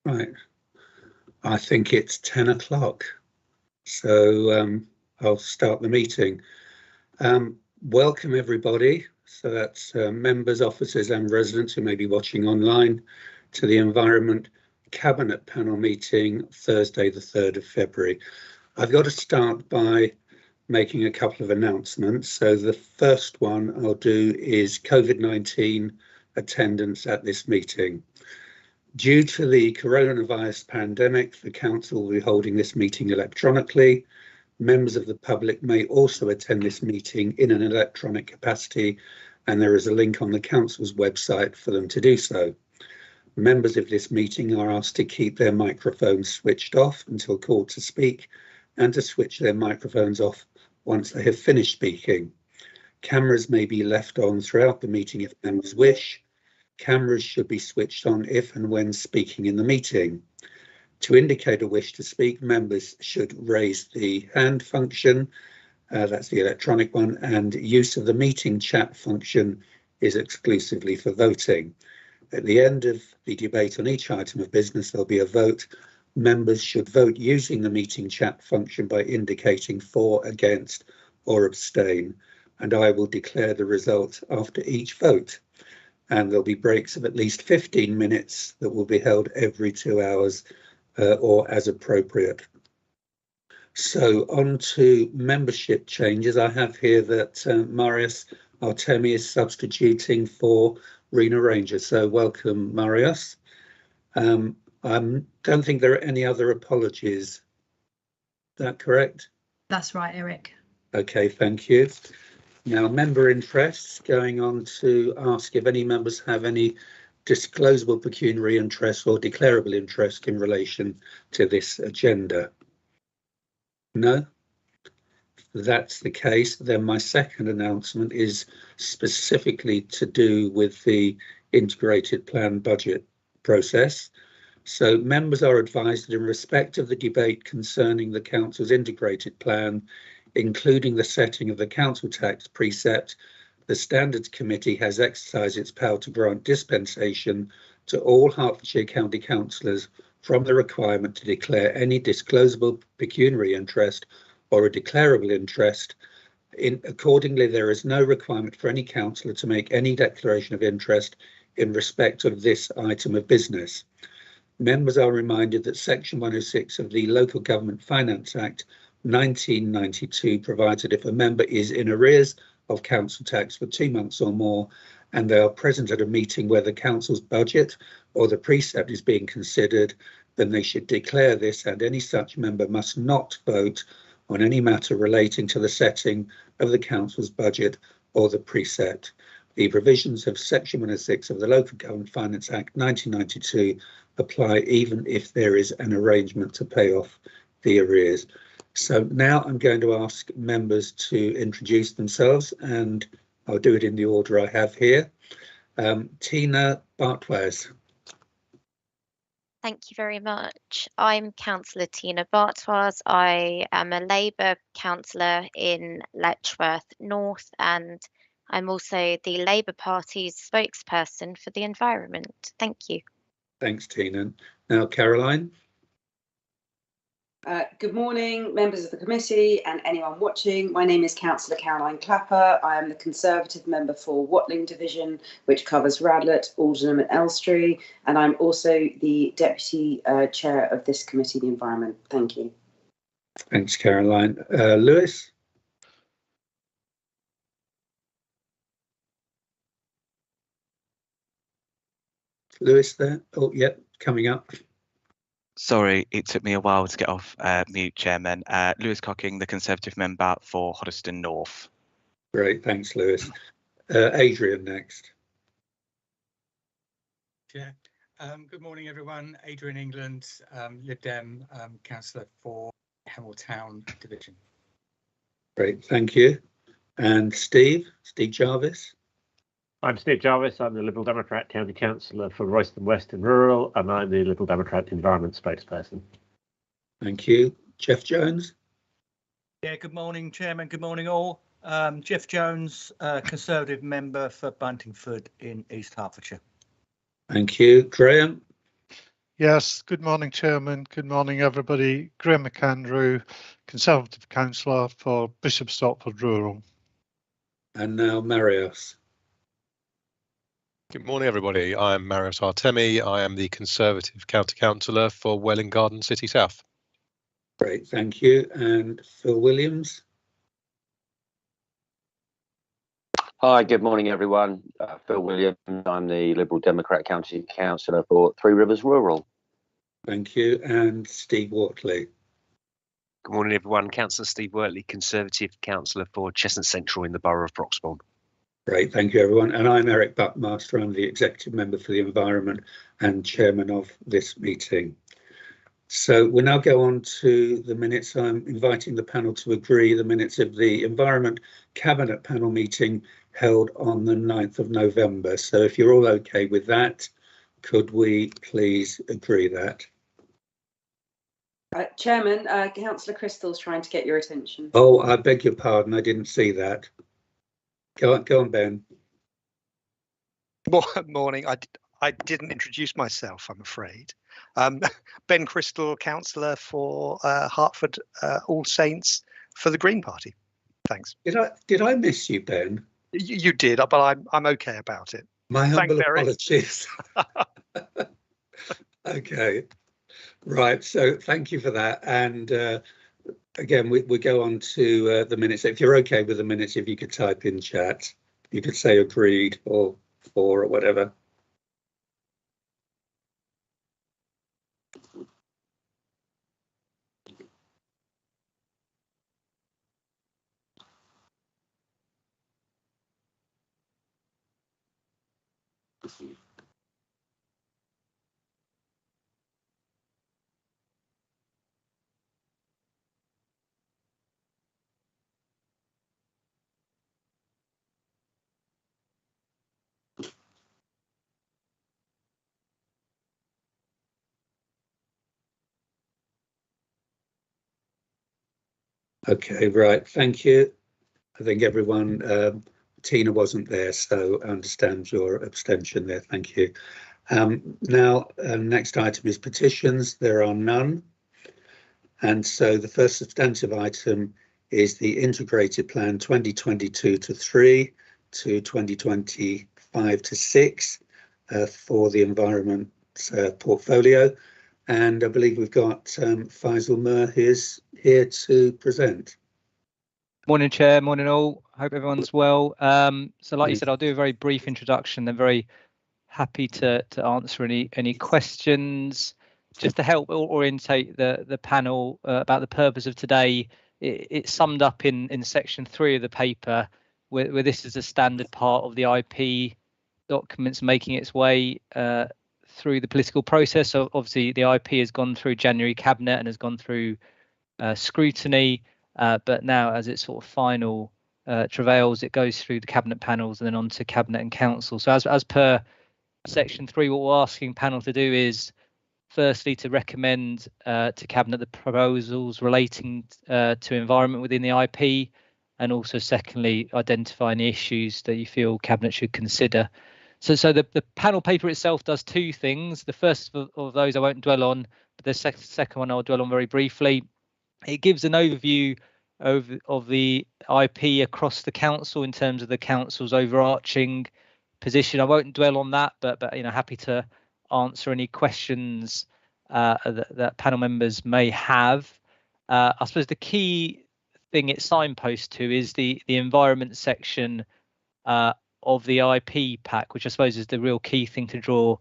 Right, I think it's 10 o'clock, so I'll start the meeting. Welcome everybody, so that's members, officers and residents who may be watching online, to the Environment Cabinet Panel meeting, Thursday the 3rd of February. I've got to start by making a couple of announcements. So the first one I'll do is COVID-19 attendance at this meeting. Due to the coronavirus pandemic, the Council will be holding this meeting electronically. Members of the public may also attend this meeting in an electronic capacity, and there is a link on the Council's website for them to do so. Members of this meeting are asked to keep their microphones switched off until called to speak, and to switch their microphones off once they have finished speaking. Cameras may be left on throughout the meeting if members wish. Cameras should be switched on if and when speaking in the meeting. To indicate a wish to speak, members should raise the hand function, that's the electronic one, and use of the meeting chat function is exclusively for voting. At the end of the debate on each item of business, there'll be a vote. Members should vote using the meeting chat function by indicating for, against, or abstain, and I will declare the result after each vote. And there'll be breaks of at least 15 minutes that will be held every 2 hours or as appropriate. So on to membership changes. I have here that Marius Artemi is substituting for Rena Ranger. So welcome, Marius. I don't think there are any other apologies. Is that correct? That's right, Eric. Okay, thank you. Now, member interests, going on to ask if any members have any disclosable pecuniary interest or declarable interest in relation to this agenda. No? If that's the case, then my second announcement is specifically to do with the integrated plan budget process. So members are advised that in respect of the debate concerning the Council's integrated plan, including the setting of the council tax precept, the Standards Committee has exercised its power to grant dispensation to all Hertfordshire County councillors from the requirement to declare any disclosable pecuniary interest or a declarable interest. Accordingly, there is no requirement for any councillor to make any declaration of interest in respect of this item of business. Members are reminded that Section 106 of the Local Government Finance Act 1992 provides that if a member is in arrears of council tax for 2 months or more and they are present at a meeting where the council's budget or the precept is being considered, then they should declare this, and any such member must not vote on any matter relating to the setting of the council's budget or the precept. The provisions of Section 106 of the Local Government Finance Act 1992 apply even if there is an arrangement to pay off the arrears. So now I'm going to ask members to introduce themselves, and I'll do it in the order I have here. Tina Bartwaz. Thank you very much. I'm Councillor Tina Bartwaz. I am a Labour councillor in Letchworth North, and I'm also the Labour Party's spokesperson for the environment. Thank you. Thanks, Tina. Now, Caroline. Good morning, members of the committee and anyone watching. My name is Councillor Caroline Clapper. I am the Conservative member for Woodland Division, which covers Radlett, Aldenham and Elstree, and I'm also the Deputy Chair of this committee, the Environment. Thank you. Thanks, Caroline. Lewis? Lewis there? Oh, yep, coming up. Sorry, it took me a while to get off mute, Chairman. Lewis Cocking, the Conservative member for Hoddesdon North. Great, thanks, Lewis. Adrian next. Chair. Good morning, everyone. Adrian England, Lib Dem councillor for Hemel Town Division. Great, thank you. And Steve Jarvis. I'm Steve Jarvis. I'm the Liberal Democrat County Councillor for Royston West and Rural, and I'm the Liberal Democrat Environment spokesperson. Thank you. Jeff Jones. Yeah, good morning, Chairman. Good morning, all. Jeff Jones, Conservative member for Buntingford in East Hertfordshire. Thank you. Graham. Yes, good morning, Chairman. Good morning, everybody. Graham McAndrew, Conservative Councillor for Bishop Stortford Rural. And now Marios. Good morning, everybody. I'm Marios Artemi. I am the Conservative County Councillor for Welwyn Garden City South. Great, thank you. And Phil Williams. Hi, good morning, everyone. Phil Williams. I'm the Liberal Democrat County Councillor for Three Rivers Rural. Thank you. And Steve Wortley. Good morning, everyone. Councillor Steve Wortley, Conservative Councillor for Chestnut Central in the Borough of Broxbourne. Great, thank you, everyone. And I'm Eric Buckmaster. I'm the Executive Member for the Environment and Chairman of this meeting. So we'll now go on to the minutes. I'm inviting the panel to agree the minutes of the Environment Cabinet Panel meeting held on the 9th of November. So if you're all okay with that, could we please agree that? Chairman, Councillor Crystal's trying to get your attention. Oh, I beg your pardon, I didn't see that. Go on, Ben. Morning. I didn't introduce myself, I'm afraid. Ben Crystal, councillor for Hertford All Saints for the Green Party. Thanks. Did I miss you, Ben? You did, but I'm okay about it. My humble apologies. Okay, right. So thank you for that. And again, we go on to the minutes. If you're okay with the minutes, if you could type in chat, you could say agreed or for or whatever. Okay, right. Thank you. I think everyone, Tina wasn't there, so I understand your abstention there. Thank you. Now, next item is petitions. There are none. And so the first substantive item is the integrated plan 2022-3 to 2025-6 for the environment portfolio. And I believe we've got Faisal Mir here to present. Morning, Chair. Morning, all. Hope everyone's well. So like you said, I'll do a very brief introduction. I'm very happy to answer any questions. Just to help orientate the panel about the purpose of today, it's summed up in section 3 of the paper, where this is a standard part of the IP documents making its way through the political process. So obviously the IP has gone through January Cabinet and has gone through scrutiny, but now as its sort of final travails, it goes through the Cabinet panels and then on to Cabinet and Council. So as per section 3, what we're asking panel to do is firstly to recommend to Cabinet the proposals relating to environment within the IP, and also secondly identify any issues that you feel Cabinet should consider. So the panel paper itself does two things. The first of those I won't dwell on, but the second one I'll dwell on very briefly. It gives an overview of the IP across the council in terms of the council's overarching position. I won't dwell on that, but happy to answer any questions that panel members may have. I suppose the key thing it signposts to is the environment section of the IP pack, which I suppose is the real key thing to draw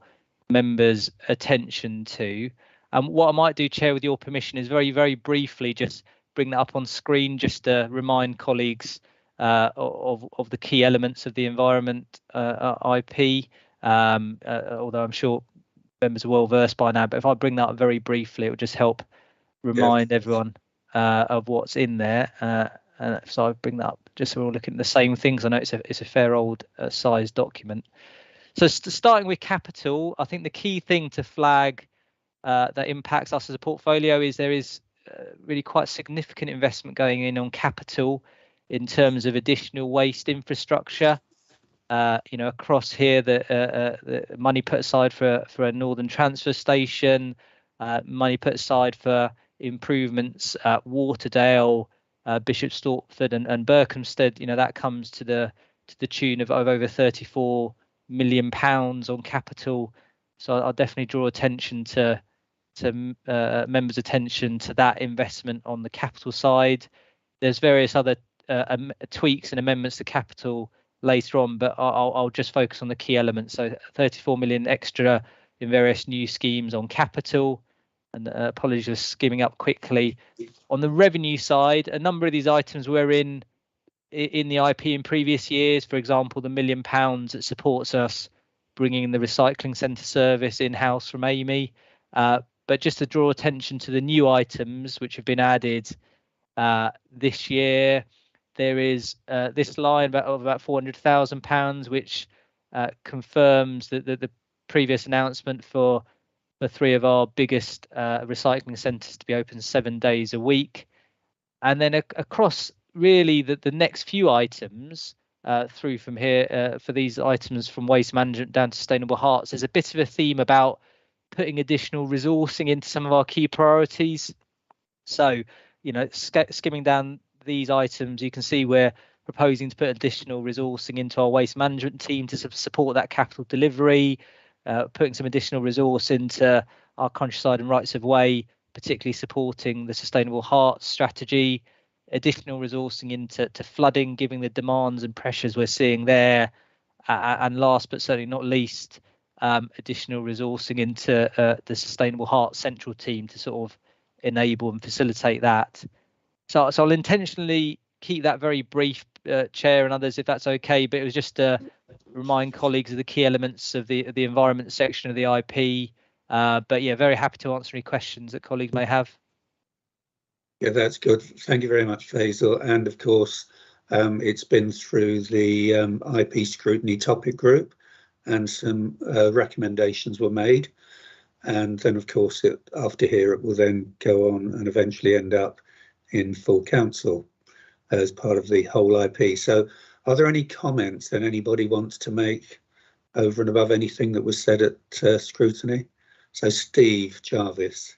members' attention to. What I might do, Chair, with your permission, is very, very briefly just bring that up on screen, just to remind colleagues of the key elements of the environment IP, although I'm sure members are well versed by now. But if I bring that up very briefly, it will just help remind everyone of what's in there. So I bring that up just so we're all looking at the same things. I know it's a fair old sized document. So starting with capital, I think the key thing to flag that impacts us as a portfolio is there is really quite significant investment going in on capital in terms of additional waste infrastructure. across here, the money put aside for a northern transfer station, money put aside for improvements at Waterdale, Bishop Stortford and Berkhamsted. That comes to the tune of over £34 million on capital. So I'll definitely draw attention to members' attention to that investment on the capital side. There's various other tweaks and amendments to capital later on, but I'll just focus on the key elements. So 34 million extra in various new schemes on capital, and apologies for skimming up quickly. On the revenue side, a number of these items were in the IP in previous years. For example, the £1 million that supports us bringing the recycling centre service in-house from Amy. But just to draw attention to the new items which have been added this year, there is this line of about £400,000, which confirms that the previous announcement for 3 of our biggest recycling centres to be open 7 days a week. And then across really the next few items through from here, for these items from waste management down to sustainable hearts, there's a bit of a theme about putting additional resourcing into some of our key priorities. So, skimming down these items, you can see we're proposing to put additional resourcing into our waste management team to support that capital delivery, putting some additional resource into our countryside and rights of way, particularly supporting the sustainable hearts strategy, additional resourcing into flooding, given the demands and pressures we're seeing there, and last but certainly not least, additional resourcing into the Sustainable Heart Central team to sort of enable and facilitate that. So I'll intentionally keep that very brief, Chair and others, if that's okay, but it was just to remind colleagues of the key elements of the environment section of the IP. But yeah, very happy to answer any questions that colleagues may have. Yeah, that's good. Thank you very much, Faisal. And of course, it's been through the IP scrutiny topic group, and some recommendations were made. And then, of course, after here, it will then go on and eventually end up in full council as part of the whole IP. So are there any comments that anybody wants to make over and above anything that was said at scrutiny? So Steve Jarvis.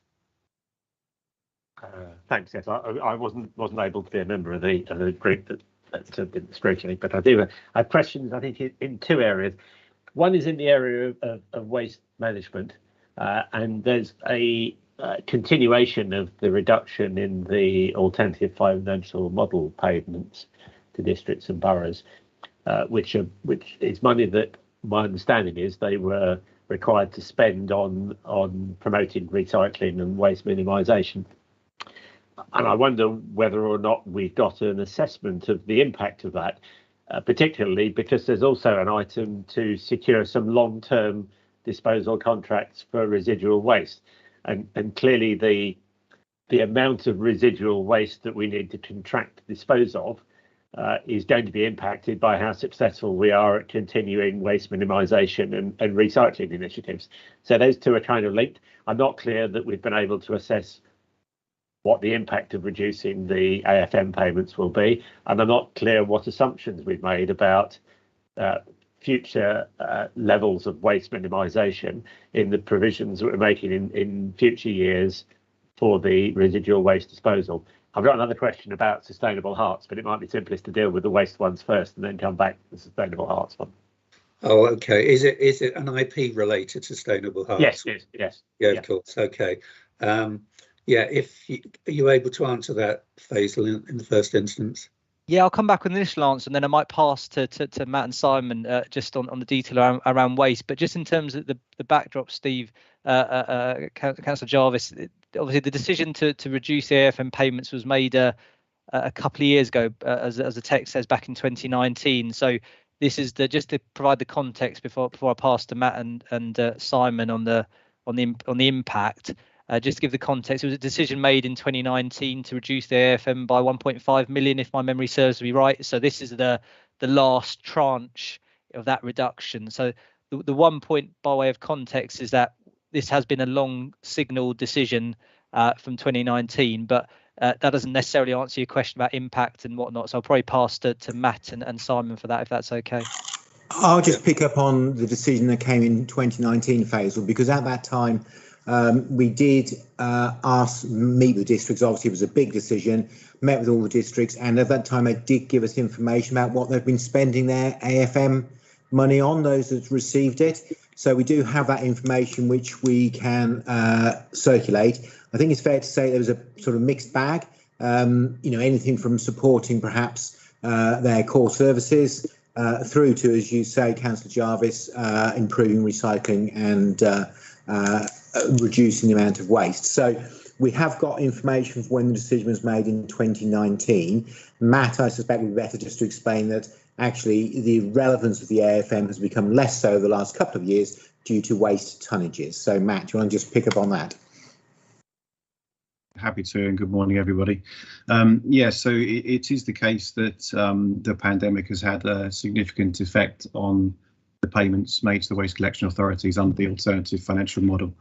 Thanks. Yes, I wasn't able to be a member of the group that did the scrutiny, but I do have questions. I think in 2 areas. One is in the area of waste management, and there's a continuation of the reduction in the alternative financial model payments to districts and boroughs, which is money that my understanding is they were required to spend on promoting recycling and waste minimisation. And I wonder whether or not we've got an assessment of the impact of that, particularly because there's also an item to secure some long-term disposal contracts for residual waste. And clearly the amount of residual waste that we need to contract to dispose of is going to be impacted by how successful we are at continuing waste minimisation and recycling initiatives. So those 2 are kind of linked. I'm not clear that we've been able to assess what the impact of reducing the AFM payments will be, and I'm not clear what assumptions we've made about future levels of waste minimisation in the provisions that we're making in future years for the residual waste disposal. I've got another question about Sustainable Hearts, but it might be simplest to deal with the waste ones first and then come back to the Sustainable Hearts one. Oh, okay. Is it an IP related Sustainable Hearts? Yes. Yeah, of course. Okay. Yeah, are you able to answer that, Faisal, in the first instance? Yeah, I'll come back with an initial answer, and then I might pass to Matt and Simon just on the detail around waste. But just in terms of the backdrop, Steve, Councillor Jarvis, obviously the decision to reduce the AFM payments was made a couple of years ago, as the text says, back in 2019. So this is just to provide the context before I pass to Matt and Simon on the impact. Just to give the context, it was a decision made in 2019 to reduce the AFM by 1.5 million, if my memory serves me right. So this is the last tranche of that reduction. So the 1 point by way of context is that this has been a long signal decision from 2019, but that doesn't necessarily answer your question about impact and whatnot. So I'll probably pass to Matt and Simon for that, if that's okay. I'll just pick up on the decision that came in 2019, Faisal, because at that time we did meet with districts. Obviously, it was a big decision, met with all the districts, and at that time they did give us information about what they've been spending their AFM money on, those that received it. So we do have that information which we can circulate. I think it's fair to say there was a sort of mixed bag, anything from supporting perhaps their core services through to, as you say, Councillor Jarvis, improving recycling and reducing the amount of waste. So we have got information from when the decision was made in 2019. Matt, I suspect would be better just to explain that actually the relevance of the AFM has become less so the last couple of years due to waste tonnages. So Matt, do you want to just pick up on that? Happy to, and good morning, everybody. So it is the case that the pandemic has had a significant effect on the payments made to the waste collection authorities under the alternative financial model.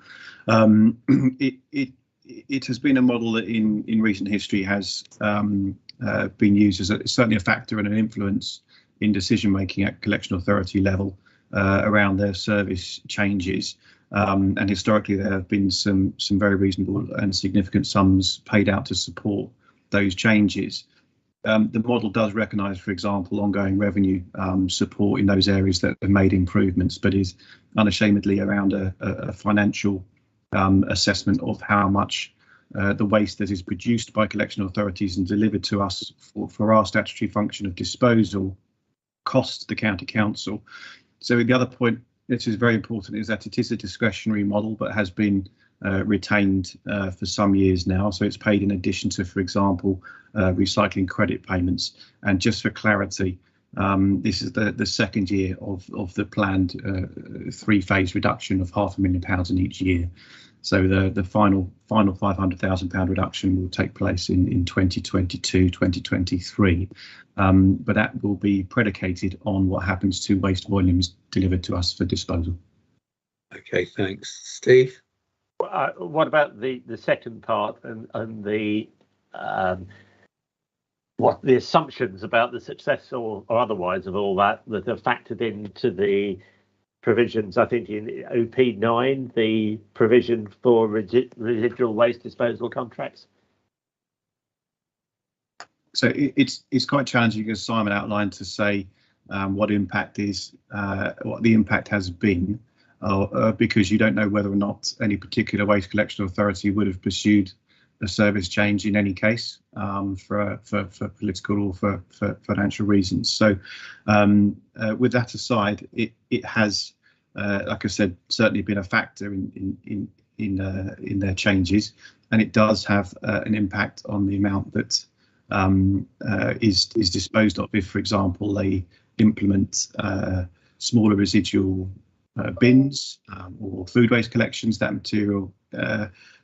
It has been a model that in recent history has been used as certainly a factor and an influence in decision making at collection authority level around their service changes. And historically, there have been some very reasonable and significant sums paid out to support those changes. The model does recognise, for example, ongoing revenue support in those areas that have made improvements, but is unashamedly around a financial assessment of how much the waste that is produced by collection authorities and delivered to us for our statutory function of disposal costs the county council. So the other point that is very important is that it is a discretionary model, but has been retained for some years now. So it's paid in addition to, for example, recycling credit payments. And just for clarity, this is the second year of the planned three-phase reduction of £500,000 in each year. So the final £500,000 reduction will take place in 2022, 2023. But that will be predicated on what happens to waste volumes delivered to us for disposal. Okay, thanks. Steve? What about the second part and the what the assumptions about the success or otherwise of all that are factored into the provisions? I think in OP9, the provision for residual waste disposal contracts. So it's quite challenging, as Simon outlined, to say what impact is, what the impact has been, because you don't know whether or not any particular waste collection authority would have pursued a service change in any case for political or for financial reasons. So with that aside, it has, like I said, certainly been a factor in their changes, and it does have an impact on the amount that is disposed of. If, for example, they implement smaller residual bins or food waste collections, that material,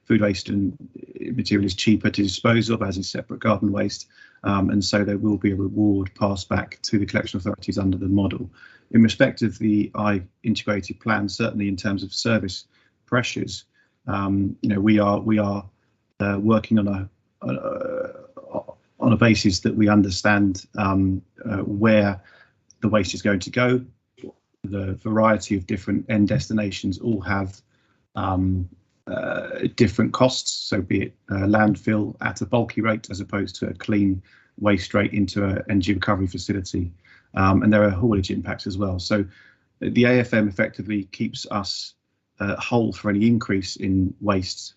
food waste and material is cheaper to dispose of, as is separate garden waste, and so there will be a reward passed back to the collection authorities under the model. In respect of the integrated plan, certainly in terms of service pressures, we are working on a basis that we understand where the waste is going to go. The variety of different end destinations all have different costs, so be it landfill at a bulky rate as opposed to a clean waste rate into an energy recovery facility, and there are haulage impacts as well. So the AFM effectively keeps us whole for any increase in waste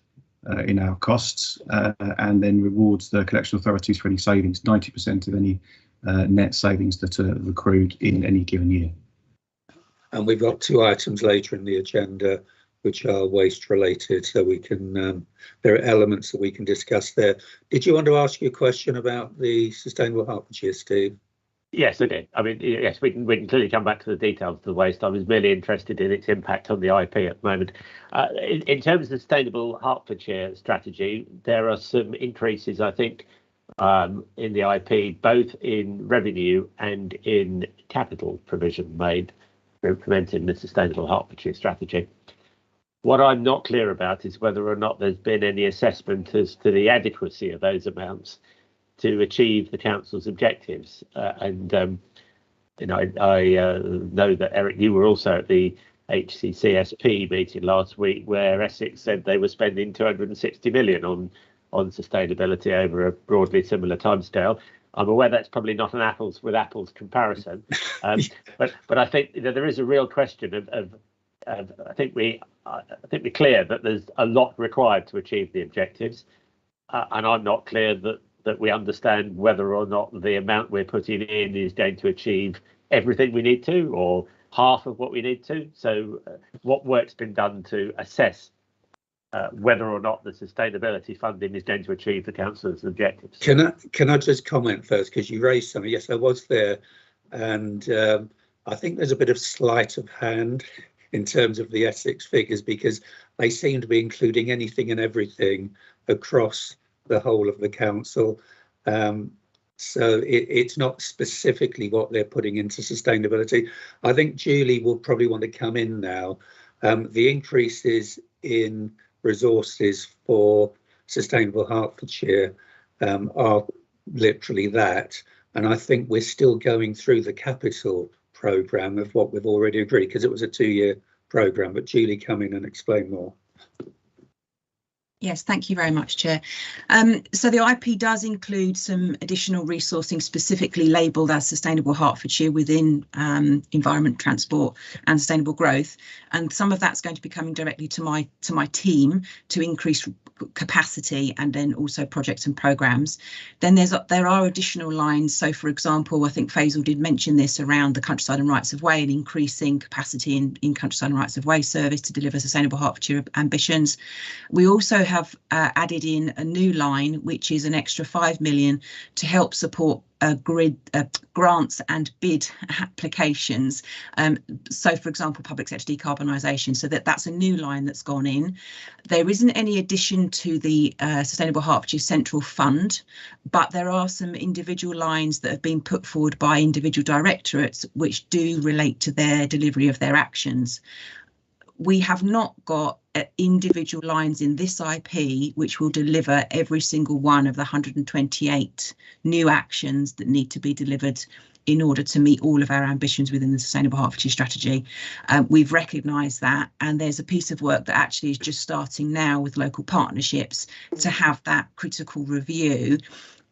in our costs, and then rewards the collection authorities for any savings, 90% of any net savings that are accrued in any given year. And we've got two items later in the agenda which are waste related, so we can there are elements that we can discuss there. Did you want to ask you a question about the Sustainable Hertfordshire, Steve? Yes, I did. I mean, yes, we can clearly come back to the details of the waste. I was merely interested in its impact on the IP at the moment. In terms of the Sustainable Hertfordshire strategy, there are some increases, I think, in the IP, both in revenue and in capital provision made for implementing the Sustainable Hertfordshire strategy. What I'm not clear about is whether or not there's been any assessment as to the adequacy of those amounts to achieve the council's objectives, and I know that Eric, you were also at the HCCSP meeting last week, where Essex said they were spending 260 million on sustainability over a broadly similar timescale. I'm aware that's probably not an apples with apples comparison, but I think there is a real question of I think we're clear that there's a lot required to achieve the objectives, and I'm not clear that we understand whether or not the amount we're putting in is going to achieve everything we need to, or half of what we need to. So what work's been done to assess whether or not the sustainability funding is going to achieve the council's objectives? Can I just comment first, because you raised something? Yes, I was there, and I think there's a bit of sleight of hand in terms of the Essex figures, because they seem to be including anything and everything across the whole of the council. So it's not specifically what they're putting into sustainability. I think Julie will probably want to come in now. The increases in resources for Sustainable Hertfordshire are literally that. And I think we're still going through the capital programme of what we've already agreed, because it was a 2-year programme. But Julie, come in and explain more. Yes, thank you very much, Chair. So the IP does include some additional resourcing specifically labelled as Sustainable Hertfordshire within environment, transport and sustainable growth. And some of that's going to be coming directly to my team to increase capacity, and then also projects and programmes. Then there are additional lines. So, for example, I think Faisal did mention this around the Countryside and Rights of Way and increasing capacity in Countryside and Rights of Way service to deliver Sustainable Hertfordshire ambitions. We also have added in a new line, which is an extra 5 million to help support grants and bid applications. So, for example, public sector decarbonisation. So that's a new line that's gone in. There isn't any addition to the Sustainable Hertfordshire Central Fund, but there are some individual lines that have been put forward by individual directorates which do relate to their delivery of their actions. We have not got individual lines in this IP which will deliver every single one of the 128 new actions that need to be delivered in order to meet all of our ambitions within the Sustainable Hertfordshire strategy. We've recognised that, and there's a piece of work that actually is just starting now with local partnerships to have that critical review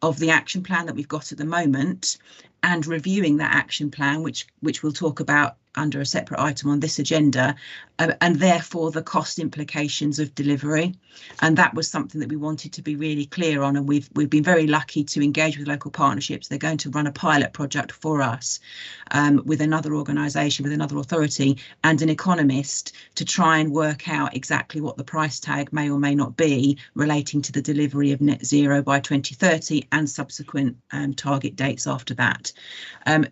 of the action plan that we've got at the moment, and reviewing that action plan, which we'll talk about under a separate item on this agenda, and therefore the cost implications of delivery. And that was something that we wanted to be really clear on, and we've been very lucky to engage with local partnerships. They're going to run a pilot project for us with another organisation, with another authority and an economist, to try and work out exactly what the price tag may or may not be relating to the delivery of net zero by 2030 and subsequent target dates after that.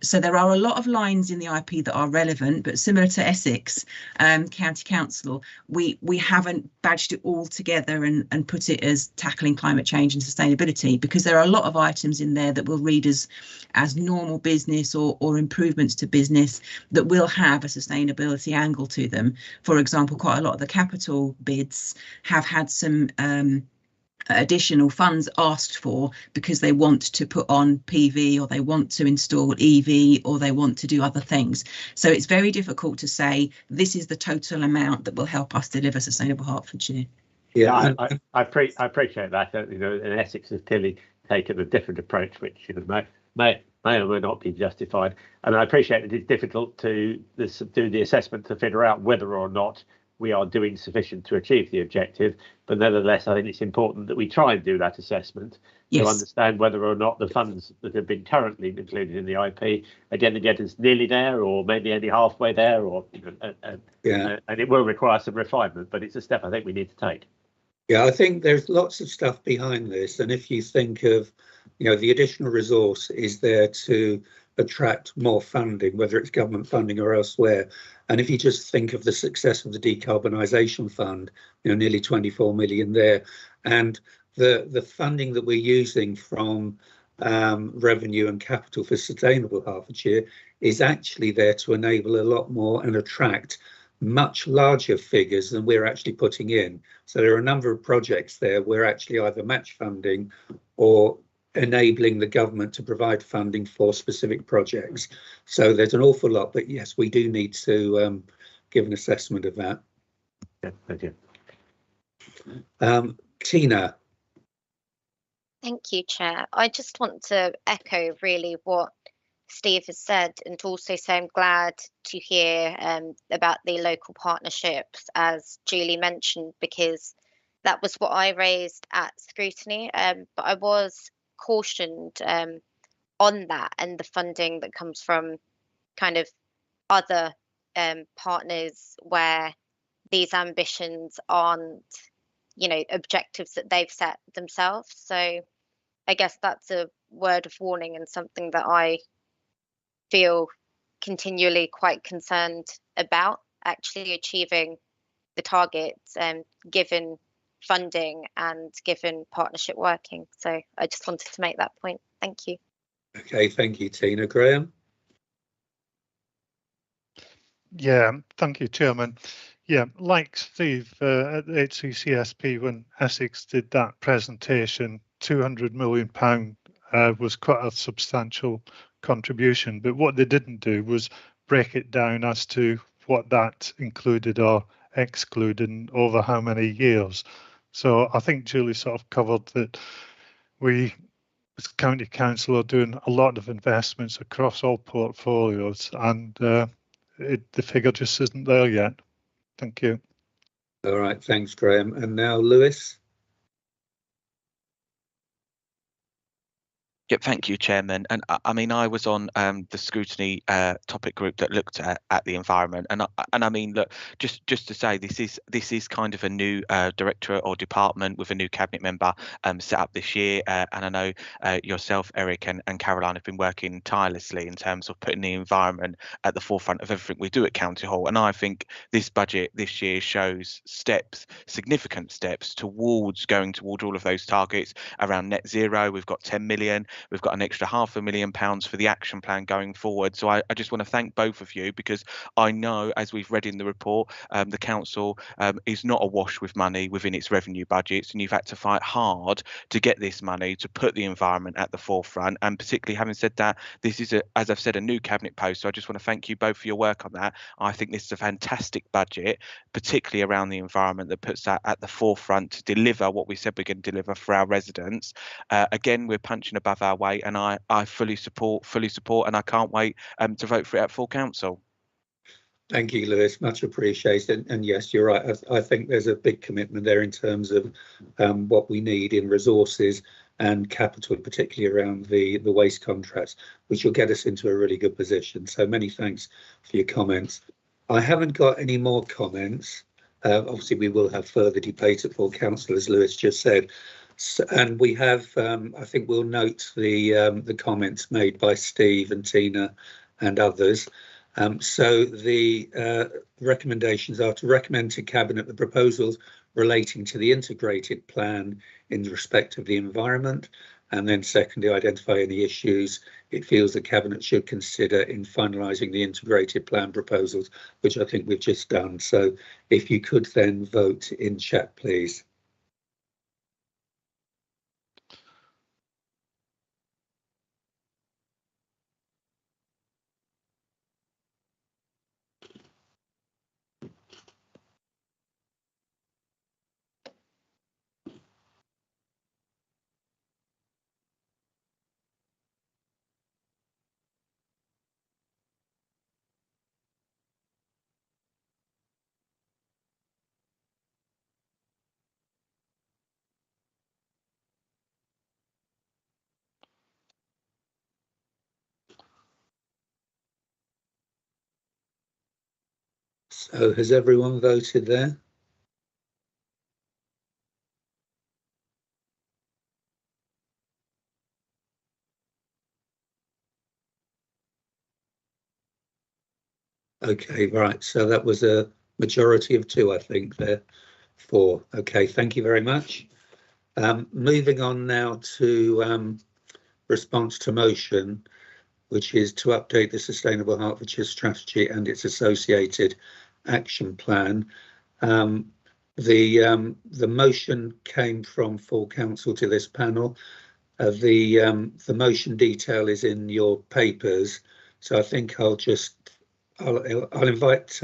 So there are a lot of lines in the IP that are relevant, but similar to Essex County Council, we haven't badged it all together and put it as tackling climate change and sustainability, because there are a lot of items in there that will read as normal business or improvements to business that will have a sustainability angle to them. For example, quite a lot of the capital bids have had some additional funds asked for because they want to put on PV, or they want to install EV, or they want to do other things. So it's very difficult to say this is the total amount that will help us deliver Sustainable Hertfordshire. Yeah, I appreciate that. And Essex has clearly taken a different approach, which may or may not be justified. And I appreciate that it's difficult to do the assessment to figure out whether or not we are doing sufficient to achieve the objective. But nevertheless, I think it's important that we try and do that assessment to understand whether or not the funds that have been currently included in the IP are going to get us nearly there, or maybe only halfway there, or and it will require some refinement, but it's a step I think we need to take. Yeah, I think there's lots of stuff behind this, and if you think of, the additional resource is there to attract more funding, whether it's government funding or elsewhere. And if you just think of the success of the decarbonisation fund, nearly 24 million there, and the funding that we're using from revenue and capital for Sustainable Hertfordshire is actually there to enable a lot more and attract much larger figures than we're actually putting in. So there are a number of projects there we're actually either match funding or enabling the government to provide funding for specific projects. So there's an awful lot, but yes, we do need to give an assessment of that. Yeah, thank you. Tina. Thank you, Chair. I just want to echo really what Steve has said, and to also say I'm glad to hear about the local partnerships, as Julie mentioned, because that was what I raised at scrutiny. But I was cautioned on that and the funding that comes from kind of other partners where these ambitions aren't, objectives that they've set themselves. So I guess that's a word of warning and something that I feel continually quite concerned about actually achieving the targets, given funding and given partnership working. So I just wanted to make that point. Thank you. Okay, thank you, Tina. Graham? Yeah, thank you, Chairman. Yeah, like Steve, at the HCCSP, when Essex did that presentation, £200 million was quite a substantial contribution. But what they didn't do was break it down as to what that included or excluded and over how many years. So I think Julie sort of covered that we, as County Council, are doing a lot of investments across all portfolios, and the figure just isn't there yet. Thank you. All right, thanks, Graham. And now Lewis. Yep, thank you, Chairman. And I mean, I was on the scrutiny topic group that looked at the environment, and I mean, look, just to say, this is kind of a new directorate or department with a new cabinet member set up this year, and I know yourself, Eric, and Caroline have been working tirelessly in terms of putting the environment at the forefront of everything we do at County Hall. And I think this budget this year shows significant steps towards going toward all of those targets around net zero. We've got 10 million. We've got an extra £500,000 for the action plan going forward. So I just want to thank both of you, because I know, as we've read in the report, the council is not awash with money within its revenue budgets, and you've had to fight hard to get this money to put the environment at the forefront. And particularly, having said that, this is, as I've said, a new cabinet post. So I just want to thank you both for your work on that. I think this is a fantastic budget, particularly around the environment, that puts that at the forefront to deliver what we said we're going to deliver for our residents. Again, we're punching above our weight, and I fully support, and I can't wait to vote for it at full council. Thank you, Lewis, much appreciated. And yes, you're right. I think there's a big commitment there in terms of what we need in resources and capital, particularly around the waste contracts, which will get us into a really good position. So many thanks for your comments. I haven't got any more comments. Obviously, we will have further debate at full council, as Lewis just said. And we have, I think we'll note the comments made by Steve and Tina and others. So the recommendations are to recommend to Cabinet the proposals relating to the integrated plan in respect of the environment, and then secondly, identify any issues it feels the Cabinet should consider in finalising the integrated plan proposals, which I think we've just done. So if you could then vote in chat, please. So has everyone voted there? Okay, right. So that was a majority of 2, I think, there. 4. Okay, thank you very much. Moving on now to response to motion, which is to update the Sustainable Hertfordshire Strategy and its associated action plan. The motion came from full council to this panel, The motion detail is in your papers, so I think I'll invite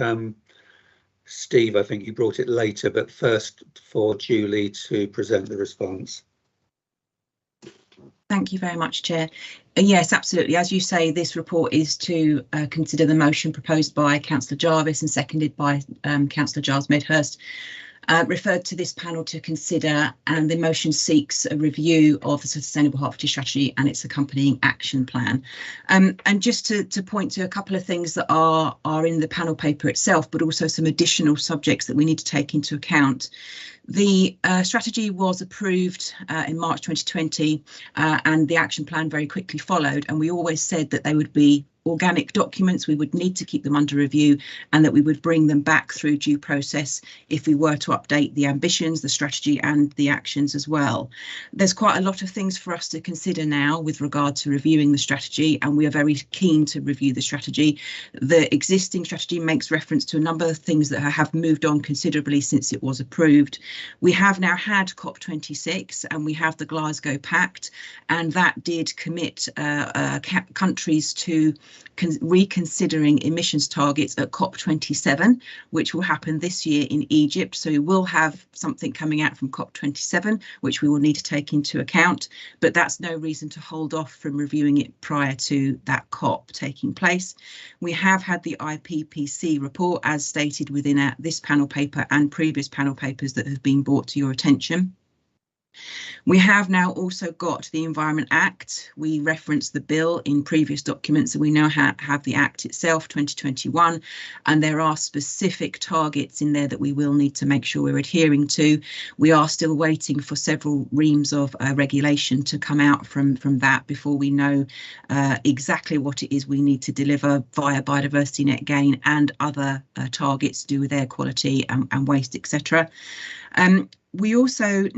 Steve. I think you brought it later, but first for Julie to present the response. Thank you very much, Chair. Yes, absolutely. As you say, this report is to consider the motion proposed by Councillor Jarvis and seconded by Councillor Giles Medhurst, referred to this panel to consider, and the motion seeks a review of the Sustainable Hertfordshire Strategy and its accompanying action plan. And just to point to a couple of things that are in the panel paper itself, but also some additional subjects that we need to take into account. The strategy was approved in March 2020 and the action plan very quickly followed, and we always said that they would be organic documents. We would need to keep them under review and that we would bring them back through due process if we were to update the ambitions, the strategy and the actions as well. There's quite a lot of things for us to consider now with regard to reviewing the strategy, and we are very keen to review the strategy. The existing strategy makes reference to a number of things that have moved on considerably since it was approved. We have now had COP26 and we have the Glasgow Pact, and that did commit countries to reconsidering emissions targets at COP27, which will happen this year in Egypt. So we will have something coming out from COP27, which we will need to take into account, but that's no reason to hold off from reviewing it prior to that COP taking place. We have had the IPPC report as stated within this panel paper and previous panel papers that have been brought to your attention. We have now also got the Environment Act. We referenced the bill in previous documents, and we now have the Act itself, 2021, and there are specific targets in there that we will need to make sure we're adhering to. We are still waiting for several reams of regulation to come out from that before we know exactly what it is we need to deliver via biodiversity net gain and other targets to do with air quality and waste, etc. We also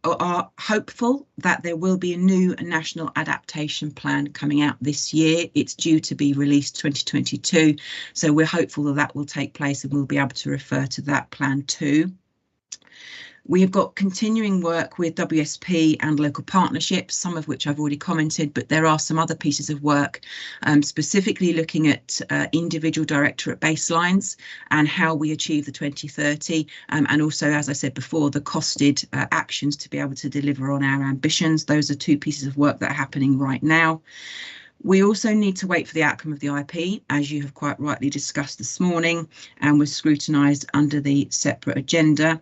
are hopeful that there will be a new national adaptation plan coming out this year. It's due to be released 2022, so we're hopeful that that will take place and we'll be able to refer to that plan too. We have got continuing work with WSP and local partnerships, some of which I've already commented, but there are some other pieces of work, specifically looking at individual directorate baselines and how we achieve the 2030, and also, as I said before, the costed actions to be able to deliver on our ambitions. Those are two pieces of work that are happening right now. We also need to wait for the outcome of the IP, as you have quite rightly discussed this morning, and was scrutinised under the separate agenda.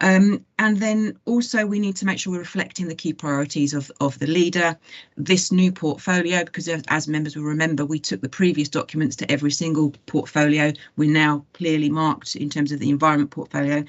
And then also we need to make sure we're reflecting the key priorities of the leader, this new portfolio, because as members will remember, we took the previous documents to every single portfolio. We're now clearly marked in terms of the environment portfolio.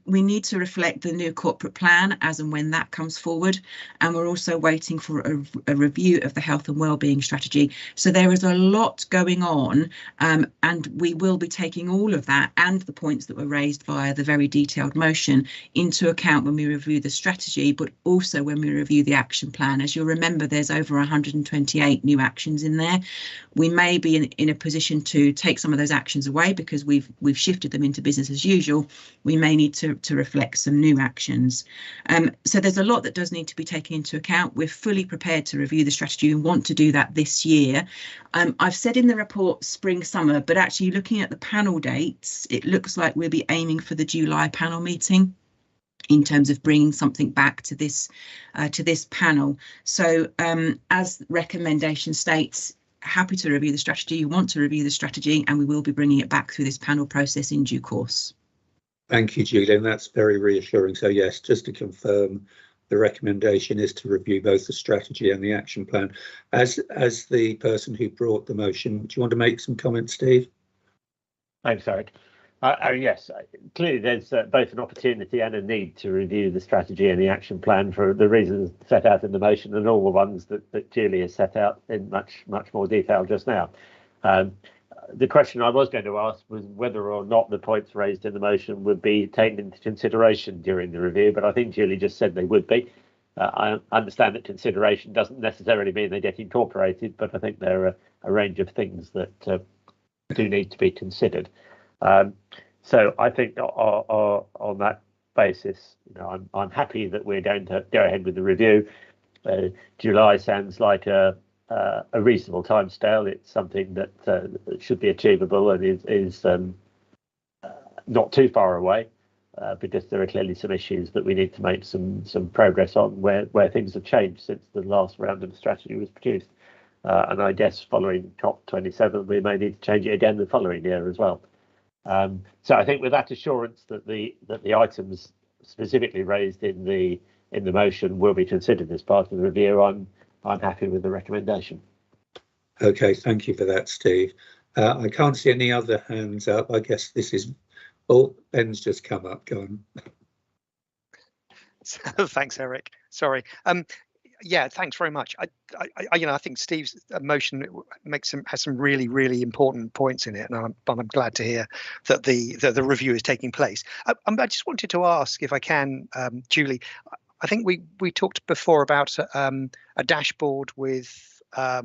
We need to reflect the new corporate plan as and when that comes forward. And we're also waiting for a review of the health and wellbeing strategy. So there is a lot going on, and we will be taking all of that and the points that were raised via the very detailed motion into account when we review the strategy, but also when we review the action plan. As you'll remember, there's over 128 new actions in there. We may be in a position to take some of those actions away because we've shifted them into business as usual. We may need to reflect some new actions. So there's a lot that does need to be taken into account. We're fully prepared to review the strategy and want to do that this year. I've said in the report spring summer, but actually looking at the panel dates, it looks like we'll be aiming for the July panel meeting in terms of bringing something back to this panel. So as recommendation states, happy to review the strategy. You want to review the strategy, and we will be bringing it back through this panel process in due course. Thank you, Julian. That's very reassuring. So yes, just to confirm, the recommendation is to review both the strategy and the action plan. As the person who brought the motion, do you want to make some comments, Steve? I'm sorry. Yes, clearly there's both an opportunity and a need to review the strategy and the action plan for the reasons set out in the motion and all the ones that Julie has set out in much more detail just now. The question I was going to ask was whether or not the points raised in the motion would be taken into consideration during the review, but I think Julie just said they would be. I understand that consideration doesn't necessarily mean they get incorporated, but I think there are a range of things that do need to be considered. So I think on that basis, I'm happy that we're going to go ahead with the review. July sounds like a reasonable timescale. It's something that should be achievable and is not too far away, because there are clearly some issues that we need to make some progress on where things have changed since the last round of the strategy was produced. And I guess following COP27, we may need to change it again the following year as well. So I think with that assurance that the items specifically raised in the motion will be considered as part of the review, I'm happy with the recommendation. Okay, thank you for that, Steve. I can't see any other hands up. I guess this is, oh, Ben's just come up. Go on. Thanks, Eric. Sorry. Yeah, thanks very much. I think Steve's motion has some really important points in it, and I'm glad to hear that the review is taking place. I just wanted to ask, if I can, Julie. I think we talked before about a dashboard with a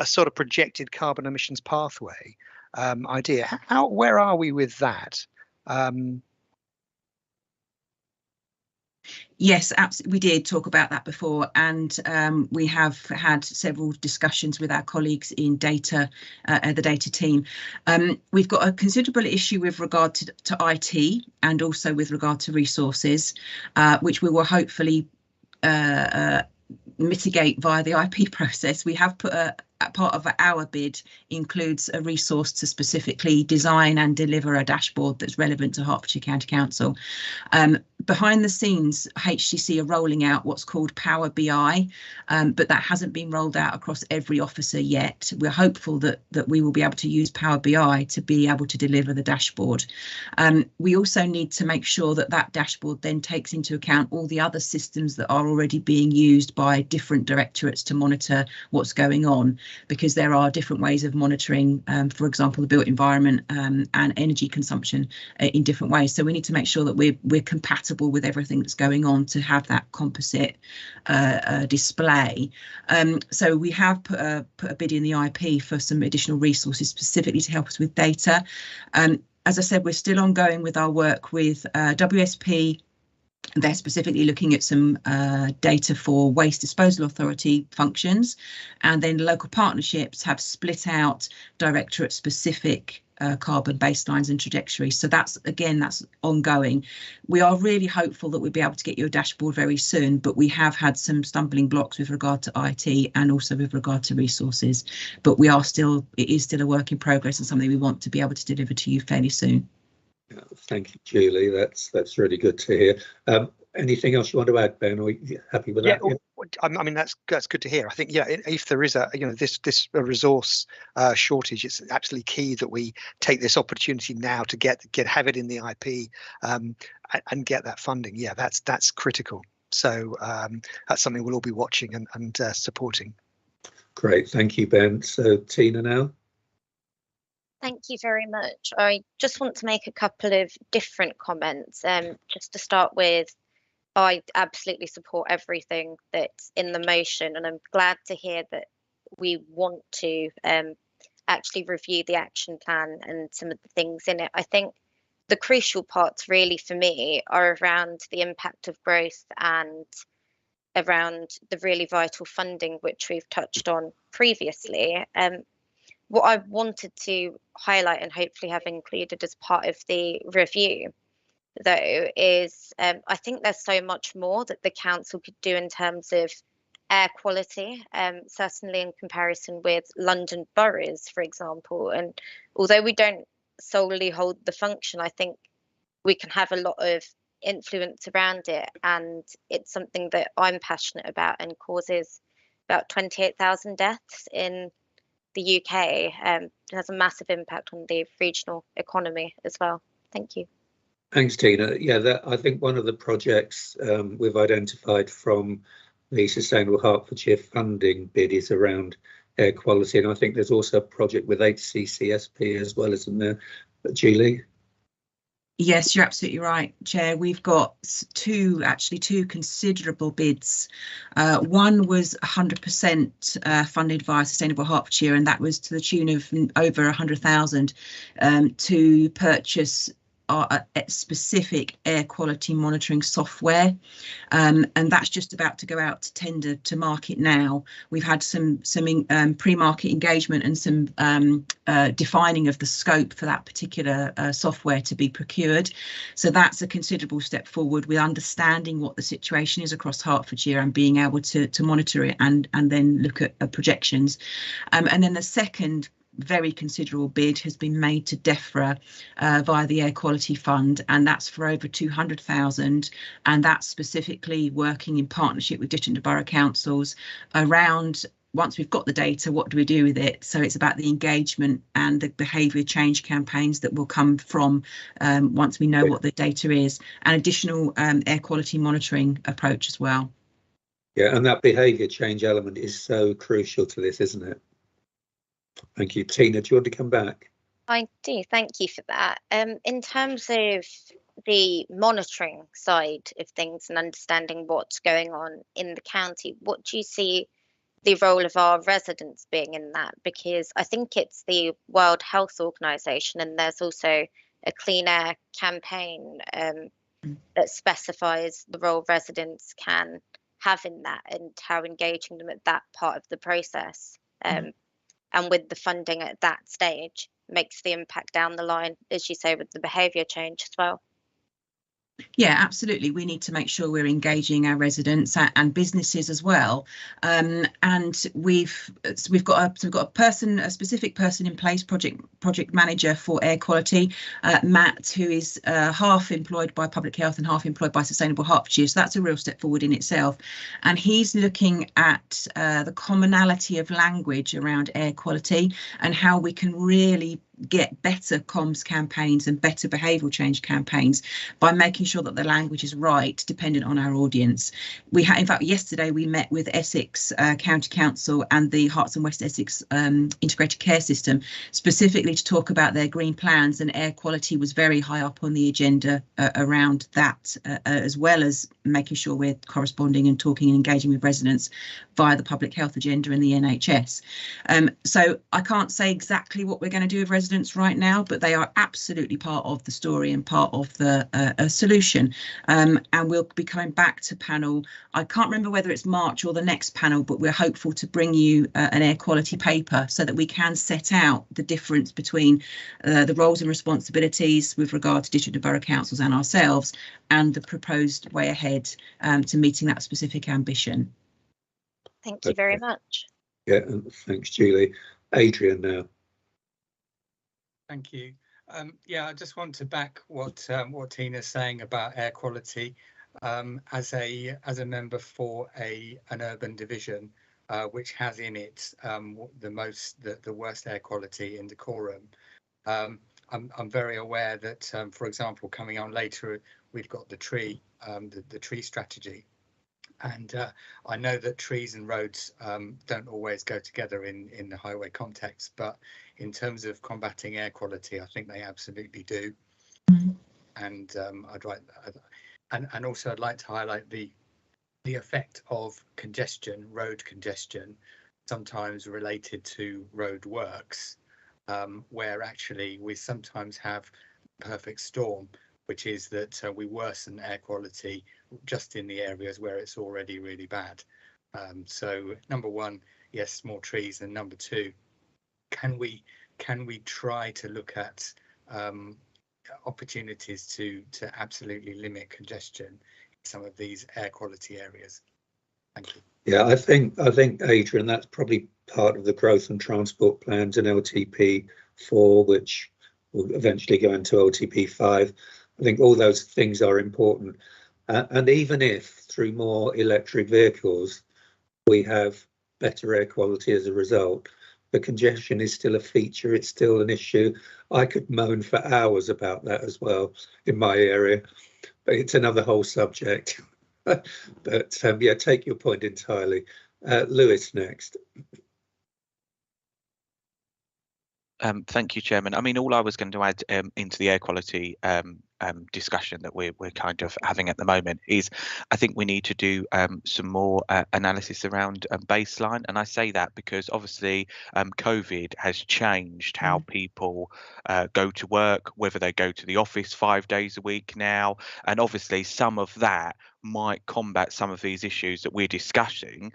sort of projected carbon emissions pathway idea. Where are we with that? Yes, absolutely. We did talk about that before, and we have had several discussions with our colleagues in data, the data team. We've got a considerable issue with regard to IT and also with regard to resources, which we will hopefully mitigate via the IP process. We have put a part of our bid includes a resource to specifically design and deliver a dashboard that's relevant to Hertfordshire County Council. Behind the scenes, HCC are rolling out what's called Power BI, but that hasn't been rolled out across every officer yet. We're hopeful that we will be able to use Power BI to be able to deliver the dashboard. We also need to make sure that that dashboard then takes into account all the other systems that are already being used by different directorates to monitor what's going on, because there are different ways of monitoring, for example, the built environment and energy consumption in different ways. So we need to make sure that we're compatible with everything that's going on to have that composite display. So we have put a bid in the IP for some additional resources specifically to help us with data. As I said, we're still ongoing with our work with WSP. They're specifically looking at some data for Waste Disposal Authority functions, and then local partnerships have split out directorate specific carbon baselines and trajectories. So that's ongoing. We are really hopeful that we'll be able to get you a dashboard very soon, but we have had some stumbling blocks with regard to IT and also with regard to resources. But it is still a work in progress and something we want to be able to deliver to you fairly soon. Thank you, Julie. That's really good to hear. Anything else you want to add, Ben? Are you happy with that? Yeah, I mean that's good to hear. I think if there is this resource shortage, it's absolutely key that we take this opportunity now to have it in the IP and get that funding. Yeah, that's critical. So that's something we'll all be watching and supporting. Great, thank you, Ben. So Tina now. Thank you very much. I just want to make a couple of different comments. Just to start with, I absolutely support everything that's in the motion, and I'm glad to hear that we want to actually review the action plan and some of the things in it. I think the crucial parts really for me are around the impact of growth and around the really vital funding, which we've touched on previously. What I wanted to highlight and hopefully have included as part of the review, though, is I think there's so much more that the council could do in terms of air quality, certainly in comparison with London boroughs, for example. And although we don't solely hold the function, I think we can have a lot of influence around it. And it's something that I'm passionate about and causes about 28,000 deaths in the UK. It has a massive impact on the regional economy as well. Thank you. Thanks, Tina. Yeah, I think one of the projects we've identified from the Sustainable Hertfordshire funding bid is around air quality, and I think there's also a project with HCCSP as well, isn't there, Julie? Yes, you're absolutely right, Chair. We've got two considerable bids. One was 100% funded via Sustainable Hertfordshire, and that was to the tune of over 100,000 to purchase are a specific air quality monitoring software, and that's just about to go out to tender to market now. We've had some pre-market engagement and some defining of the scope for that particular software to be procured. So that's a considerable step forward with understanding what the situation is across Hertfordshire and being able to monitor it and then look at projections. And then the second very considerable bid has been made to DEFRA via the Air Quality Fund, and that's for over 200,000, and that's specifically working in partnership with district and borough councils around, once we've got the data, what do we do with it? So it's about the engagement and the behaviour change campaigns that will come from once we know what the data is, and additional air quality monitoring approach as well. Yeah, and that behaviour change element is so crucial to this, isn't it? Thank you. Tina, do you want to come back? I do, thank you for that. In terms of the monitoring side of things and understanding what's going on in the county, what do you see the role of our residents being in that? Because I think it's the World Health Organization, and there's also a clean air campaign that specifies the role residents can have in that and how engaging them at that part of the process. And with the funding at that stage makes the impact down the line, as you say, with the behaviour change as well. Yeah, absolutely. We need to make sure we're engaging our residents and businesses as well. And we've got a specific person in place, project manager for air quality, Matt, who is half employed by Public Health and half employed by Sustainable Hertfordshire. So that's a real step forward in itself. And he's looking at the commonality of language around air quality and how we can really get better comms campaigns and better behavioural change campaigns by making sure that the language is right, dependent on our audience. We had, in fact, yesterday we met with Essex County Council and the Herts and West Essex Integrated Care System, specifically to talk about their green plans, and air quality was very high up on the agenda around that, as well as making sure we're corresponding and talking and engaging with residents via the public health agenda and the NHS. So I can't say exactly what we're going to do with residents right now, but they are absolutely part of the story and part of the solution. And we'll be coming back to panel. I can't remember whether it's March or the next panel, but we're hopeful to bring you an air quality paper so that we can set out the difference between the roles and responsibilities with regard to district and borough councils and ourselves, and the proposed way ahead to meeting that specific ambition. Thank you very much. Yeah, thanks, Julie. Adrian now. Thank you. Yeah, I just want to back what Tina's saying about air quality. As a member for an urban division, which has in it the worst air quality in decorum, I'm very aware that, for example, coming on later, we've got the tree strategy. And I know that trees and roads don't always go together in the highway context, but in terms of combating air quality, I think they absolutely do. And I'd like to highlight the effect of congestion, road congestion, sometimes related to road works, where actually we sometimes have perfect storm, which is that we worsen air quality just in the areas where it's already really bad. So number one, yes, more trees, and number two, can we try to look at opportunities to absolutely limit congestion in some of these air quality areas? Thank you. Yeah, I think Adrian, that's probably part of the growth and transport plans in LTP4, which will eventually go into LTP5. I think all those things are important. And even if through more electric vehicles, we have better air quality as a result, the congestion is still a feature. It's still an issue. I could moan for hours about that as well in my area, but it's another whole subject. But yeah, take your point entirely. Lewis next. Thank you, Chairman. I mean, all I was going to add into the air quality discussion that we're kind of having at the moment is I think we need to do some more analysis around baseline. And I say that because obviously COVID has changed how people go to work, whether they go to the office 5 days a week now. And obviously some of that might combat some of these issues that we're discussing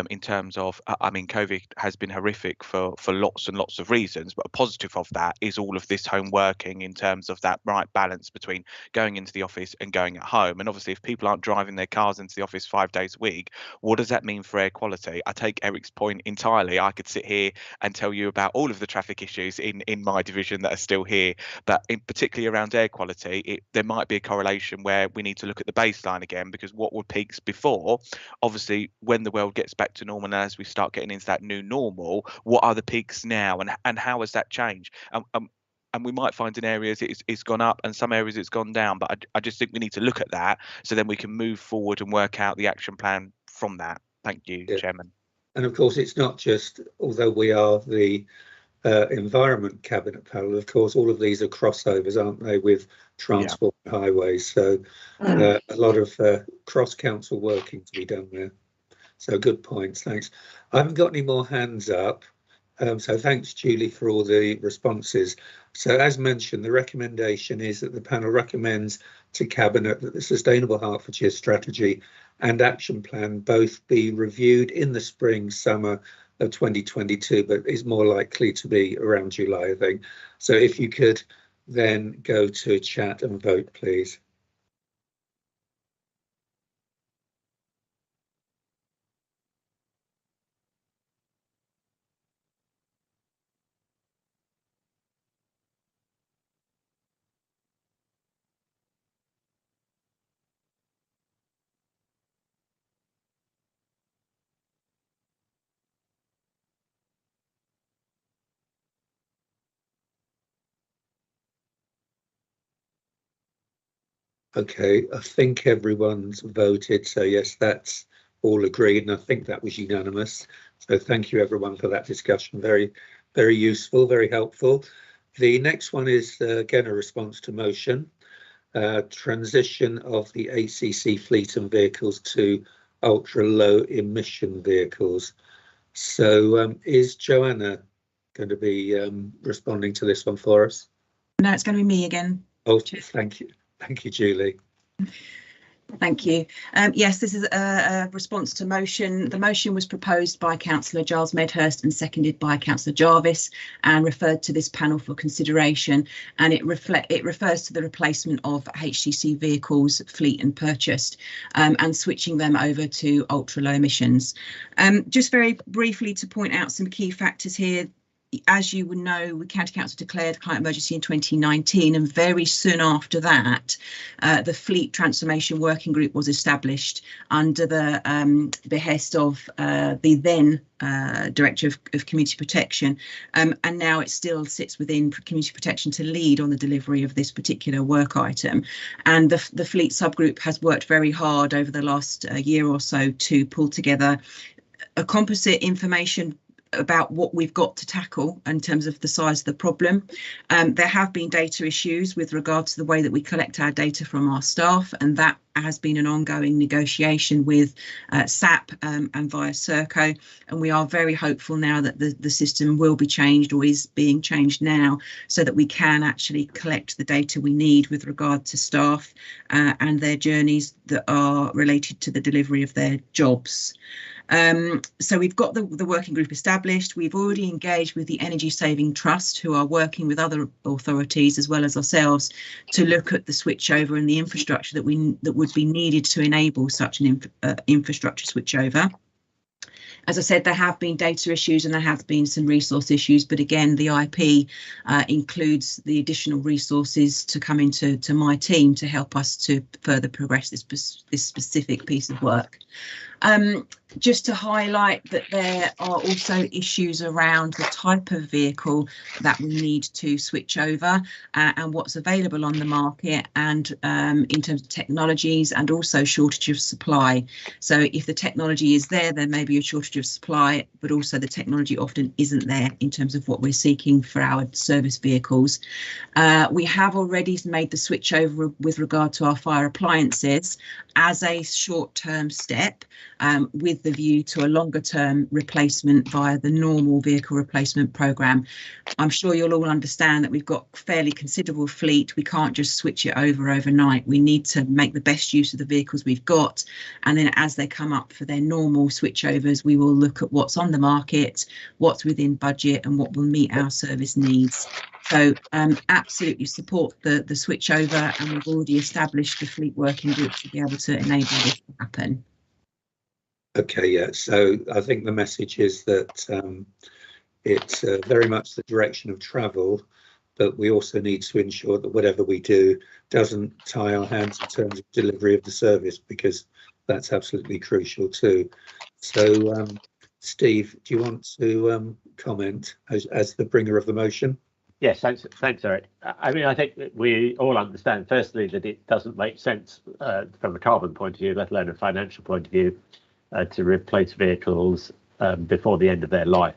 in terms of, I mean, COVID has been horrific for lots and lots of reasons, but a positive of that is all of this home working in terms of that right balance between going into the office and going at home. And obviously if people aren't driving their cars into the office 5 days a week, what does that mean for air quality? I take Eric's point entirely. I could sit here and tell you about all of the traffic issues in my division that are still here, but particularly around air quality, there might be a correlation where we need to look at the baseline again, because what were peaks before? Obviously, when the world gets back to normal and as we start getting into that new normal, what are the peaks now, and how has that changed? And we might find in areas it's gone up and some areas it's gone down, but I just think we need to look at that so then we can move forward and work out the action plan from that. Thank you, Chairman. And of course, it's not just, although we are the Environment Cabinet panel, of course, all of these are crossovers, aren't they, with transport and highways. So a lot of cross-council working to be done there. So good points, thanks. I haven't got any more hands up. So thanks, Julie, for all the responses. So as mentioned, the recommendation is that the panel recommends to Cabinet that the Sustainable Hertfordshire Strategy and Action Plan both be reviewed in the spring, summer of 2022, but is more likely to be around July, I think. So if you could then go to chat and vote, please. Okay, I think everyone's voted, so yes, that's all agreed, and I think that was unanimous. So thank you everyone for that discussion. Very, very useful, very helpful. The next one is again a response to motion, transition of the ACC fleet and vehicles to ultra low emission vehicles. So is Joanna going to be responding to this one for us? No, it's going to be me again. Oh, thank you. Thank you, Julie. Thank you. Yes, this is a response to motion. The motion was proposed by Councillor Giles Medhurst and seconded by Councillor Jarvis and referred to this panel for consideration. And it refers to the replacement of HCC vehicles, fleet and purchased, and switching them over to ultra low emissions. Just very briefly to point out some key factors here. As you would know, the County Council declared climate emergency in 2019, and very soon after that, the Fleet Transformation Working Group was established under the behest of the then Director of Community Protection, and now it still sits within Community Protection to lead on the delivery of this particular work item. And the Fleet subgroup has worked very hard over the last year or so to pull together a composite information about what we've got to tackle in terms of the size of the problem. There have been data issues with regard to the way that we collect our data from our staff, and that has been an ongoing negotiation with SAP and via Serco, and we are very hopeful now that the system will be changed, or is being changed now, so that we can actually collect the data we need with regard to staff and their journeys that are related to the delivery of their jobs. So we've got the working group established. We've already engaged with the Energy Saving Trust, who are working with other authorities as well as ourselves to look at the switchover and the infrastructure that would be needed to enable such an infrastructure switchover. As I said, there have been data issues and there have been some resource issues, but again, the IP includes the additional resources to come into my team to help us to further progress this specific piece of work. Just to highlight that there are also issues around the type of vehicle that we need to switch over and what's available on the market, and in terms of technologies, and also shortage of supply. So if the technology is there may be a shortage of supply, but also the technology often isn't there in terms of what we're seeking for our service vehicles. We have already made the switch over with regard to our fire appliances as a short-term step, with the view to a longer-term replacement via the normal vehicle replacement programme. I'm sure you'll all understand that we've got fairly considerable fleet. We can't just switch it over overnight. We need to make the best use of the vehicles we've got, and then as they come up for their normal switchovers, we will look at what's on the market, what's within budget, and what will meet our service needs. So absolutely support the switchover, and we've already established the fleet working group to be able to enable this to happen. Okay, yeah, so I think the message is that it's very much the direction of travel, but we also need to ensure that whatever we do doesn't tie our hands in terms of delivery of the service, because that's absolutely crucial too. So Steve, do you want to comment as the bringer of the motion? Yes, thanks, Eric. I mean, I think that we all understand, firstly, that it doesn't make sense from a carbon point of view, let alone a financial point of view, to replace vehicles before the end of their life.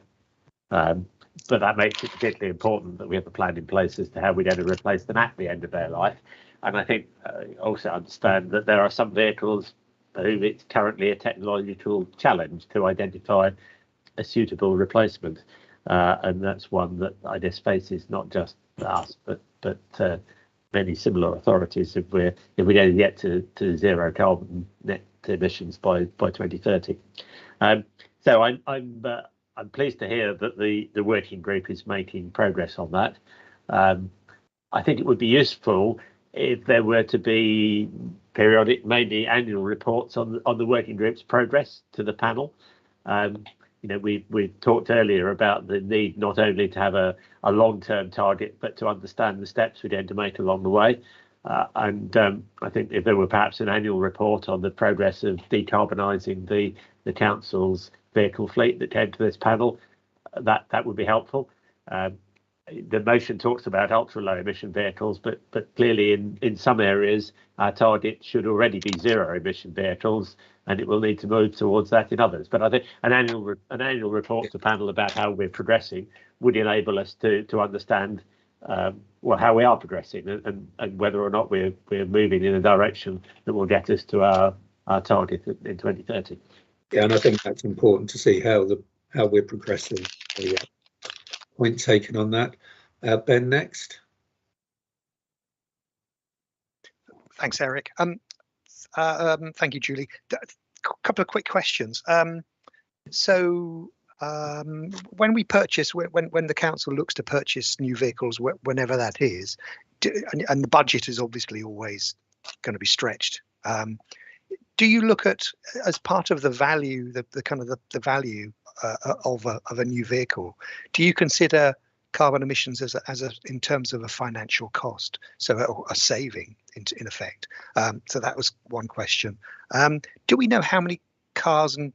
But that makes it particularly important that we have a plan in place as to how we're going to replace them at the end of their life. And I think also understand that there are some vehicles for whom it's currently a technological challenge to identify a suitable replacement. And that's one that I guess faces not just us, but many similar authorities if we're going to get to zero carbon net emissions by 2030. So I'm pleased to hear that the working group is making progress on that. I think it would be useful if there were to be periodic, maybe annual reports on the working group's progress to the panel. You know, we talked earlier about the need not only to have a long-term target, but to understand the steps we're going to make along the way. And I think if there were perhaps an annual report on the progress of decarbonising the council's vehicle fleet that came to this panel, that would be helpful. The motion talks about ultra low emission vehicles, but clearly in some areas our target should already be zero emission vehicles, and it will need to move towards that in others. But I think an annual report to panel about how we're progressing would enable us to understand well how we are progressing and whether or not we're moving in a direction that will get us to our target in 2030. Yeah, and I think that's important to see how we're progressing. So, yeah. Point taken on that. Ben, next. Thanks, Eric. Thank you, Julie. A couple of quick questions. So when we purchase, when the council looks to purchase new vehicles, whenever that is, and the budget is obviously always going to be stretched, do you look at, as part of the value, the kind of the value of a new vehicle, do you consider carbon emissions as a in terms of a financial cost, so a saving in effect? So that was one question. Do we know how many cars and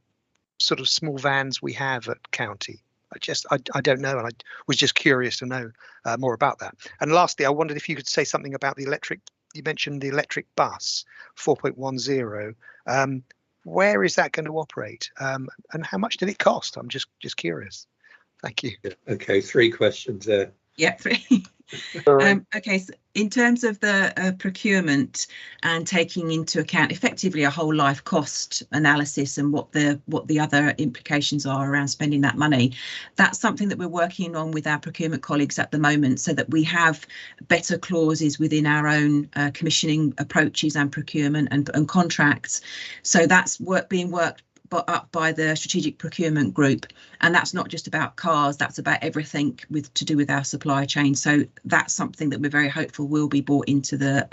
sort of small vans we have at county? I don't know, and I was just curious to know more about that. And lastly, I wondered if you could say something about the electric. You mentioned the electric bus 4.10. Where is that going to operate, and how much did it cost? I'm just curious. Thank you. Okay, 3 questions there. Yeah. Okay, so in terms of the procurement and taking into account effectively a whole life cost analysis and what the other implications are around spending that money, that's something that we're working on with our procurement colleagues at the moment, so that we have better clauses within our own commissioning approaches and procurement and contracts. So that's being worked up by the strategic procurement group, and that's not just about cars, that's about everything to do with our supply chain. So that's something that we're very hopeful will be brought into the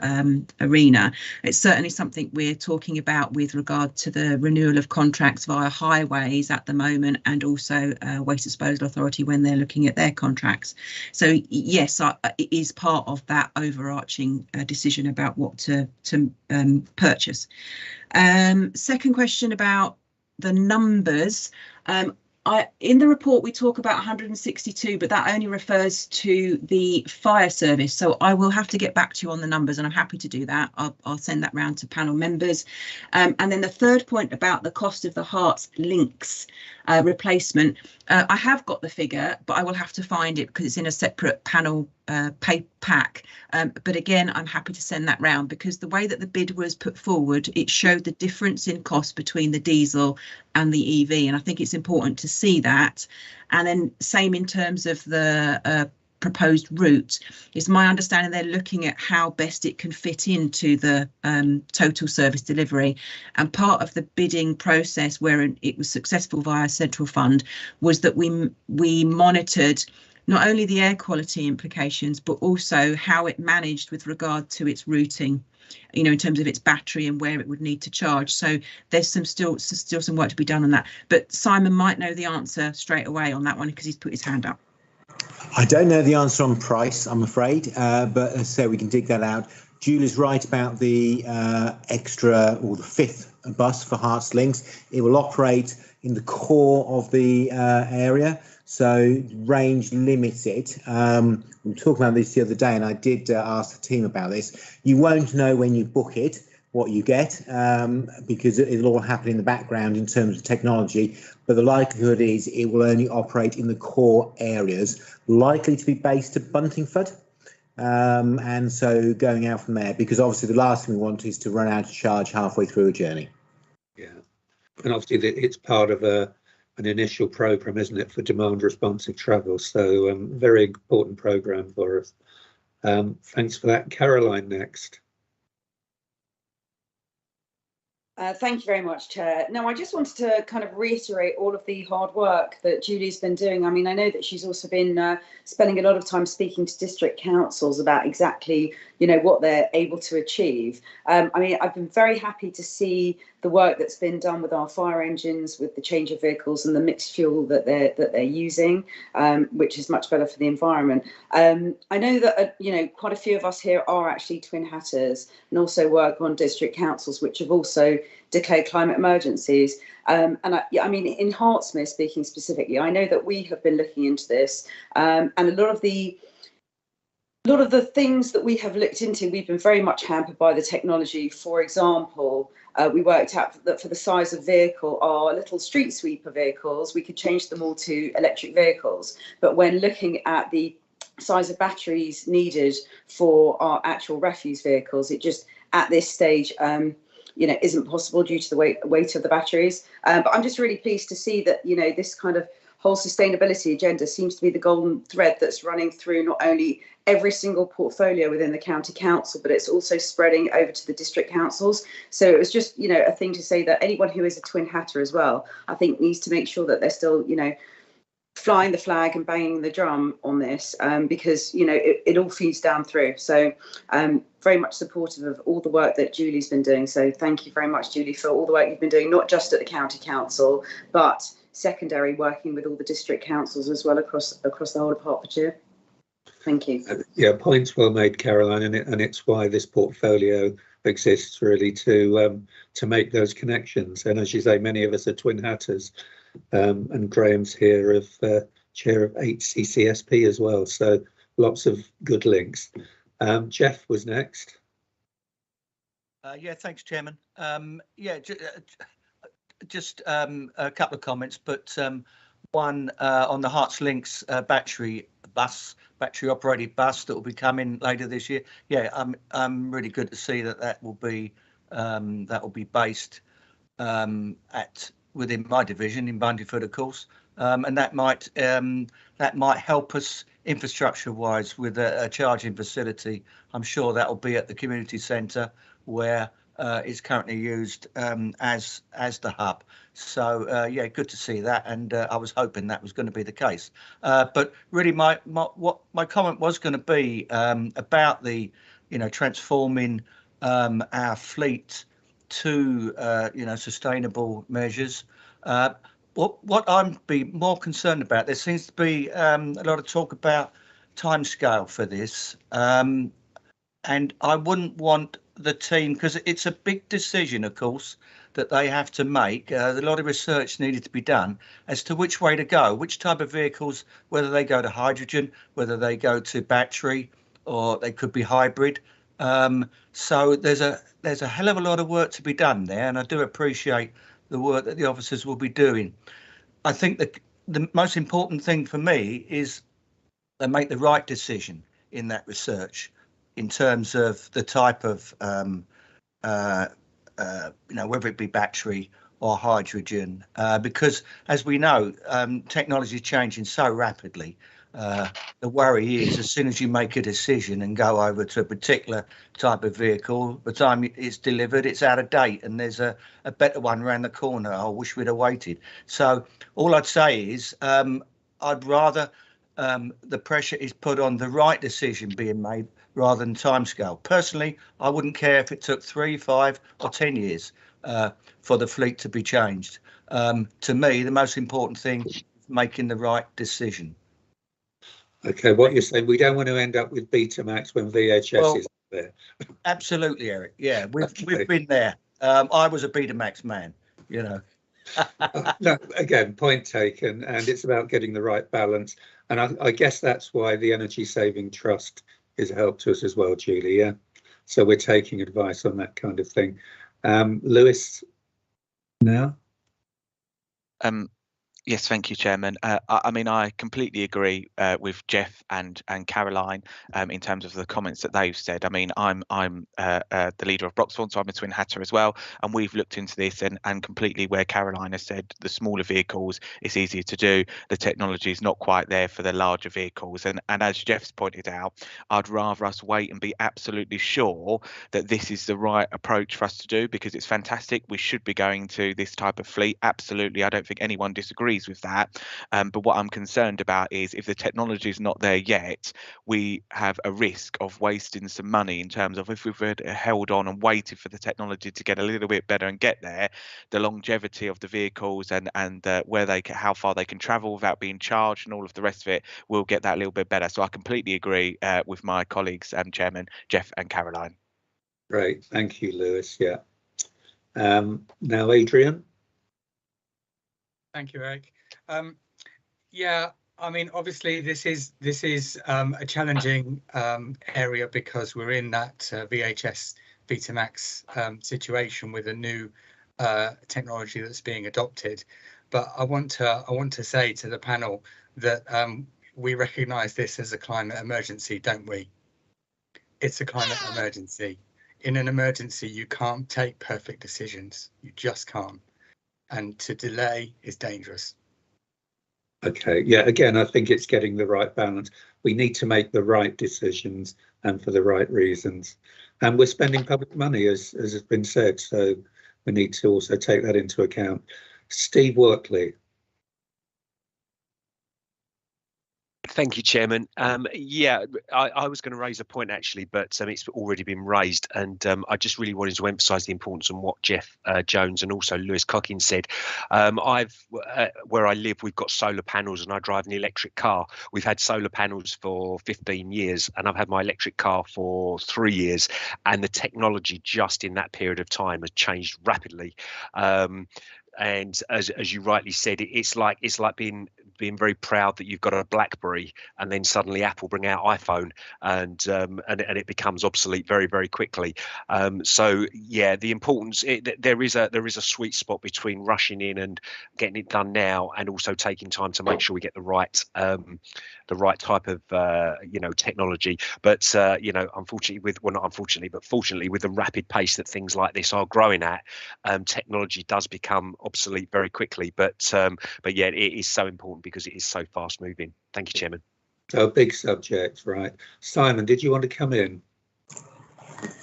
arena. It's certainly something we're talking about with regard to the renewal of contracts via highways at the moment, and also Waste Disposal Authority when they're looking at their contracts. So yes, it is part of that overarching decision about what to purchase. Second question about the numbers, in the report we talk about 162, but that only refers to the fire service. So I will have to get back to you on the numbers, and I'm happy to do that. I'll send that round to panel members. And then the third point about the cost of the Herts links replacement, I have got the figure, but I will have to find it because it's in a separate panel pack. But again, I'm happy to send that round, because the way that the bid was put forward, it showed the difference in cost between the diesel and the EV, and I think it's important to see that. And then same in terms of the proposed route. It's my understanding they're looking at how best it can fit into the total service delivery, and part of the bidding process where it was successful via central fund was that we monitored not only the air quality implications, but also how it managed with regard to its routing, you know, in terms of its battery and where it would need to charge. So there's still some work to be done on that. But Simon might know the answer straight away on that one because he's put his hand up. I don't know the answer on price, I'm afraid, but as I say, we can dig that out. Julie's right about the extra, or the fifth bus for Herts Links. It will operate in the core of the area, so range limited. We were talking about this the other day, and I did ask the team about this. You won't know when you book it what you get, because it'll all happen in the background in terms of technology, but the likelihood is it will only operate in the core areas, likely to be based at Buntingford, and so going out from there, because obviously the last thing we want is to run out of charge halfway through a journey. Yeah, and obviously it's part of an initial programme, isn't it, for demand responsive travel, so very important programme for us. Thanks for that. Caroline next. Thank you very much, Chair. No, I just wanted to kind of reiterate all of the hard work that Julie's been doing. I mean, I know that she's also been spending a lot of time speaking to district councils about exactly, you know, what they're able to achieve. I mean, I've been very happy to see the work that's been done with our fire engines, with the change of vehicles and the mixed fuel that they're using, which is much better for the environment. I know that you know, quite a few of us here are actually twin hatters and also work on district councils, which have also declared climate emergencies. And I mean, in Hertsmere, speaking specifically, I know that we have been looking into this, and a lot of the things that we have looked into, we've been very much hampered by the technology. For example, we worked out that for the size of vehicle, our little street sweeper vehicles, we could change them all to electric vehicles. But when looking at the size of batteries needed for our actual refuse vehicles, it just, at this stage, you know, isn't possible due to the weight of the batteries. But I'm just really pleased to see that, you know, this kind of whole sustainability agenda seems to be the golden thread that's running through not only every single portfolio within the county council, but it's also spreading over to the district councils. So it was just, you know, a thing to say that anyone who is a twin hatter as well, I think needs to make sure that they're still, you know, flying the flag and banging the drum on this, because, you know, it all feeds down through. So very much supportive of all the work that Julie's been doing. So thank you very much, Julie, for all the work you've been doing, not just at the county council, but secondary, working with all the district councils as well across the whole of Hertfordshire. Thank you. Yeah, points well made, Caroline, and it's why this portfolio exists, really, to make those connections. And as you say, many of us are twin hatters, and Graham's here of chair of HCCSP as well. So lots of good links. Jeff was next. Yeah, thanks, Chairman. Yeah, just a couple of comments, but one on the Herts Links battery operated bus that will be coming later this year. Yeah, I'm really good to see that will be based within my division in Buntingford, of course, and that might help us infrastructure-wise with a charging facility. I'm sure that will be at the community centre where it's currently used as the hub. So yeah, good to see that, and I was hoping that was going to be the case. But really, my comment was going to be about the, you know, transforming our fleet to sustainable measures. What I'm be more concerned about, there seems to be a lot of talk about timescale for this, and I wouldn't want the team, because it's a big decision, of course, that they have to make. A lot of research needed to be done as to which way to go, which type of vehicles, whether they go to hydrogen, whether they go to battery, or they could be hybrid. So there's a hell of a lot of work to be done there, and I do appreciate the work that the officers will be doing. I think that the most important thing for me is they make the right decision in that research in terms of the type of whether it be battery or hydrogen, because as we know, technology is changing so rapidly. The worry is as soon as you make a decision and go over to a particular type of vehicle, by the time it's delivered, it's out of date and there's a better one around the corner. I wish we'd have waited. So all I'd say is I'd rather the pressure is put on the right decision being made rather than timescale. Personally, I wouldn't care if it took 3, 5 or 10 years for the fleet to be changed. To me, the most important thing is making the right decision. Okay, what you're saying, we don't want to end up with Betamax when VHS is there. Absolutely, Eric. Yeah, we've been there. I was a Betamax man, you know. No, again, point taken, and it's about getting the right balance. And I guess that's why the Energy Saving Trust has helped us as well, Julie. Yeah, so we're taking advice on that kind of thing. Lewis, now. Yes, thank you, Chairman. I mean, I completely agree with Jeff and Caroline in terms of the comments that they've said. I mean, I'm the leader of Broxbourne, so I'm a twin hatter as well, and we've looked into this and completely where Caroline has said the smaller vehicles, it's easier to do. The technology is not quite there for the larger vehicles, and as Jeff's pointed out, I'd rather us wait and be absolutely sure that this is the right approach for us to do, because it's fantastic. We should be going to this type of fleet. Absolutely, I don't think anyone disagrees with that, but what I'm concerned about is if the technology is not there yet, we have a risk of wasting some money in terms of if we've held on and waited for the technology to get a little bit better and get there, the longevity of the vehicles and where how far they can travel without being charged and all of the rest of it will get that a little bit better. So I completely agree with my colleagues, Chairman Jeff and Caroline. Great, thank you, Lewis. Yeah. Now, Adrian. Thank you, Eric. Yeah, I mean, obviously, this is a challenging area because we're in that VHS Betamax situation with a new technology that's being adopted. But I want to say to the panel that we recognise this as a climate emergency, don't we? It's a climate emergency. In an emergency, you can't take perfect decisions. You just can't. And to delay is dangerous. Okay, yeah, again, I think it's getting the right balance. We need to make the right decisions and for the right reasons. And we're spending public money, as has been said, so we need to also take that into account. Steve Wortley. Thank you, Chairman. Yeah, I was going to raise a point actually, but it's already been raised, and I just really wanted to emphasise the importance of what Jeff Jones and also Lewis Cockins said. Where I live, we've got solar panels, and I drive an electric car. We've had solar panels for 15 years, and I've had my electric car for 3 years, and the technology just in that period of time has changed rapidly. And as you rightly said, it's like being very proud that you've got a BlackBerry, and then suddenly Apple bring out iPhone, and it becomes obsolete very, very quickly. So yeah, the importance there is a sweet spot between rushing in and getting it done now, and also taking time to make sure we get the right type of technology. But unfortunately, fortunately with the rapid pace that things like this are growing at, technology does become obsolete very quickly. But yeah, it is so important because it is so fast moving. Thank you, Chairman. So big subject, right? Simon, did you want to come in?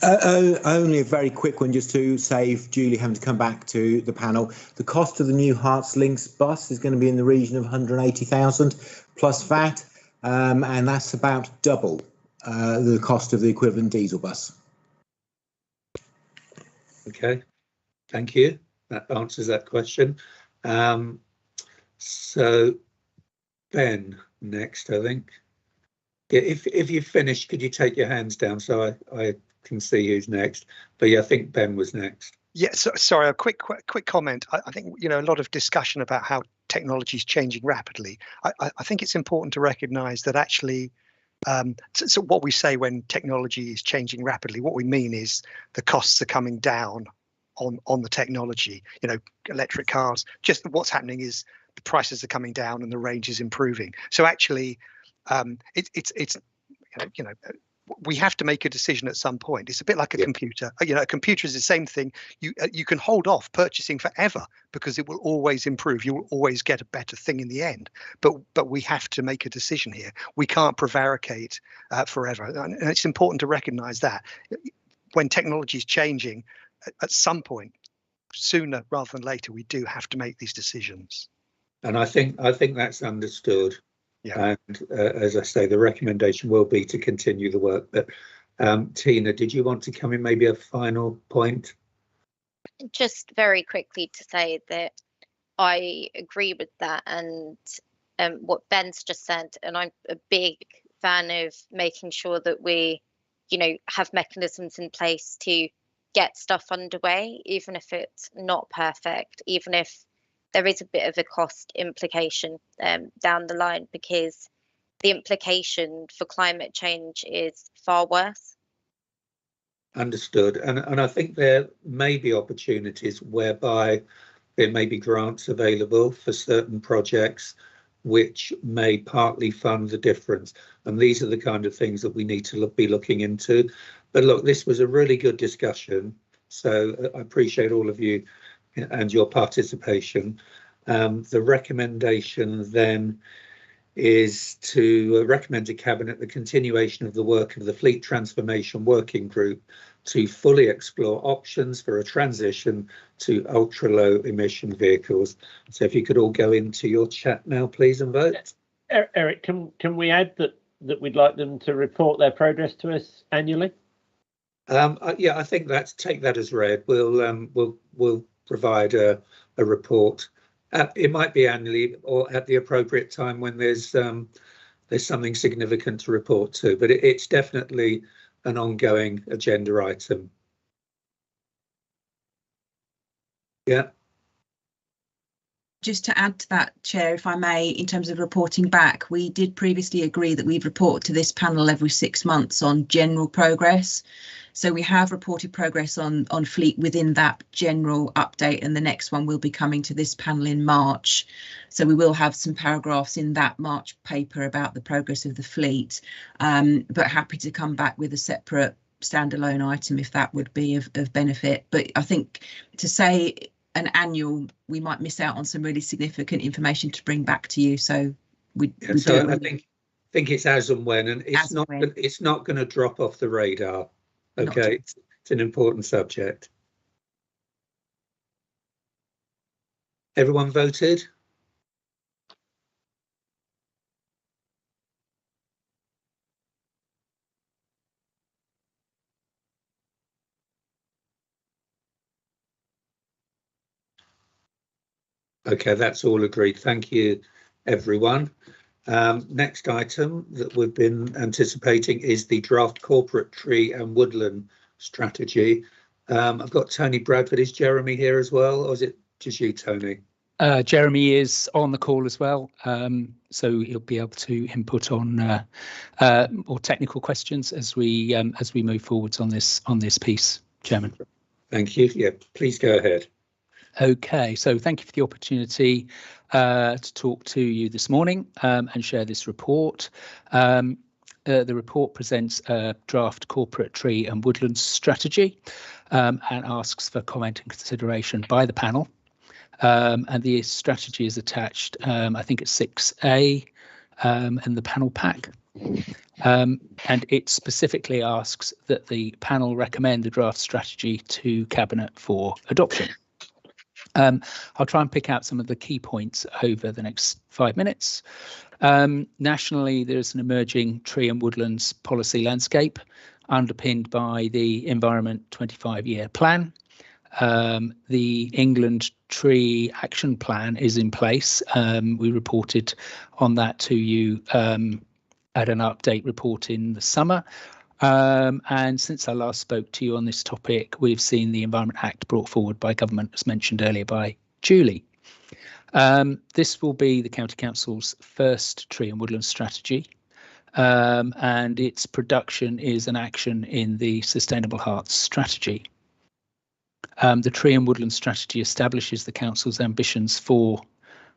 Only a very quick one, just to save Julie having to come back to the panel. The cost of the new Hearts Links bus is going to be in the region of 180,000 plus VAT, and that's about double the cost of the equivalent diesel bus. Okay, thank you. That answers that question. So Ben next, I think. Yeah, if you've finished, could you take your hands down so I can see who's next? But yeah, I think Ben was next. Yeah, so, sorry, a quick comment. I think, you know, a lot of discussion about how technology is changing rapidly. I think it's important to recognise that actually, so what we say when technology is changing rapidly, what we mean is the costs are coming down on the technology. You know, electric cars. Just what's happening is the prices are coming down and the range is improving. So actually, it's you know. We have to make a decision at some point. It's a bit like a computer. You know, a computer is the same thing. You can hold off purchasing forever because it will always improve. You will always get a better thing in the end. But we have to make a decision here. We can't prevaricate forever, and it's important to recognise that when technology is changing, at some point, sooner rather than later, we do have to make these decisions. And I think that's understood. Yeah. And as I say, the recommendation will be to continue the work. But Tina, did you want to come in maybe a final point? Just very quickly to say that I agree with that and what Ben's just said, and I'm a big fan of making sure that we, you know, have mechanisms in place to get stuff underway, even if it's not perfect, even if there is a bit of a cost implication down the line, because the implication for climate change is far worse. Understood. And I think there may be opportunities whereby there may be grants available for certain projects which may partly fund the difference. And these are the kind of things that we need to be looking into. But look, this was a really good discussion. So I appreciate all of you and your participation. The recommendation then is to recommend to Cabinet the continuation of the work of the Fleet Transformation Working Group to fully explore options for a transition to ultra-low emission vehicles. So if you could all go into your chat now, please, and vote. Eric, can we add that we'd like them to report their progress to us annually? Yeah, I think take that as read. We'll provide a report. It might be annually or at the appropriate time when there's something significant to report to, but it's definitely an ongoing agenda item. Yeah. Just to add to that, Chair, if I may, in terms of reporting back, we did previously agree that we'd report to this panel every 6 months on general progress. So we have reported progress on fleet within that general update, and the next one will be coming to this panel in March. So we will have some paragraphs in that March paper about the progress of the fleet, but happy to come back with a separate standalone item if that would be of benefit. But I think to say an annual, we might miss out on some really significant information to bring back to you. So I think it's as and when, and it's not going to drop off the radar. Okay, it's an important subject. Everyone voted? Okay, that's all agreed. Thank you, everyone. Next item that we've been anticipating is the draft corporate tree and woodland strategy. I've got Tony Bradford. Is Jeremy here as well, or is it just you, Tony? Jeremy is on the call as well, so he'll be able to input on more technical questions as we move forwards on this piece, Chairman. Thank you. Yeah, please go ahead. Okay, so thank you for the opportunity to talk to you this morning and share this report. The report presents a draft corporate tree and woodland strategy and asks for comment and consideration by the panel. And the strategy is attached, I think it's 6A in the panel pack. And it specifically asks that the panel recommend the draft strategy to Cabinet for adoption. I'll try and pick out some of the key points over the next 5 minutes. Nationally, there's an emerging tree and woodlands policy landscape underpinned by the Environment 25-year plan. The England Tree Action Plan is in place. We reported on that to you at an update report in the summer. And since I last spoke to you on this topic, we've seen the Environment Act brought forward by government, as mentioned earlier by Julie. This will be the County Council's first tree and woodland strategy, and its production is an action in the Sustainable Hearts strategy. The tree and woodland strategy establishes the council's ambitions for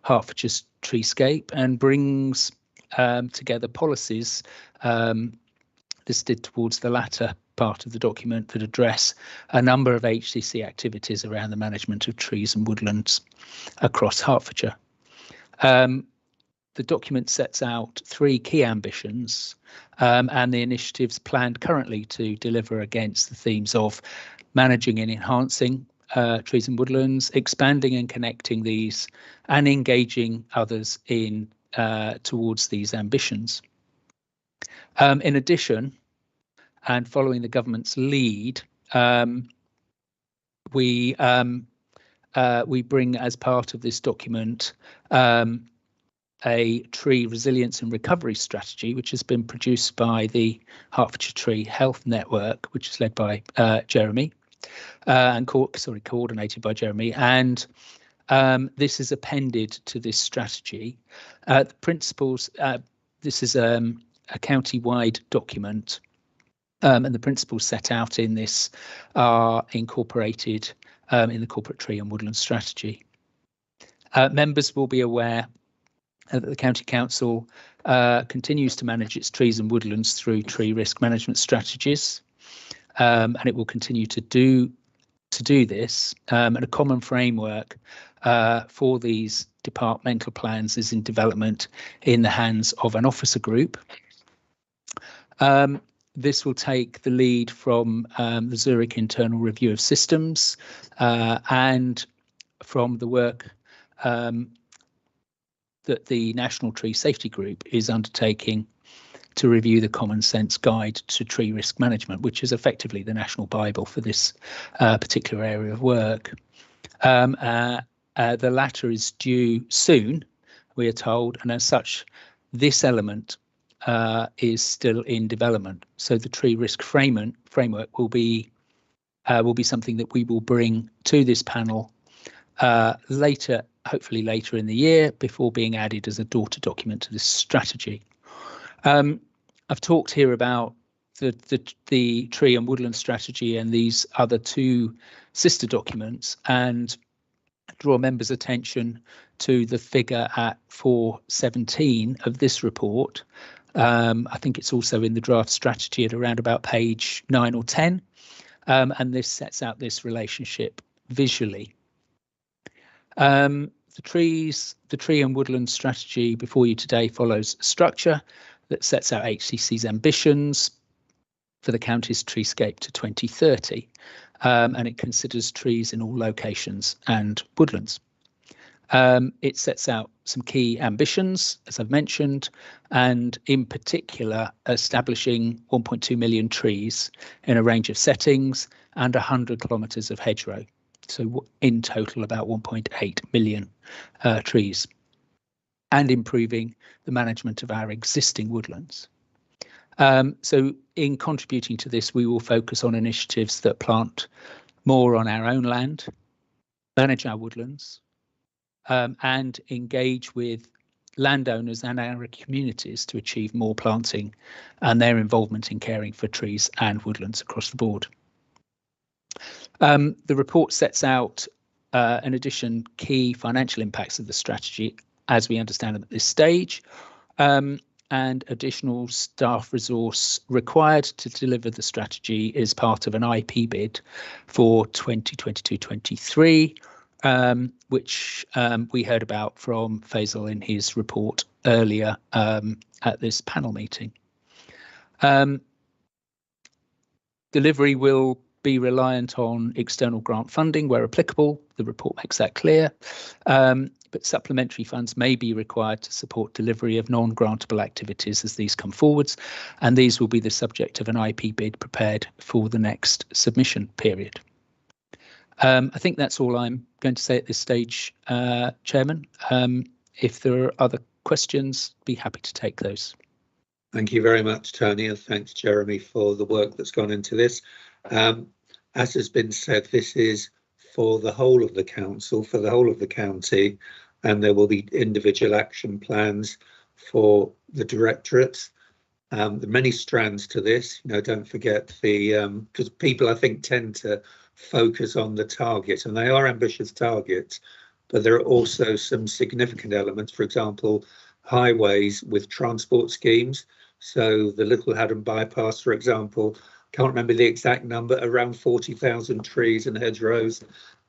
Hertfordshire's treescape and brings together policies listed towards the latter part of the document that address a number of HCC activities around the management of trees and woodlands across Hertfordshire. The document sets out 3 key ambitions and the initiatives planned currently to deliver against the themes of managing and enhancing trees and woodlands, expanding and connecting these, and engaging others in towards these ambitions. In addition, and following the government's lead, we bring as part of this document a tree resilience and recovery strategy, which has been produced by the Hertfordshire Tree Health Network, which is led by Jeremy, and coordinated by Jeremy. And this is appended to this strategy. The principles, this is a county-wide document, and the principles set out in this are incorporated in the corporate tree and woodland strategy. Members will be aware that the County Council continues to manage its trees and woodlands through tree risk management strategies, and it will continue to do this. And a common framework for these departmental plans is in development in the hands of an officer group. This will take the lead from the Zurich Internal Review of Systems and from the work that the National Tree Safety Group is undertaking to review the Common Sense Guide to Tree Risk Management, which is effectively the national Bible for this particular area of work. The latter is due soon, we are told, and as such, this element is still in development. So the tree risk framework will be something that we will bring to this panel later, hopefully later in the year, before being added as a daughter document to this strategy. I've talked here about the tree and woodland strategy and these other 2 sister documents, and draw members' attention to the figure at 417 of this report. I think it's also in the draft strategy at around about page 9 or 10, and this sets out this relationship visually. The tree and woodland strategy before you today follows a structure that sets out HCC's ambitions for the county's treescape to 2030, and it considers trees in all locations and woodlands. It sets out some key ambitions, as I've mentioned, and in particular establishing 1.2 million trees in a range of settings and 100 kilometres of hedgerow. So in total about 1.8 million trees, and improving the management of our existing woodlands. So in contributing to this, we will focus on initiatives that plant more on our own land, manage our woodlands, and engage with landowners and our communities to achieve more planting and their involvement in caring for trees and woodlands across the board. The report sets out, in addition, key financial impacts of the strategy as we understand them at this stage, and additional staff resource required to deliver the strategy is part of an IP bid for 2022-23, which we heard about from Faisal in his report earlier at this panel meeting. Delivery will be reliant on external grant funding where applicable. The report makes that clear, but supplementary funds may be required to support delivery of non-grantable activities as these come forwards, and these will be the subject of an IP bid prepared for the next submission period. I think that's all I'm going to say at this stage, Chairman. If there are other questions, be happy to take those. Thank you very much, Tony, and thanks, Jeremy, for the work that's gone into this. As has been said, this is for the whole of the council, for the whole of the county, and there will be individual action plans for the directorates. There are many strands to this. You know, don't forget because people, I think, tend to focus on the target, and they are ambitious targets, but there are also some significant elements. For example, highways with transport schemes. So the Little Haddon bypass, for example, can't remember the exact number, around 40,000 trees and hedgerows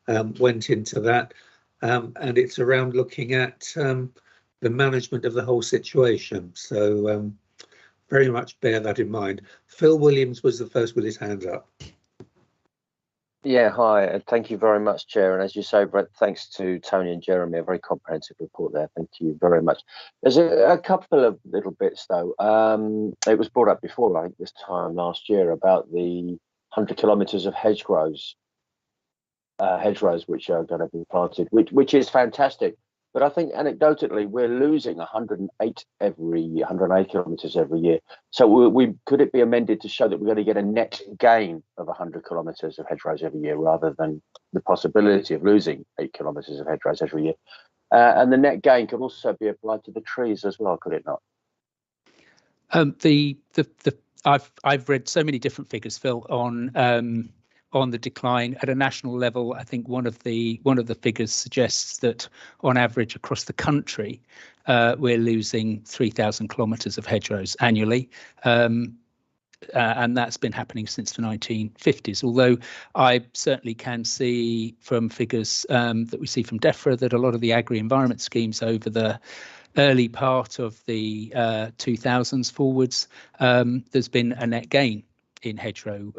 went into that. And it's around looking at the management of the whole situation. So very much bear that in mind. Phil Williams was the first with his hands up. Yeah, hi. Thank you very much, Chair. And as you say, Brett, thanks to Tony and Jeremy, a very comprehensive report there. Thank you very much. There's a couple of little bits, though. It was brought up before, I think, this time last year about the 100 kilometres of hedgerows which are going to be planted, which is fantastic. But I think anecdotally, we're losing 108 kilometres every year. So could it be amended to show that we're going to get a net gain of 100 kilometres of hedgerows every year, rather than the possibility of losing 8 kilometres of hedgerows every year? And the net gain could also be applied to the trees as well, could it not? I've read so many different figures, Phil, on the decline at a national level. I think one of the figures suggests that on average across the country, we're losing 3,000 kilometres of hedgerows annually. And that's been happening since the 1950s. Although I certainly can see from figures that we see from DEFRA that a lot of the agri-environment schemes over the early part of the 2000s forwards, there's been a net gain in hedgerow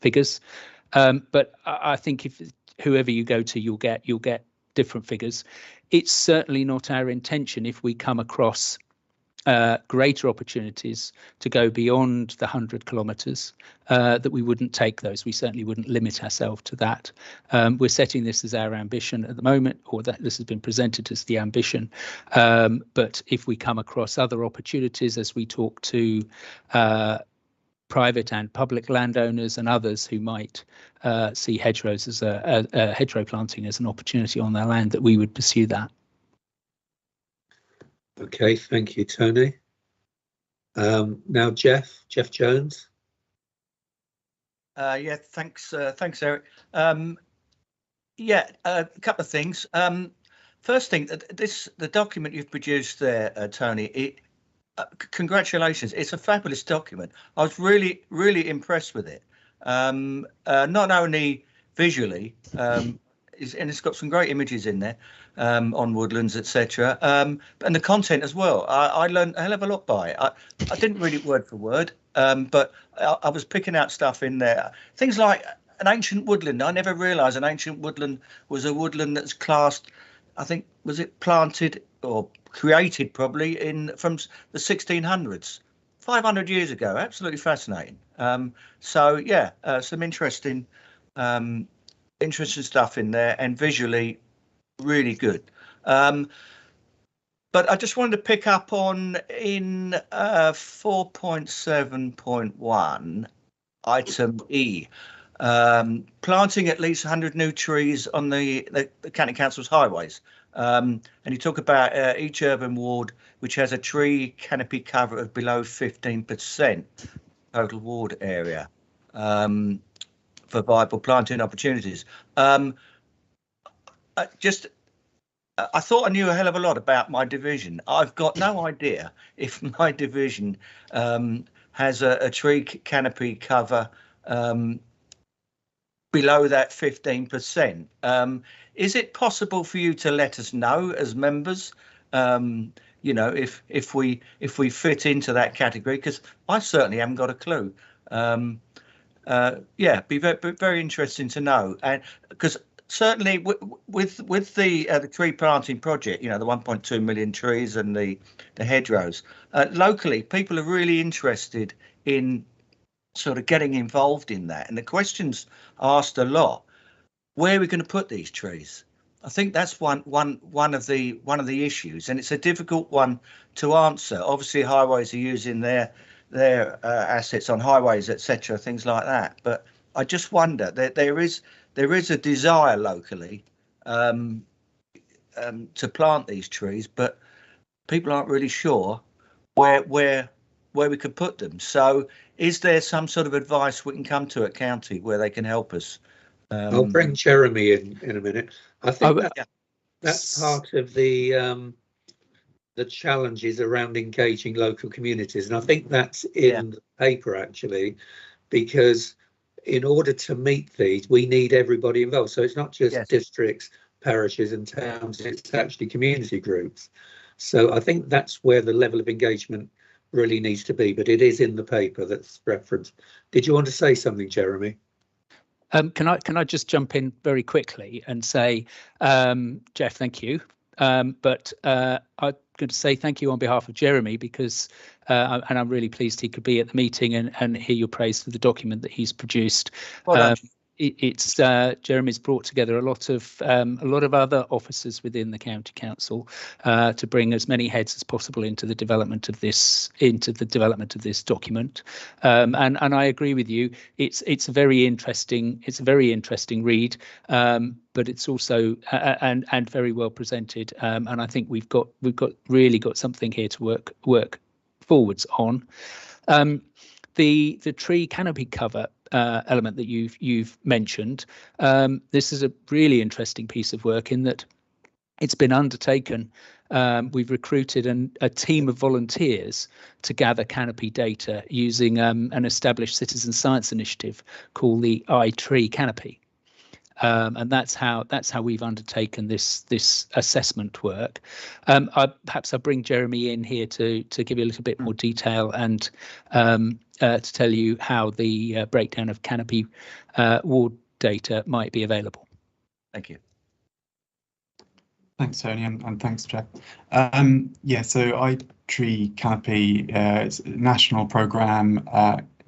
figures, but I think if whoever you go to, you'll get different figures. It's certainly not our intention, if we come across greater opportunities to go beyond the 100 kilometres, that we wouldn't take those. We certainly wouldn't limit ourselves to that. We're setting this as our ambition at the moment, or that this has been presented as the ambition. But if we come across other opportunities, as we talk to private and public landowners and others who might see hedgerows as a hedgerow planting as an opportunity on their land, that we would pursue that. Okay, thank you, Tony. Now, Jeff Jones. Yeah, thanks, Eric. Yeah, a couple of things. First thing, the document you've produced there, Tony, congratulations. It's a fabulous document. I was really impressed with it. Not only visually, and it's got some great images in there on woodlands, etc. And the content as well. I learned a hell of a lot by it. I didn't read it word for word, but I was picking out stuff in there. Things like an ancient woodland. I never realised an ancient woodland was a woodland that's classed, I think, was it planted or created probably from the 1600s, 500 years ago. Absolutely fascinating. So yeah, some interesting stuff in there, and visually really good. But I just wanted to pick up on in 4.7.1 item E, planting at least 100 new trees on the county council's highways. And you talk about each urban ward which has a tree canopy cover of below 15% total ward area for viable planting opportunities. I thought I knew a hell of a lot about my division. I've got no idea if my division has a tree canopy cover below that 15%. Is it possible for you to let us know as members, you know, if we fit into that category? Because I certainly haven't got a clue. Yeah, be very interesting to know, and because certainly with the tree planting project, you know, the 1.2 million trees and the hedgerows, locally people are really interested in sort of getting involved in that, and the questions asked a lot: where are we going to put these trees? I think that's one of the issues, and it's a difficult one to answer. Obviously, highways are using their assets on highways, etc., things like that. But I just wonder that there is a desire locally to plant these trees, but people aren't really sure where we could put them. So, is there some sort of advice we can come to at county where they can help us? I'll bring Jeremy in a minute. I think that's part of the challenges around engaging local communities, and I think that's in the paper actually, because in order to meet these, we need everybody involved. So it's not just districts, parishes, and towns; it's actually community groups. So I think that's where the level of engagement really needs to be. But it is in the paper that's referenced. Did you want to say something, Jeremy? Can I just jump in very quickly and say, Jeff, thank you. But I'm going to say thank you on behalf of Jeremy, because and I'm really pleased he could be at the meeting and hear your praise for the document that he's produced. Well It's Jeremy's brought together a lot of other officers within the county council to bring as many heads as possible into the development of this document. And I agree with you. It's a very interesting read, but it's also and very well presented. And I think we've really got something here to work forwards on. The tree canopy cover element that you've mentioned, this is a really interesting piece of work in that it's been undertaken. We've recruited a team of volunteers to gather canopy data using an established citizen science initiative called the iTree Canopy. And that's how we've undertaken this assessment work. Perhaps I'll bring Jeremy in here to give you a little bit more detail and to tell you how the breakdown of canopy ward data might be available. Thank you. Thanks, Tony, and thanks, Jeff. So iTree Canopy is a national programme.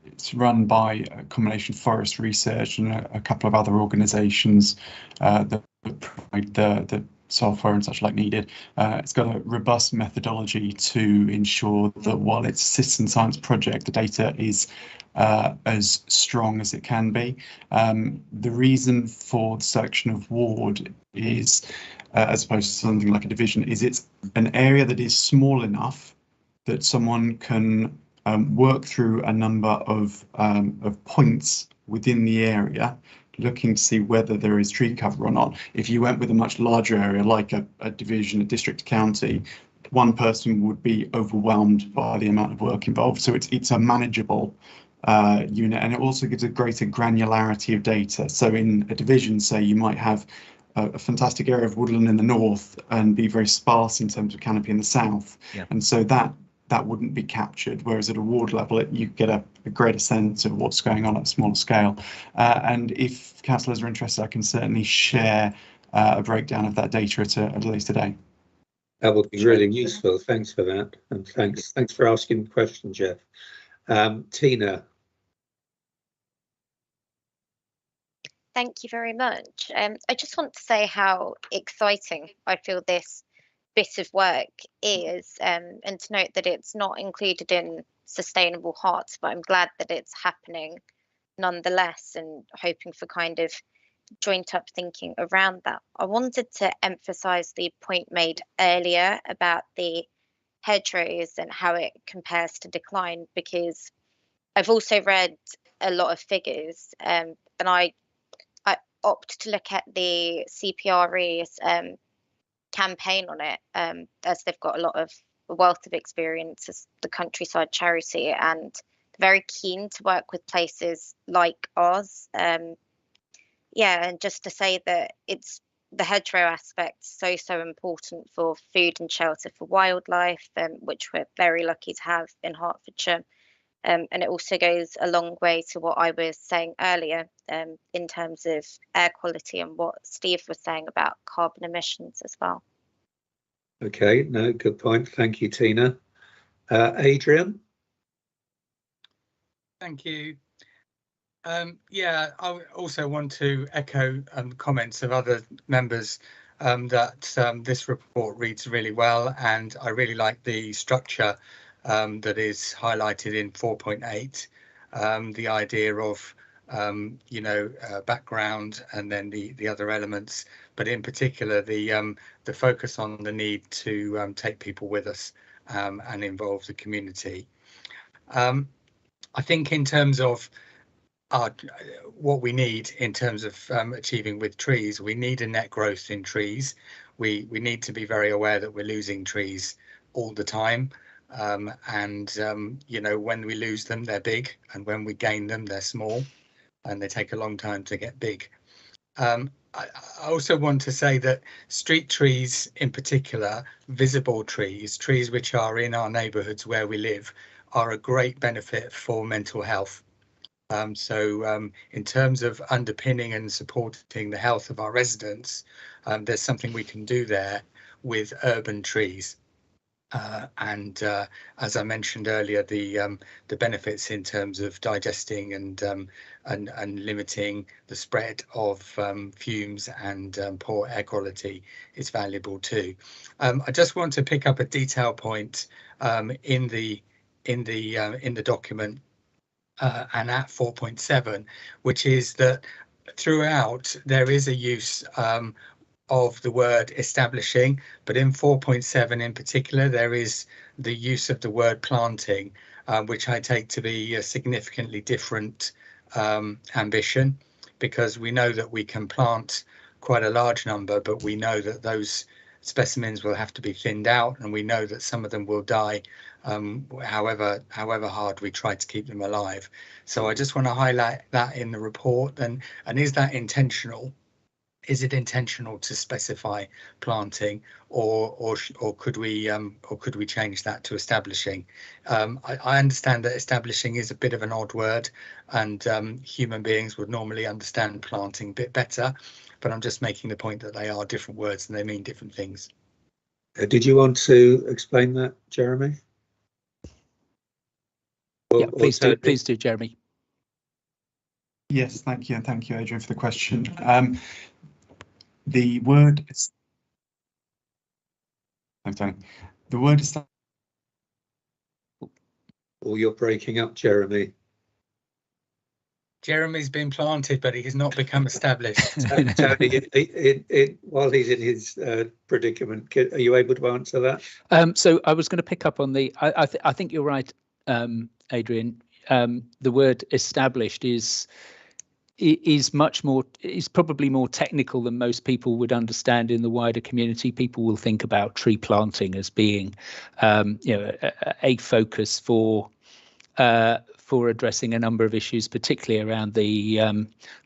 It's run by a combination of Forest Research and a couple of other organisations that provide the software and such like needed. It's got a robust methodology to ensure that while it's a citizen science project, the data is as strong as it can be. The reason for the selection of ward is, as opposed to something like a division, is it's an area that is small enough that someone can work through a number of points within the area, looking to see whether there is tree cover or not. If you went with a much larger area, like a division, a district, county, one person would be overwhelmed by the amount of work involved. So it's a manageable unit, and it also gives a greater granularity of data. So in a division, say, you might have a fantastic area of woodland in the north and be very sparse in terms of canopy in the south. Yeah. And so that wouldn't be captured, whereas at a ward level you get a greater sense of what's going on at a smaller scale. And if councillors are interested, I can certainly share a breakdown of that data at a later date. That would be really useful. Thanks for that, and thanks for asking the question, Jeff. Tina. Thank you very much. I just want to say how exciting I feel this bit of work is, and to note that it's not included in Sustainable Hearts, but I'm glad that it's happening nonetheless, and hoping for kind of joint up thinking around that. I wanted to emphasize the point made earlier about the hedgerows and how it compares to decline, because I've also read a lot of figures, and I opt to look at the CPRE's campaign on it, as they've got a wealth of experience as the countryside charity, and very keen to work with places like ours. And just to say that it's the hedgerow aspect so important for food and shelter for wildlife, which we're very lucky to have in Hertfordshire. And it also goes a long way to what I was saying earlier, in terms of air quality and what Steve was saying about carbon emissions as well. Okay, no, good point. Thank you, Tina. Adrian? Thank you. I also want to echo comments of other members that this report reads really well, and I really like the structure that is highlighted in 4.8, the idea of background and then the other elements, but in particular the focus on the need to take people with us and involve the community. I think in terms of what we need in terms of achieving with trees, we need a net growth in trees. We need to be very aware that we're losing trees all the time. When we lose them, they're big, and when we gain them, they're small, and they take a long time to get big. I also want to say that street trees in particular, visible trees which are in our neighbourhoods where we live, are a great benefit for mental health. In terms of underpinning and supporting the health of our residents, there's something we can do there with urban trees. As I mentioned earlier, the benefits in terms of digesting and limiting the spread of fumes and poor air quality is valuable too. I just want to pick up a detail point in the document and at 4.7, which is that throughout there is a use of the word establishing, but in 4.7 in particular there is the use of the word planting, which I take to be a significantly different ambition, because we know that we can plant quite a large number, but we know that those specimens will have to be thinned out, and we know that some of them will die however hard we try to keep them alive. So I just want to highlight that in the report. And is that intentional? Is it intentional to specify planting, or could we change that to establishing? I understand that establishing is a bit of an odd word, and human beings would normally understand planting a bit better, but I'm just making the point that they are different words and they mean different things. Did you want to explain that, Jeremy? Yeah, please do, Jeremy. Yes, thank you, and thank you, Adrian, for the question. The word is. Okay, the word is. Oh, you're breaking up, Jeremy. Jeremy's been planted, but he has not become established. Tony, while he's in his predicament, are you able to answer that? So I was going to pick up on the. I think you're right, Adrian. The word established is probably more technical than most people would understand in the wider community. People will think about tree planting as being, a focus for addressing a number of issues, particularly around the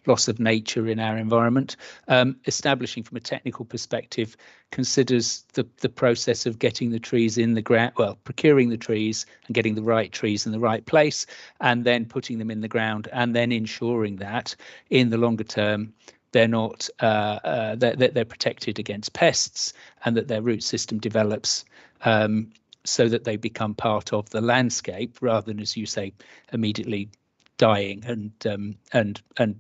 loss of nature in our environment. Establishing from a technical perspective considers the process of getting the trees in the ground, procuring the trees and getting the right trees in the right place, and then putting them in the ground, and then ensuring that in the longer term they're not they're protected against pests, and that their root system develops so that they become part of the landscape, rather than, as you say, immediately dying and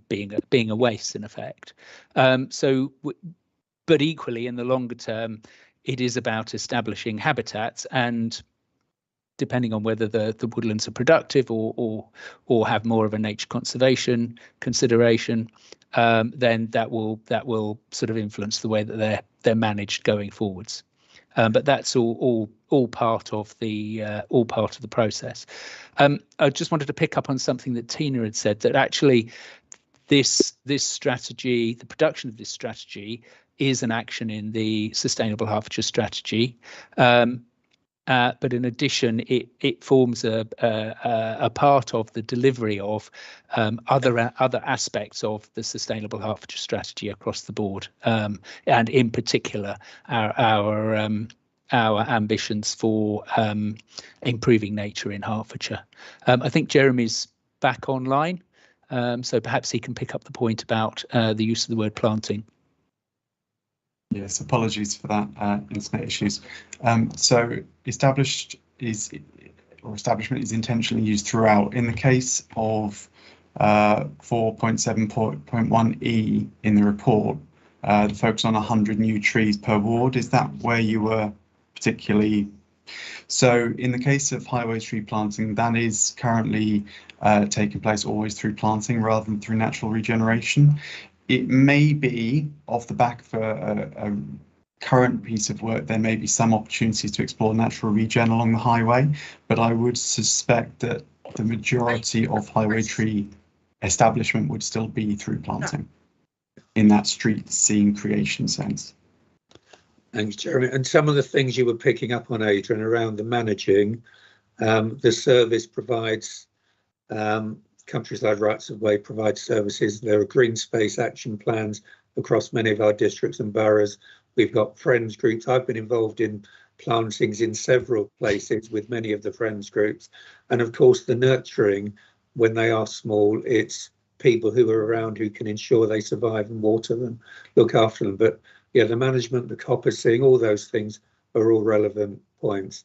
being a waste in effect. But equally, in the longer term, it is about establishing habitats, and depending on whether the woodlands are productive or have more of a nature conservation consideration, then that will sort of influence the way that they're managed going forwards. But that's all part of the process. I just wanted to pick up on something that Tina had said, that actually this strategy, the production of this strategy, is an action in the Sustainable Hertfordshire strategy. But in addition, it forms a part of the delivery of other aspects of the Sustainable Hertfordshire strategy across the board, and in particular our ambitions for improving nature in Hertfordshire. I think Jeremy's back online, so perhaps he can pick up the point about the use of the word planting. Yes, apologies for that, internet issues. So establishment is intentionally used throughout. In the case of 4.7.1e in the report, the focus on 100 new trees per ward. Is that where you were particularly? So in the case of highway tree planting, that is currently taking place always through planting rather than through natural regeneration. It may be off the back of a current piece of work, there may be some opportunities to explore natural regen along the highway, but I would suspect that the majority of highway tree establishment would still be through planting in that street scene creation sense. Thanks, Jeremy. And some of the things you were picking up on, Adrian, around the managing, the service provides, Countryside Rights of Way provides services. There are green space action plans across many of our districts and boroughs. We've got friends groups. I've been involved in plantings in several places with many of the friends groups. And of course, the nurturing, when they are small, it's people who are around who can ensure they survive and water them, look after them. But yeah, the management, the coppicing, all those things are all relevant points.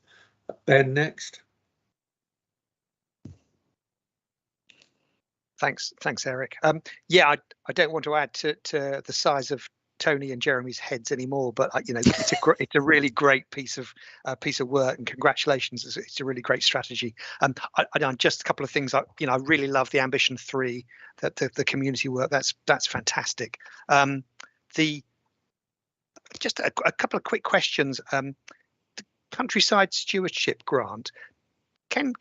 Ben, next. Thanks, Eric. Yeah, I don't want to add to the size of Tony and Jeremy's heads anymore, but it's a really great piece of work, and congratulations. It's a really great strategy. I just a couple of things. I really love the Ambition 3, that the community work. That's fantastic. Just a couple of quick questions. The Countryside Stewardship grant, can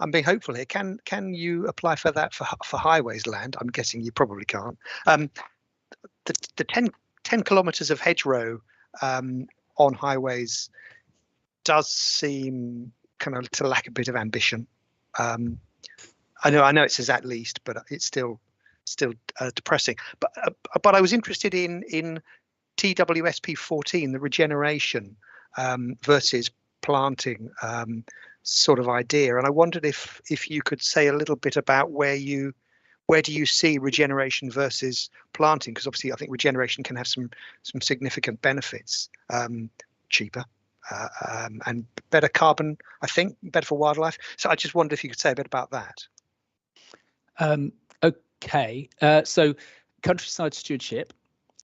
I'm being hopeful here. Can you apply for that for highways land? I'm guessing you probably can't. The 10 kilometres of hedgerow on highways does seem kind of to lack a bit of ambition. I know it says at least, but it's still depressing. But I was interested in TWSP 14, the regeneration versus planting sort of idea, and I wondered if you could say a little bit about where do you see regeneration versus planting, because obviously I think regeneration can have some significant benefits, cheaper and better carbon, I think, better for wildlife. So I just wondered if you could say a bit about that. Okay, so Countryside Stewardship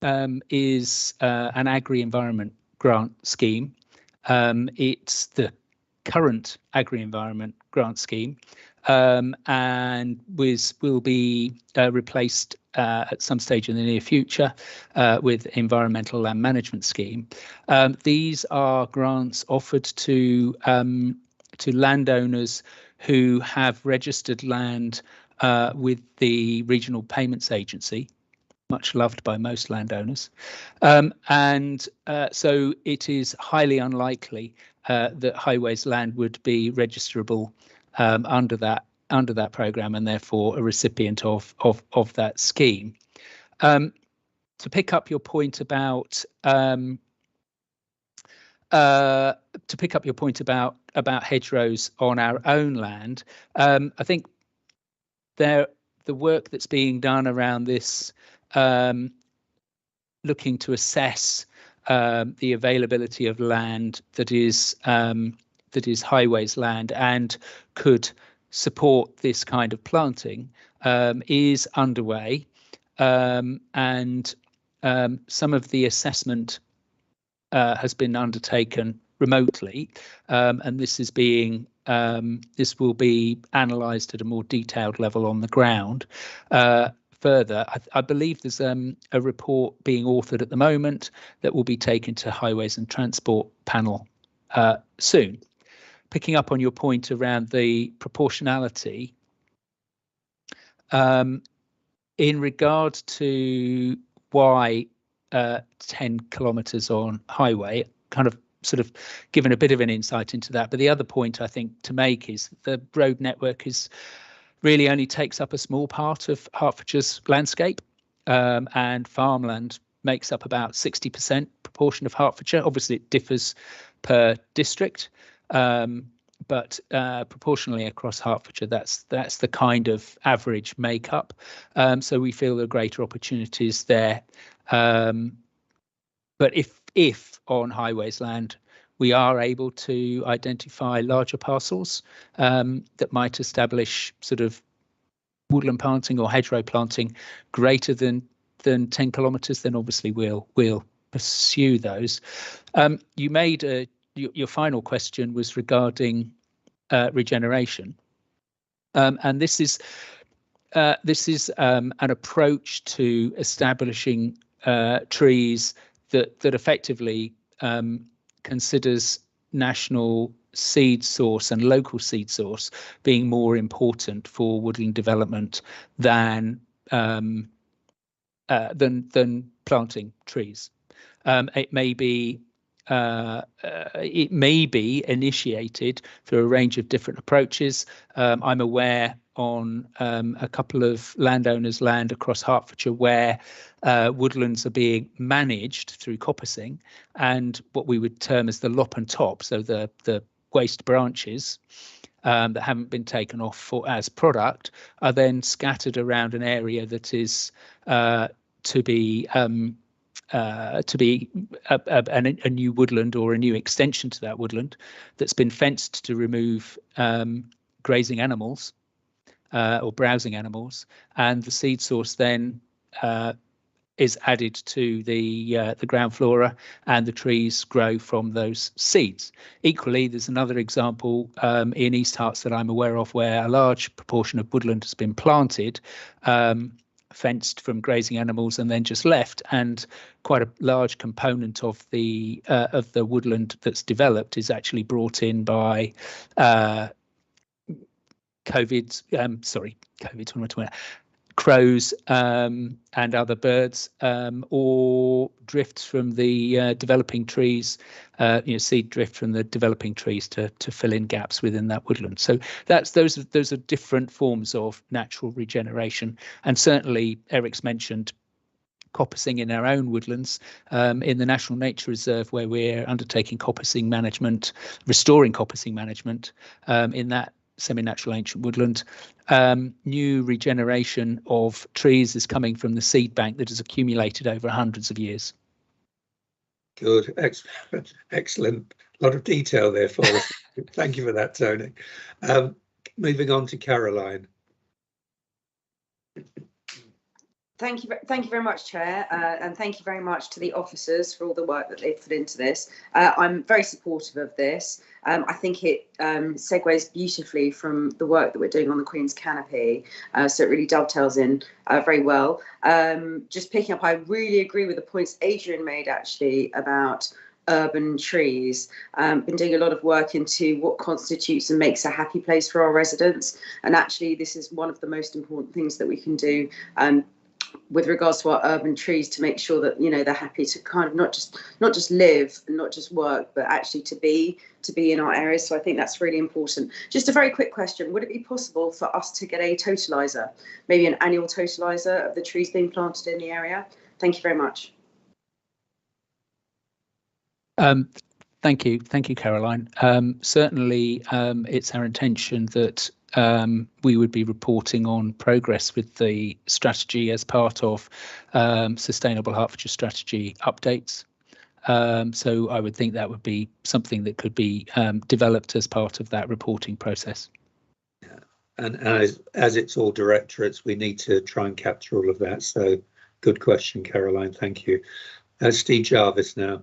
is an agri-environment grant scheme. It's the current agri-environment grant scheme, and will be replaced at some stage in the near future with environmental land management scheme. These are grants offered to landowners who have registered land with the Regional Payments Agency, much loved by most landowners, and so it is highly unlikely that highways land would be registerable under that programme, and therefore a recipient of that scheme. To pick up your point about hedgerows on our own land, I think the work that's being done around this, looking to assess the availability of land that is highways land and could support this kind of planting, is underway, and some of the assessment has been undertaken remotely, and this will be analysed at a more detailed level on the ground. Further, I believe there's a report being authored at the moment that will be taken to Highways and Transport panel soon. Picking up on your point around the proportionality, in regard to why 10 kilometres on highway, kind of sort of given a bit of an insight into that. But the other point I think to make is the road network really only takes up a small part of Hertfordshire's landscape, and farmland makes up about 60% proportion of Hertfordshire. Obviously, it differs per district, but proportionally across Hertfordshire, that's the kind of average makeup. So we feel there are greater opportunities there. But if on highways land we are able to identify larger parcels that might establish sort of woodland planting or hedgerow planting greater than than 10 kilometres, then obviously we'll pursue those. You made your final question was regarding regeneration, and this is an approach to establishing trees that effectively considers national seed source and local seed source being more important for woodland development than planting trees. It may be initiated through a range of different approaches. I'm aware on a couple of landowners' land across Hertfordshire where woodlands are being managed through coppicing, and what we would term as the lop and top, so the waste branches that haven't been taken off as product, are then scattered around an area that is to be a new woodland or a new extension to that woodland that's been fenced to remove grazing animals or browsing animals, and the seed source then is added to the ground flora, and the trees grow from those seeds. Equally, there's another example in East Herts that I'm aware of where a large proportion of woodland has been planted, fenced from grazing animals, and then just left, and quite a large component of the woodland that's developed is actually brought in by crows and other birds, or drifts from the developing trees, seed drift from the developing trees to fill in gaps within that woodland. So those are different forms of natural regeneration, and certainly Eric's mentioned coppicing in our own woodlands, in the National Nature Reserve where we're undertaking coppicing management, restoring coppicing management in that semi-natural ancient woodland. New regeneration of trees is coming from the seed bank that has accumulated over hundreds of years. Good, excellent. A lot of detail there for us. Thank you for that, Tony. Moving on to Caroline. Thank you very much, Chair, and thank you very much to the officers for all the work that they've put into this. I'm very supportive of this. I think it segues beautifully from the work that we're doing on the Queen's Canopy, so it really dovetails in very well. Just picking up, I really agree with the points Adrian made actually about urban trees. Been doing a lot of work into what constitutes and makes a happy place for our residents, and actually this is one of the most important things that we can do with regards to our urban trees, to make sure that they're happy to kind of not just live and not just work, but actually to be in our areas. So I think that's really important. Just a very quick question: would it be possible for us to get a totalizer, maybe an annual totalizer of the trees being planted in the area? Thank you very much. Thank you, Caroline. Certainly, it's our intention that we would be reporting on progress with the strategy as part of Sustainable Hertfordshire Strategy updates. So I would think that would be something that could be developed as part of that reporting process. Yeah. And as it's all directorates, we need to try and capture all of that. So good question, Caroline. Thank you. Steve Jarvis now.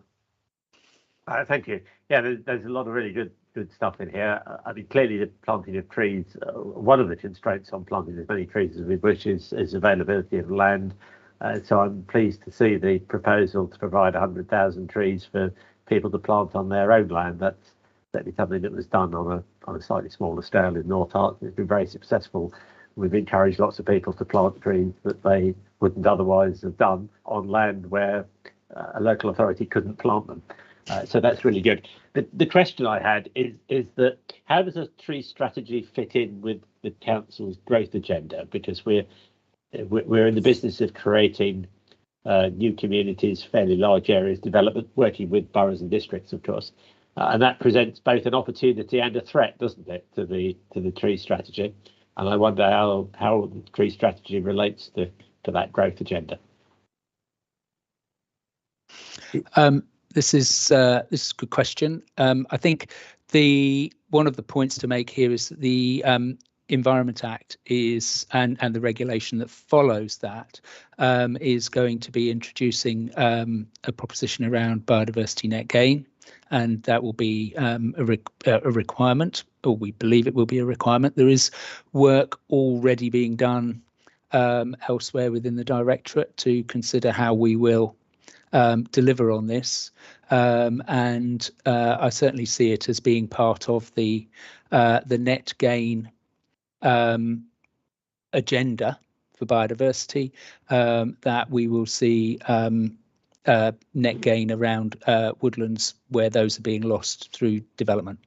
Thank you. Yeah, there's a lot of really good stuff in here. I mean, clearly the planting of trees, one of the constraints on planting as many trees as we wish is availability of land. So I'm pleased to see the proposal to provide 100,000 trees for people to plant on their own land. That's certainly something that was done on a slightly smaller scale in North Herts. It's been very successful. We've encouraged lots of people to plant trees that they wouldn't otherwise have done on land where a local authority couldn't plant them. So that's really good. The question I had is that how does a tree strategy fit in with the council's growth agenda? Because we're in the business of creating new communities, fairly large areas development, working with boroughs and districts, of course, and that presents both an opportunity and a threat, doesn't it, to the tree strategy? And I wonder how the tree strategy relates to that growth agenda. This is a good question. I think one of the points to make here is that the Environment Act is and the regulation that follows that is going to be introducing a proposition around biodiversity net gain, and that will be a requirement, or we believe it will be a requirement. There is work already being done elsewhere within the Directorate to consider how we will deliver on this, and I certainly see it as being part of the net gain agenda for biodiversity, that we will see net gain around woodlands where those are being lost through development.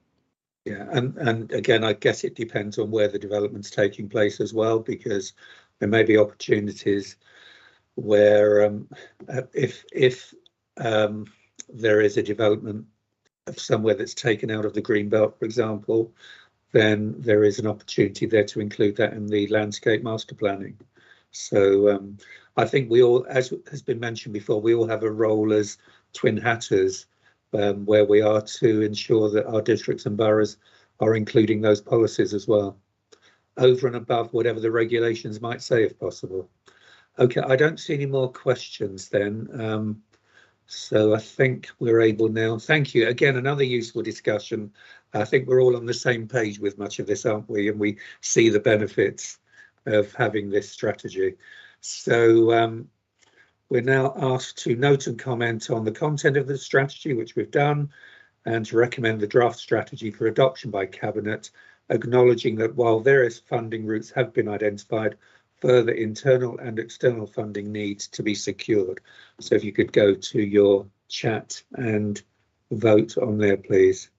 Yeah, and again, I guess it depends on where the development's taking place as well, because there may be opportunities where if there is a development of somewhere that's taken out of the green belt, for example, then there is an opportunity there to include that in the landscape master planning. So I think we all, as has been mentioned before, we all have a role as twin hatters, where we are to ensure that our districts and boroughs are including those policies as well, over and above whatever the regulations might say, if possible. Okay, I don't see any more questions then. So I think we're able now. Thank you. Again, another useful discussion. I think we're all on the same page with much of this, aren't we? And we see the benefits of having this strategy. So we're now asked to note and comment on the content of the strategy, which we've done, and to recommend the draft strategy for adoption by Cabinet, acknowledging that while various funding routes have been identified, further internal and external funding needs to be secured. So if you could go to your chat and vote on there, please.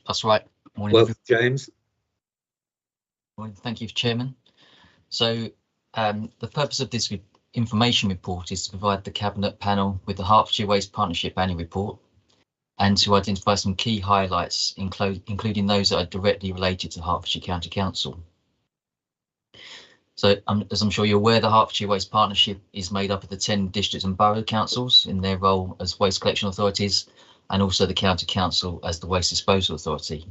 That's right. Morning, well, James. Morning. Thank you, Chairman. So the purpose of this information report is to provide the Cabinet panel with the Hertfordshire Waste Partnership annual report and to identify some key highlights, including those that are directly related to Hertfordshire County Council. So as I'm sure you're aware, the Hertfordshire Waste Partnership is made up of the 10 district and borough councils in their role as waste collection authorities, and also the County Council as the Waste Disposal Authority.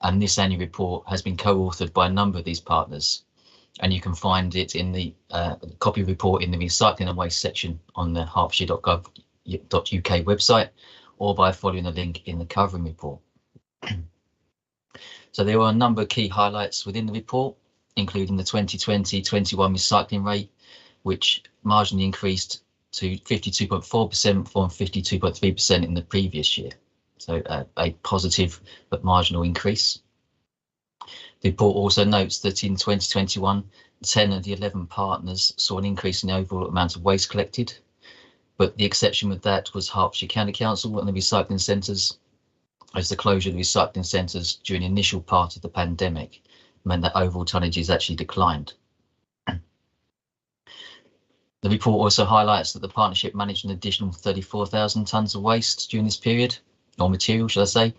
And this annual report has been co-authored by a number of these partners, and you can find it in the copy report in the recycling and waste section on the hertfordshire.gov.uk website, or by following the link in the covering report. So there are a number of key highlights within the report, including the 2020-21 recycling rate, which marginally increased to 52.4% from 52.3% in the previous year. So a positive but marginal increase. The report also notes that in 2021, 10 of the 11 partners saw an increase in the overall amount of waste collected, but the exception with that was Hertfordshire County Council and the recycling centres, as the closure of the recycling centres during the initial part of the pandemic meant that overall tonnages actually declined. The report also highlights that the partnership managed an additional 34,000 tonnes of waste during this period, or material, should I say,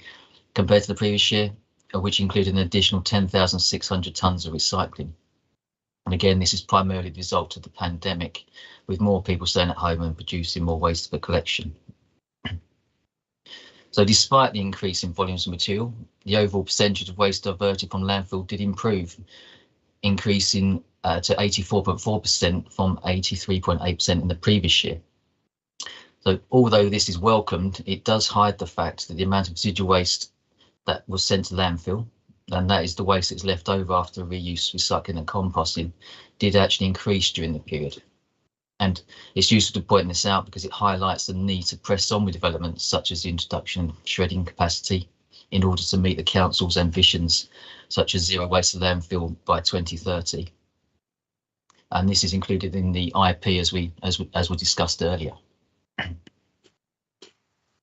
compared to the previous year, which included an additional 10,600 tonnes of recycling. And again, this is primarily the result of the pandemic, with more people staying at home and producing more waste for collection. So despite the increase in volumes of material, the overall percentage of waste diverted from landfill did improve, increasing to 84.4% from 83.8% in the previous year. So although this is welcomed, it does hide the fact that the amount of residual waste that was sent to landfill, and that is the waste that's left over after reuse, recycling and composting, did actually increase during the period. And it's useful to point this out because it highlights the need to press on with developments such as the introduction of shredding capacity in order to meet the council's ambitions, such as zero waste to landfill by 2030. And this is included in the IP as we discussed earlier.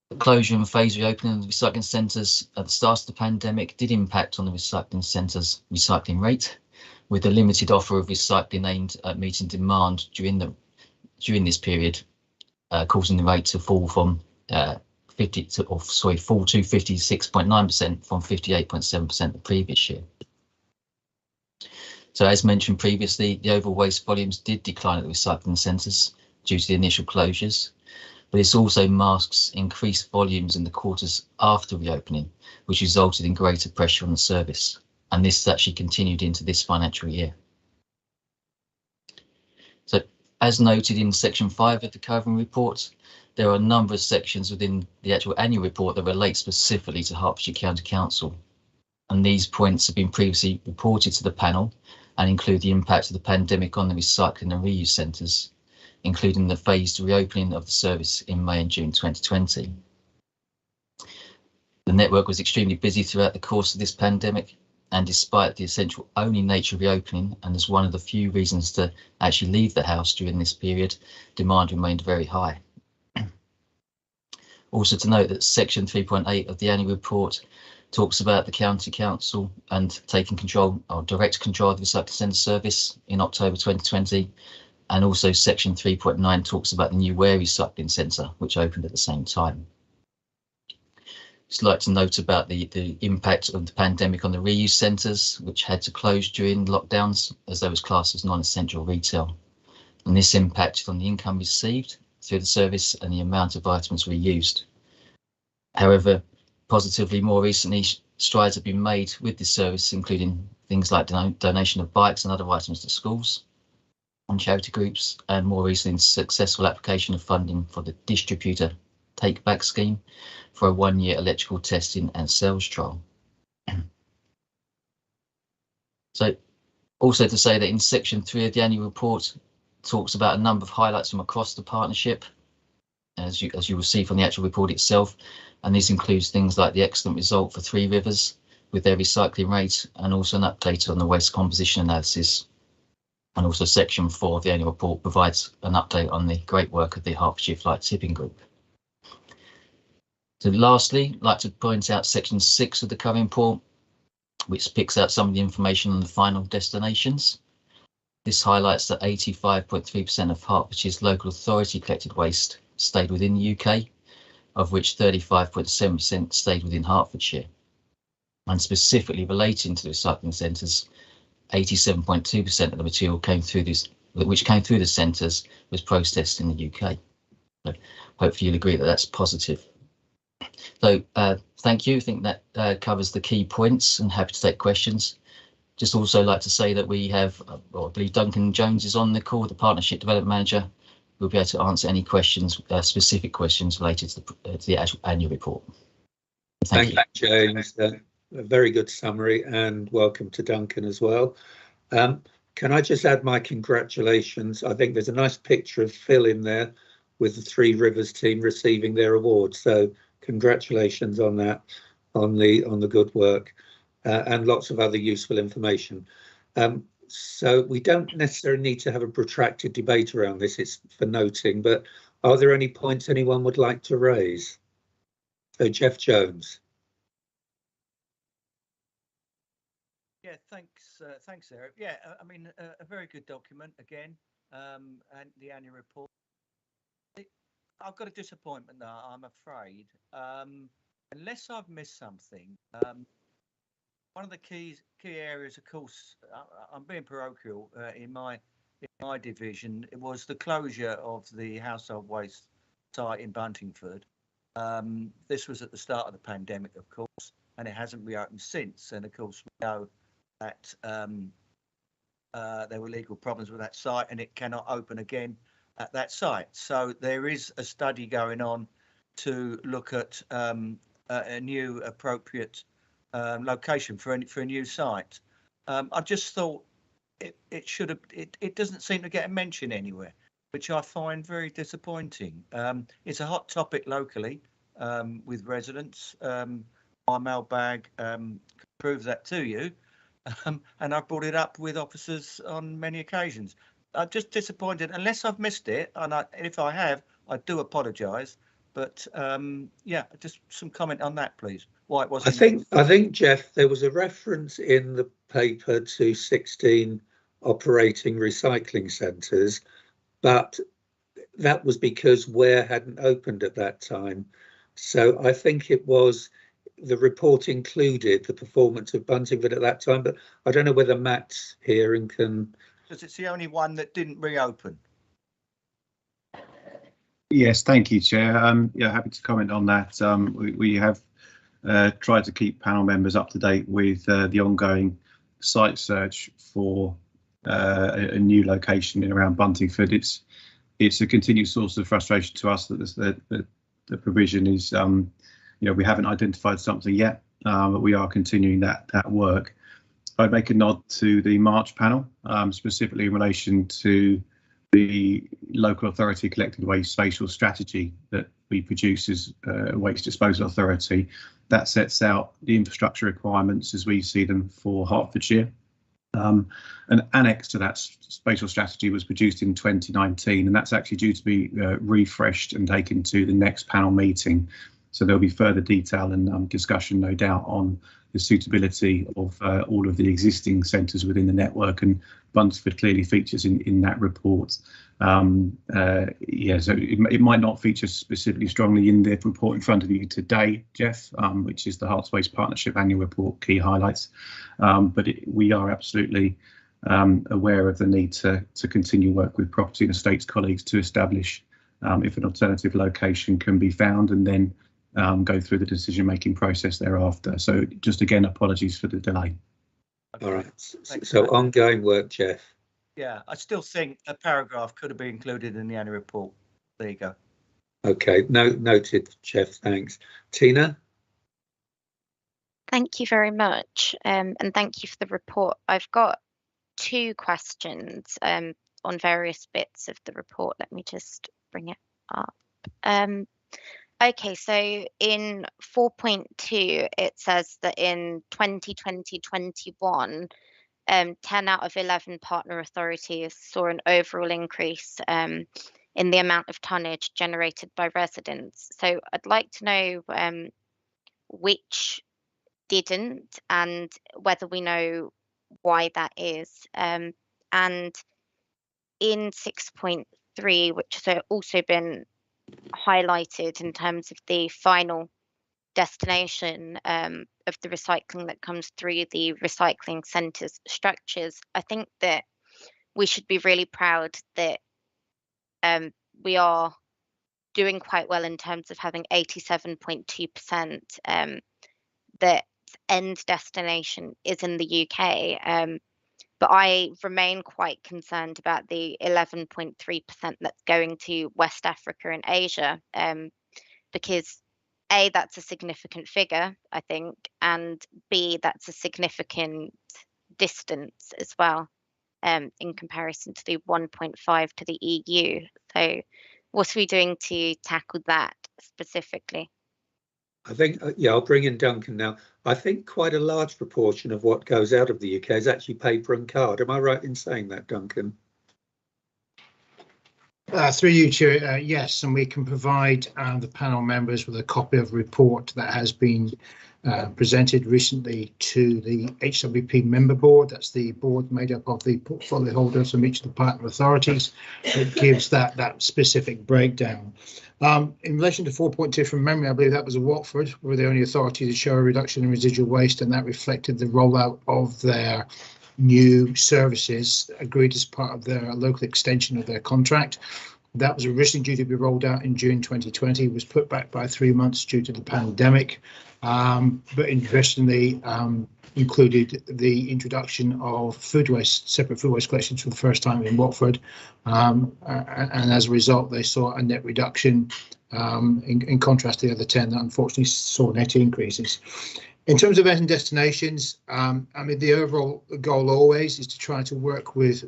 The closure and phased reopening of the recycling centres at the start of the pandemic did impact on the recycling centres' recycling rate, with a limited offer of recycling aimed at meeting demand during this period, causing the rate to fall from 56.9% from 58.7% the previous year. So as mentioned previously, the overall waste volumes did decline at the recycling centres due to the initial closures, but this also masks increased volumes in the quarters after reopening, which resulted in greater pressure on the service. And this has actually continued into this financial year. So as noted in section 5 of the covering report, there are a number of sections within the actual annual report that relate specifically to Hertfordshire County Council. And these points have been previously reported to the panel and include the impact of the pandemic on the recycling and reuse centres, including the phased reopening of the service in May and June 2020. The network was extremely busy throughout the course of this pandemic, and despite the essential only nature of reopening, and as one of the few reasons to actually leave the house during this period, demand remained very high. Also to note that section 3.8 of the annual report talks about the county council and taking control or direct control of the recycling centre service in October 2020. And also section 3.9 talks about the new Ware recycling centre, which opened at the same time. Just like to note about the impact of the pandemic on the reuse centres, which had to close during lockdowns as they was classed as non-essential retail. And this impacted on the income received through the service and the amount of items reused. However, positively, more recently, strides have been made with this service, including things like donation of bikes and other items to schools and charity groups, and more recently, successful application of funding for the distributor take-back scheme for a 1-year electrical testing and sales trial. So, also to say that in section 3 of the annual report, talks about a number of highlights from across the partnership, as you will see from the actual report itself, and this includes things like the excellent result for Three Rivers with their recycling rate, and also an update on the waste composition analysis. And also section 4 of the annual report provides an update on the great work of the Hertfordshire Flight Tipping Group. So lastly, I'd like to point out section 6 of the covering report, which picks out some of the information on the final destinations. This highlights that 85.3% of Hertfordshire's local authority collected waste stayed within the UK, of which 35.7% stayed within Hertfordshire. And specifically relating to the recycling centres, 87.2% of the material which came through the centres was processed in the UK. So hopefully you'll agree that that's positive. So thank you. I think that covers the key points, and happy to take questions. Just also like to say that we have, I believe Duncan Jones is on the call, the Partnership Development Manager. We'll be able to answer any questions, specific questions related to the actual annual report. Thank you, James. A very good summary, and welcome to Duncan as well. Can I just add my congratulations? I think there's a nice picture of Phil in there with the Three Rivers team receiving their award. So congratulations on that, on the good work, and lots of other useful information. So we don't necessarily need to have a protracted debate around this, it's for noting, but are there any points anyone would like to raise? So Jeff Jones. Yeah, thanks, Eric. Yeah, I mean, a very good document again, and the annual report. I've got a disappointment now, I'm afraid. Unless I've missed something, one of the key areas, of course, I'm being parochial in my division. It was the closure of the household waste site in Buntingford. This was at the start of the pandemic, of course, and it hasn't reopened since. And of course, we know that there were legal problems with that site, and it cannot open again at that site. So there is a study going on to look at a new appropriate location for a new site. I just thought it should have. It doesn't seem to get a mention anywhere, which I find very disappointing. It's a hot topic locally with residents. my mailbag proves that to you, and I've brought it up with officers on many occasions. I'm just disappointed, unless I've missed it, and if I have, I do apologise. But yeah, just some comment on that, please. Why it wasn't? I think, Jeff, there was a reference in the paper to 16 operating recycling centres, but that was because Ware hadn't opened at that time. So I think it was the report included the performance of Buntingford at that time, but I don't know whether Matt's here and can. Because it's the only one that didn't reopen. Yes, thank you, Chair. Yeah, happy to comment on that. We have tried to keep panel members up to date with the ongoing site search for a new location in around Buntingford. It's a continued source of frustration to us that the provision is, we haven't identified something yet, but we are continuing that work. I'd make a nod to the March panel, specifically in relation to the local authority collected waste spatial strategy that we produce as a waste disposal authority. That sets out the infrastructure requirements as we see them for Hertfordshire. An annex to that spatial strategy was produced in 2019, and that's actually due to be refreshed and taken to the next panel meeting. So there'll be further detail and discussion, no doubt, on the suitability of all of the existing centres within the network, and Buntingford clearly features in that report. Yeah, so it might not feature specifically strongly in the report in front of you today, Jeff, which is the Hearts Waste Partnership Annual Report key highlights. But we are absolutely aware of the need to continue work with property and estates colleagues to establish if an alternative location can be found, and then go through the decision-making process thereafter. So just again, apologies for the delay. All right. So ongoing work, Jeff. Yeah, I still think a paragraph could have been included in the annual report. There you go. Okay, noted, Jeff. Thanks. Tina? Thank you very much, and thank you for the report. I've got two questions on various bits of the report. Let me just bring it up. Okay, so in 4.2, it says that in 2020-21, 10 out of 11 partner authorities saw an overall increase in the amount of tonnage generated by residents. So I'd like to know which didn't and whether we know why that is. And in 6.3, which has also been highlighted in terms of the final destination of the recycling that comes through the recycling centres structures, I think that we should be really proud that we are doing quite well in terms of having 87.2% that end destination is in the UK. But I remain quite concerned about the 11.3% that's going to West Africa and Asia, because A, that's a significant figure, I think, and B, that's a significant distance as well, in comparison to the 1.5 to the EU. So what are we doing to tackle that specifically? I think, yeah, I'll bring in Duncan now. I think quite a large proportion of what goes out of the UK is actually paper and card. Am I right in saying that, Duncan? Through you, Chair, yes, and we can provide the panel members with a copy of a report that has been presented recently to the HWP member board. That's the board made up of the portfolio holders from each of the partner authorities. It gives that specific breakdown. In relation to 4.2 from memory, I believe that was Watford, were the only authority to show a reduction in residual waste, and that reflected the rollout of their new services agreed as part of their local extension of their contract. That was originally due to be rolled out in June 2020, was put back by 3 months due to the pandemic, but interestingly included the introduction of food waste, separate food waste collections for the first time in Watford, and as a result they saw a net reduction in contrast to the other 10 that unfortunately saw net increases. In terms of end destinations, I mean, the overall goal always is to try to work with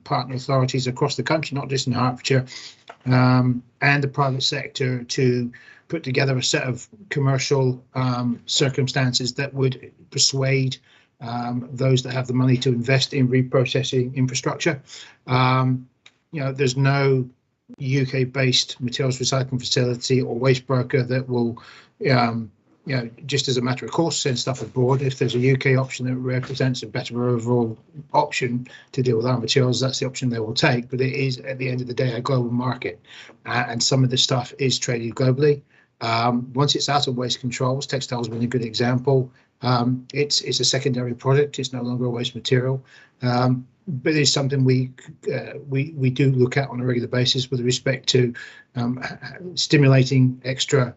partner authorities across the country, not just in Hertfordshire, and the private sector to put together a set of commercial circumstances that would persuade those that have the money to invest in reprocessing infrastructure. There's no UK-based materials recycling facility or waste broker that will, just as a matter of course, send stuff abroad. If there's a UK option that represents a better overall option to deal with our materials, that's the option they will take. But it is, at the end of the day, a global market, and some of this stuff is traded globally. Once it's out of waste controls, textiles being a good example, it's a secondary product. It's no longer a waste material. But it's something we do look at on a regular basis with respect to stimulating extra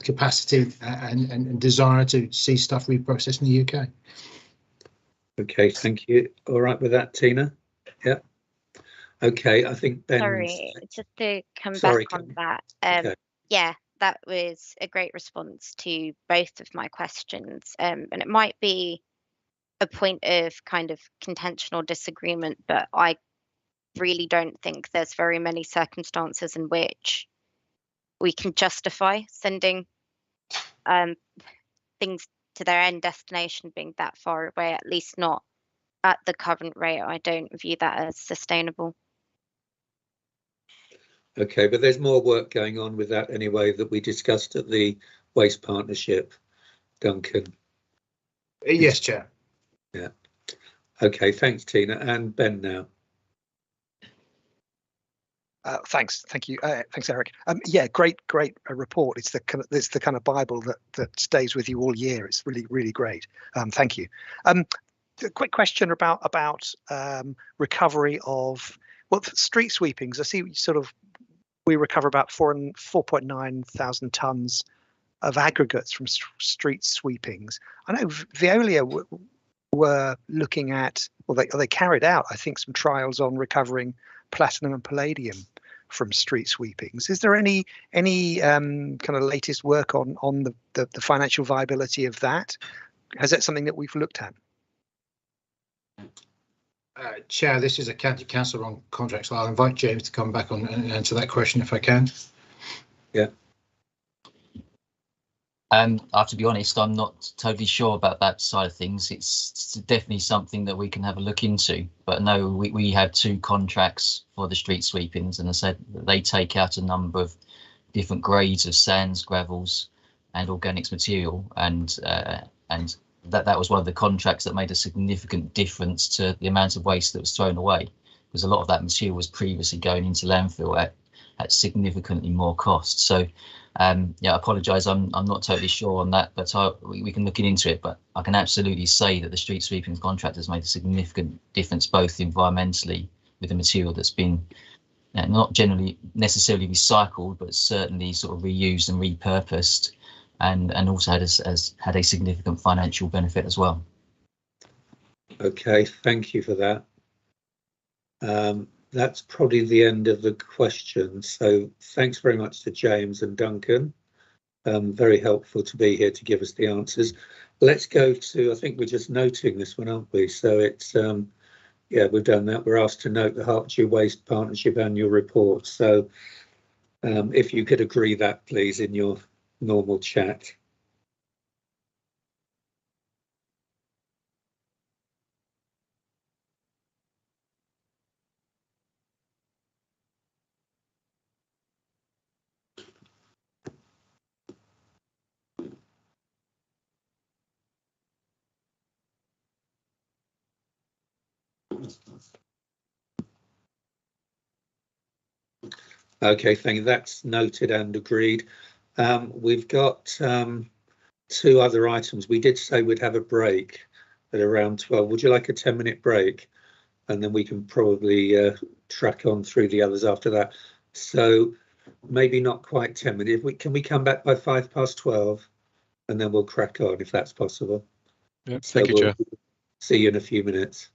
capacity and desire to see stuff reprocessed in the UK. Okay, thank you. All right with that, Tina? Yeah. Okay, I think Ben. Sorry, just to come Sorry, back on that. okay. Yeah, that was a great response to both of my questions. And it might be a point of kind of contention or disagreement, but I really don't think there's very many circumstances in which we can justify sending things to their end destination being that far away, at least not at the current rate. I don't view that as sustainable. Okay, but there's more work going on with that anyway that we discussed at the Waste Partnership, Duncan. Yes, Chair. Yeah. Okay, thanks, Tina. And Ben now. Thank you. Thanks, Eric. Yeah, great report. It's the kind of Bible that stays with you all year. It's really great. Thank you. A quick question about recovery of street sweepings. I see we recover about 4.9 thousand tons of aggregates from street sweepings. I know Veolia were looking at, they carried out, I think, some trials on recovering platinum and palladium from street sweepings. Is there any kind of latest work on the financial viability of that? Is that something that we've looked at? Chair, this is a county council on contracts, so I'll invite James to come back on and answer that question if I can. Yeah. I have to be honest, I'm not totally sure about that side of things. It's definitely something that we can have a look into. But no, we have 2 contracts for the street sweepings, and I said they take out a number of different grades of sands, gravels, and organics material, and that was one of the contracts that made a significant difference to the amount of waste that was thrown away, because a lot of that material was previously going into landfill at significantly more cost. So yeah, I apologise, I'm not totally sure on that, but we can look into it. But I can absolutely say that the street sweeping contract has made a significant difference, both environmentally with the material that's been not generally necessarily recycled, but certainly sort of reused and repurposed, and also has had a significant financial benefit as well. Okay, thank you for that. That's probably the end of the questions. So thanks very much to James and Duncan. Very helpful to be here to give us the answers. Let's go to, I think we're just noting this one, aren't we? So it's, yeah, we've done that. We're asked to note the Hertfordshire Waste Partnership annual report. So if you could agree that, please, in your normal chat. Okay, thank you. That's noted and agreed. We've got 2 other items. We did say we'd have a break at around 12. Would you like a 10-minute break? And then we can probably track on through the others after that. So maybe not quite 10 minutes. Can we come back by 12:05, and then we'll crack on if that's possible? Yeah, so thank you, Chair. See you in a few minutes.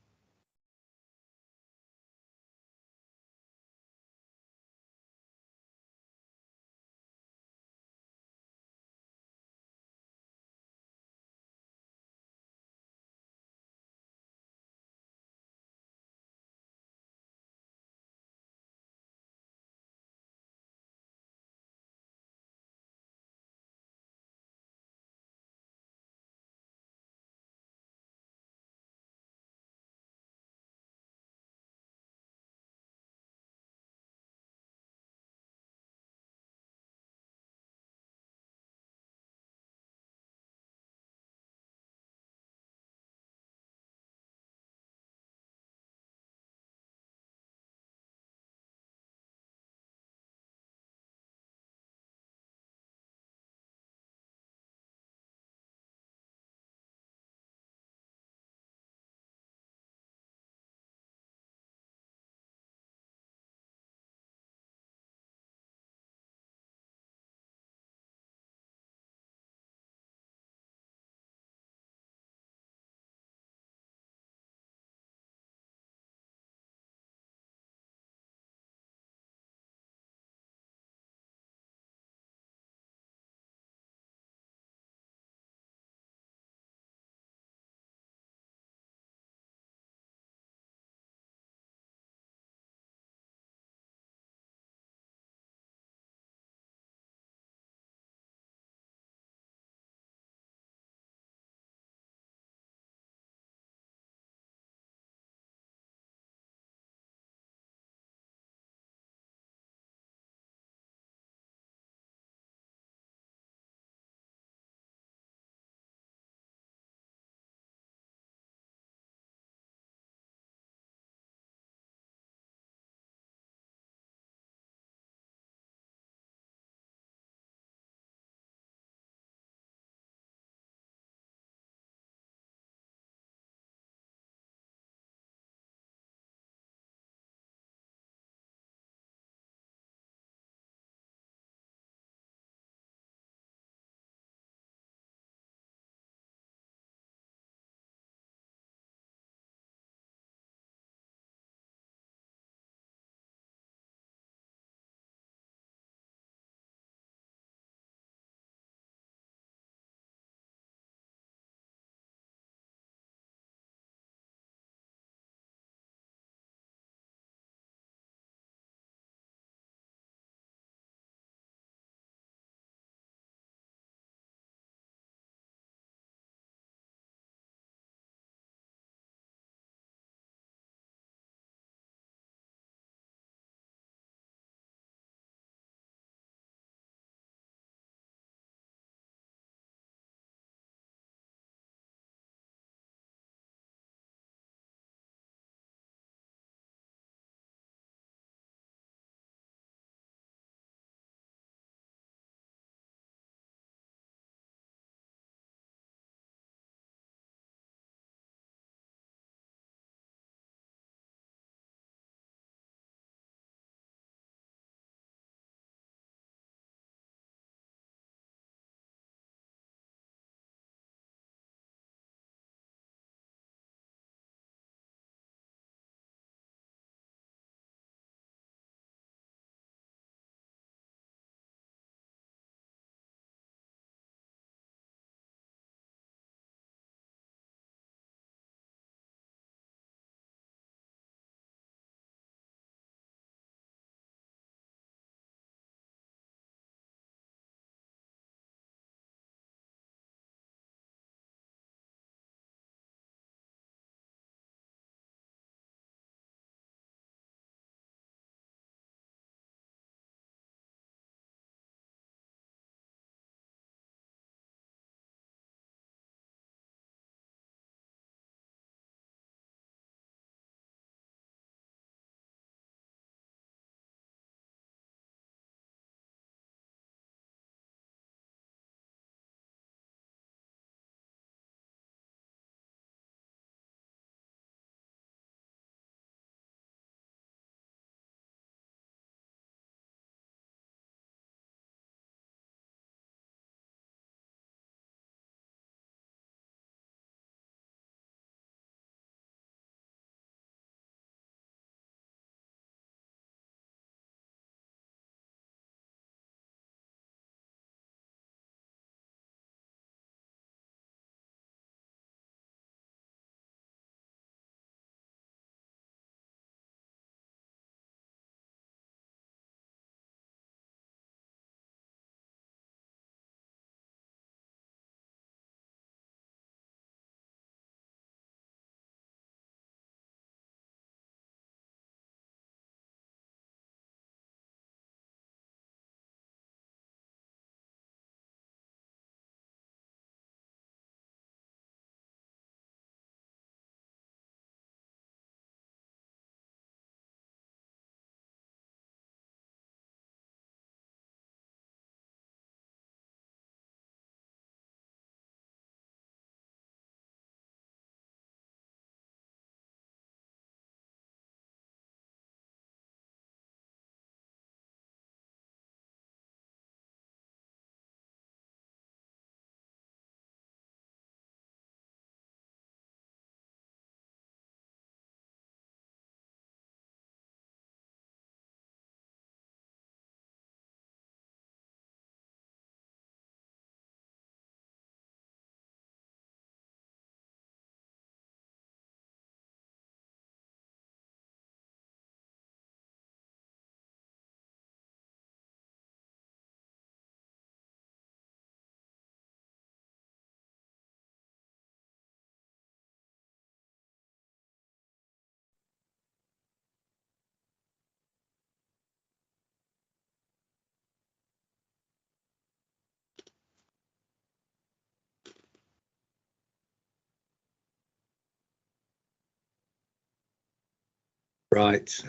Right,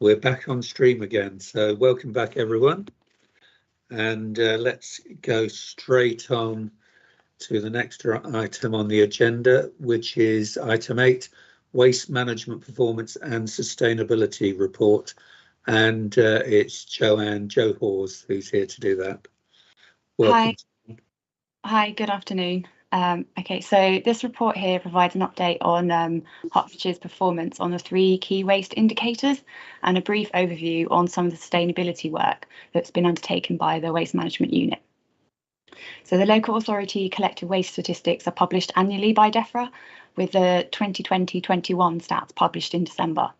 we're back on stream again, so welcome back everyone, and let's go straight on to the next item on the agenda, which is item 8, Waste Management Performance and Sustainability Report, and it's Jo Hawes who's here to do that. Welcome. Hi, good afternoon. Okay, so this report here provides an update on Hertfordshire's performance on the 3 key waste indicators and a brief overview on some of the sustainability work that's been undertaken by the Waste Management Unit. So the local authority collective waste statistics are published annually by DEFRA, with the 2020-21 stats published in December.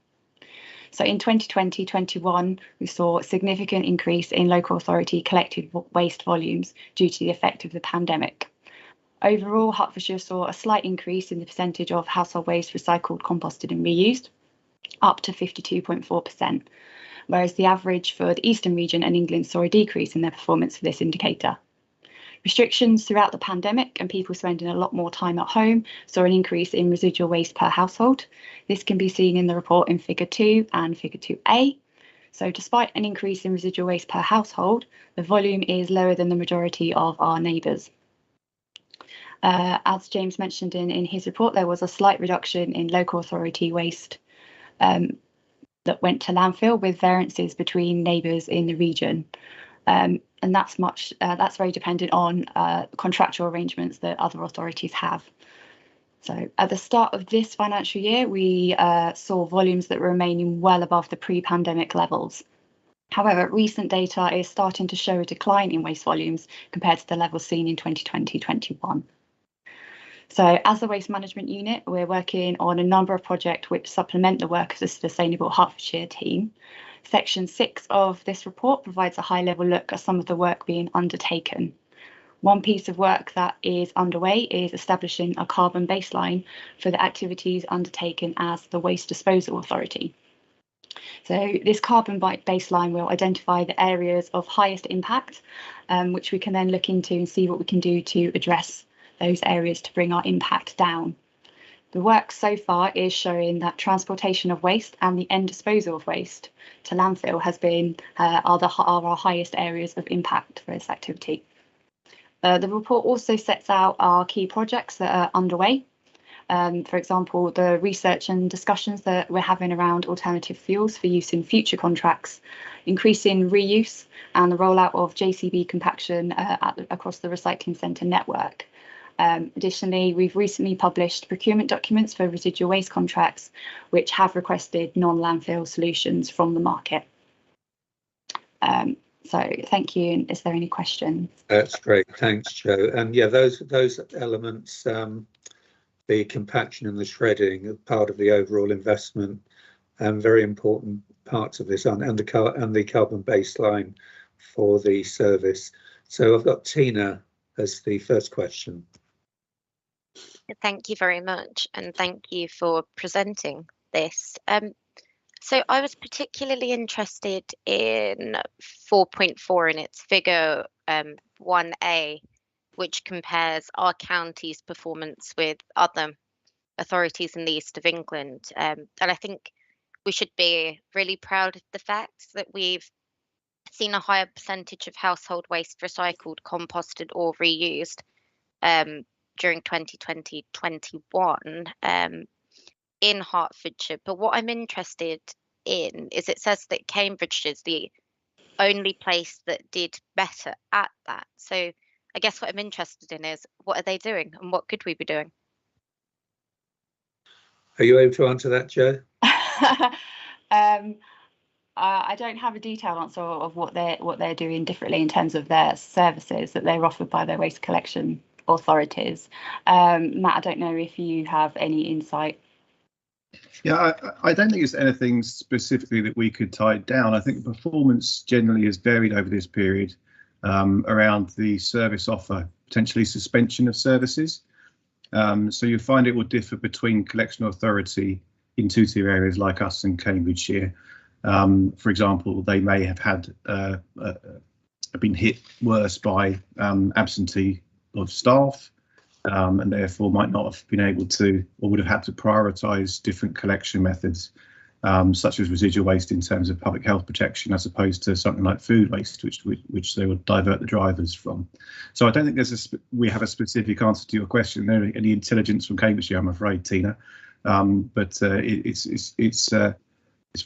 So in 2020-21, we saw a significant increase in local authority collected waste volumes due to the effect of the pandemic. Overall, Hertfordshire saw a slight increase in the percentage of household waste recycled, composted and reused, up to 52.4%, whereas the average for the Eastern region and England saw a decrease in their performance for this indicator. Restrictions throughout the pandemic and people spending a lot more time at home saw an increase in residual waste per household. This can be seen in the report in Figure 2 and Figure 2A. So despite an increase in residual waste per household, the volume is lower than the majority of our neighbours. As James mentioned in his report, there was a slight reduction in local authority waste that went to landfill, with variances between neighbours in the region. And that's very dependent on contractual arrangements that other authorities have. So at the start of this financial year, we saw volumes that were remaining well above the pre-pandemic levels. However, recent data is starting to show a decline in waste volumes compared to the levels seen in 2020-21. So as the Waste Management Unit, we're working on a number of projects which supplement the work of the Sustainable Hertfordshire team. Section 6 of this report provides a high-level look at some of the work being undertaken. One piece of work that is underway is establishing a carbon baseline for the activities undertaken as the Waste Disposal Authority. So this carbon baseline will identify the areas of highest impact, which we can then look into and see what we can do to address those areas to bring our impact down. The work so far is showing that transportation of waste and the end disposal of waste to landfill are our highest areas of impact for this activity. The report also sets out our key projects that are underway. For example, the research and discussions that we're having around alternative fuels for use in future contracts, increasing reuse and the rollout of JCB compaction across the recycling centre network. Additionally, we've recently published procurement documents for residual waste contracts, which have requested non-landfill solutions from the market. So thank you. And is there any questions? That's great. Thanks, Jo. And yeah, those elements, the compaction and the shredding, are part of the overall investment, and very important parts of this, and the carbon baseline for the service. So I've got Tina as the first question. Thank you very much, and thank you for presenting this. So I was particularly interested in 4.4 in its figure 1A, which compares our county's performance with other authorities in the east of England. And I think we should be really proud of the fact that we've seen a higher percentage of household waste recycled, composted or reused during 2020-21 in Hertfordshire. But what I'm interested in is it says that Cambridgeshire is the only place that did better at that. So I guess what I'm interested in is, what are they doing and what could we be doing? Are you able to answer that, Jo? I don't have a detailed answer of what they're doing differently in terms of their services that they're offered by their waste collection authorities. Matt, I don't know if you have any insight. Yeah, I don't think it's anything specifically that we could tie down. I think performance generally has varied over this period around the service offer, potentially suspension of services. So you'll find it will differ between collection authority in two areas like us and Cambridgeshire. For example, they may have had been hit worse by absentee of staff, and therefore might not have been able to, or would have had to prioritise different collection methods. such as residual waste in terms of public health protection, as opposed to something like food waste, which they would divert the drivers from. So I don't think we have a specific answer to your question. There any intelligence from Cambridgeshire, I'm afraid, Tina, but it's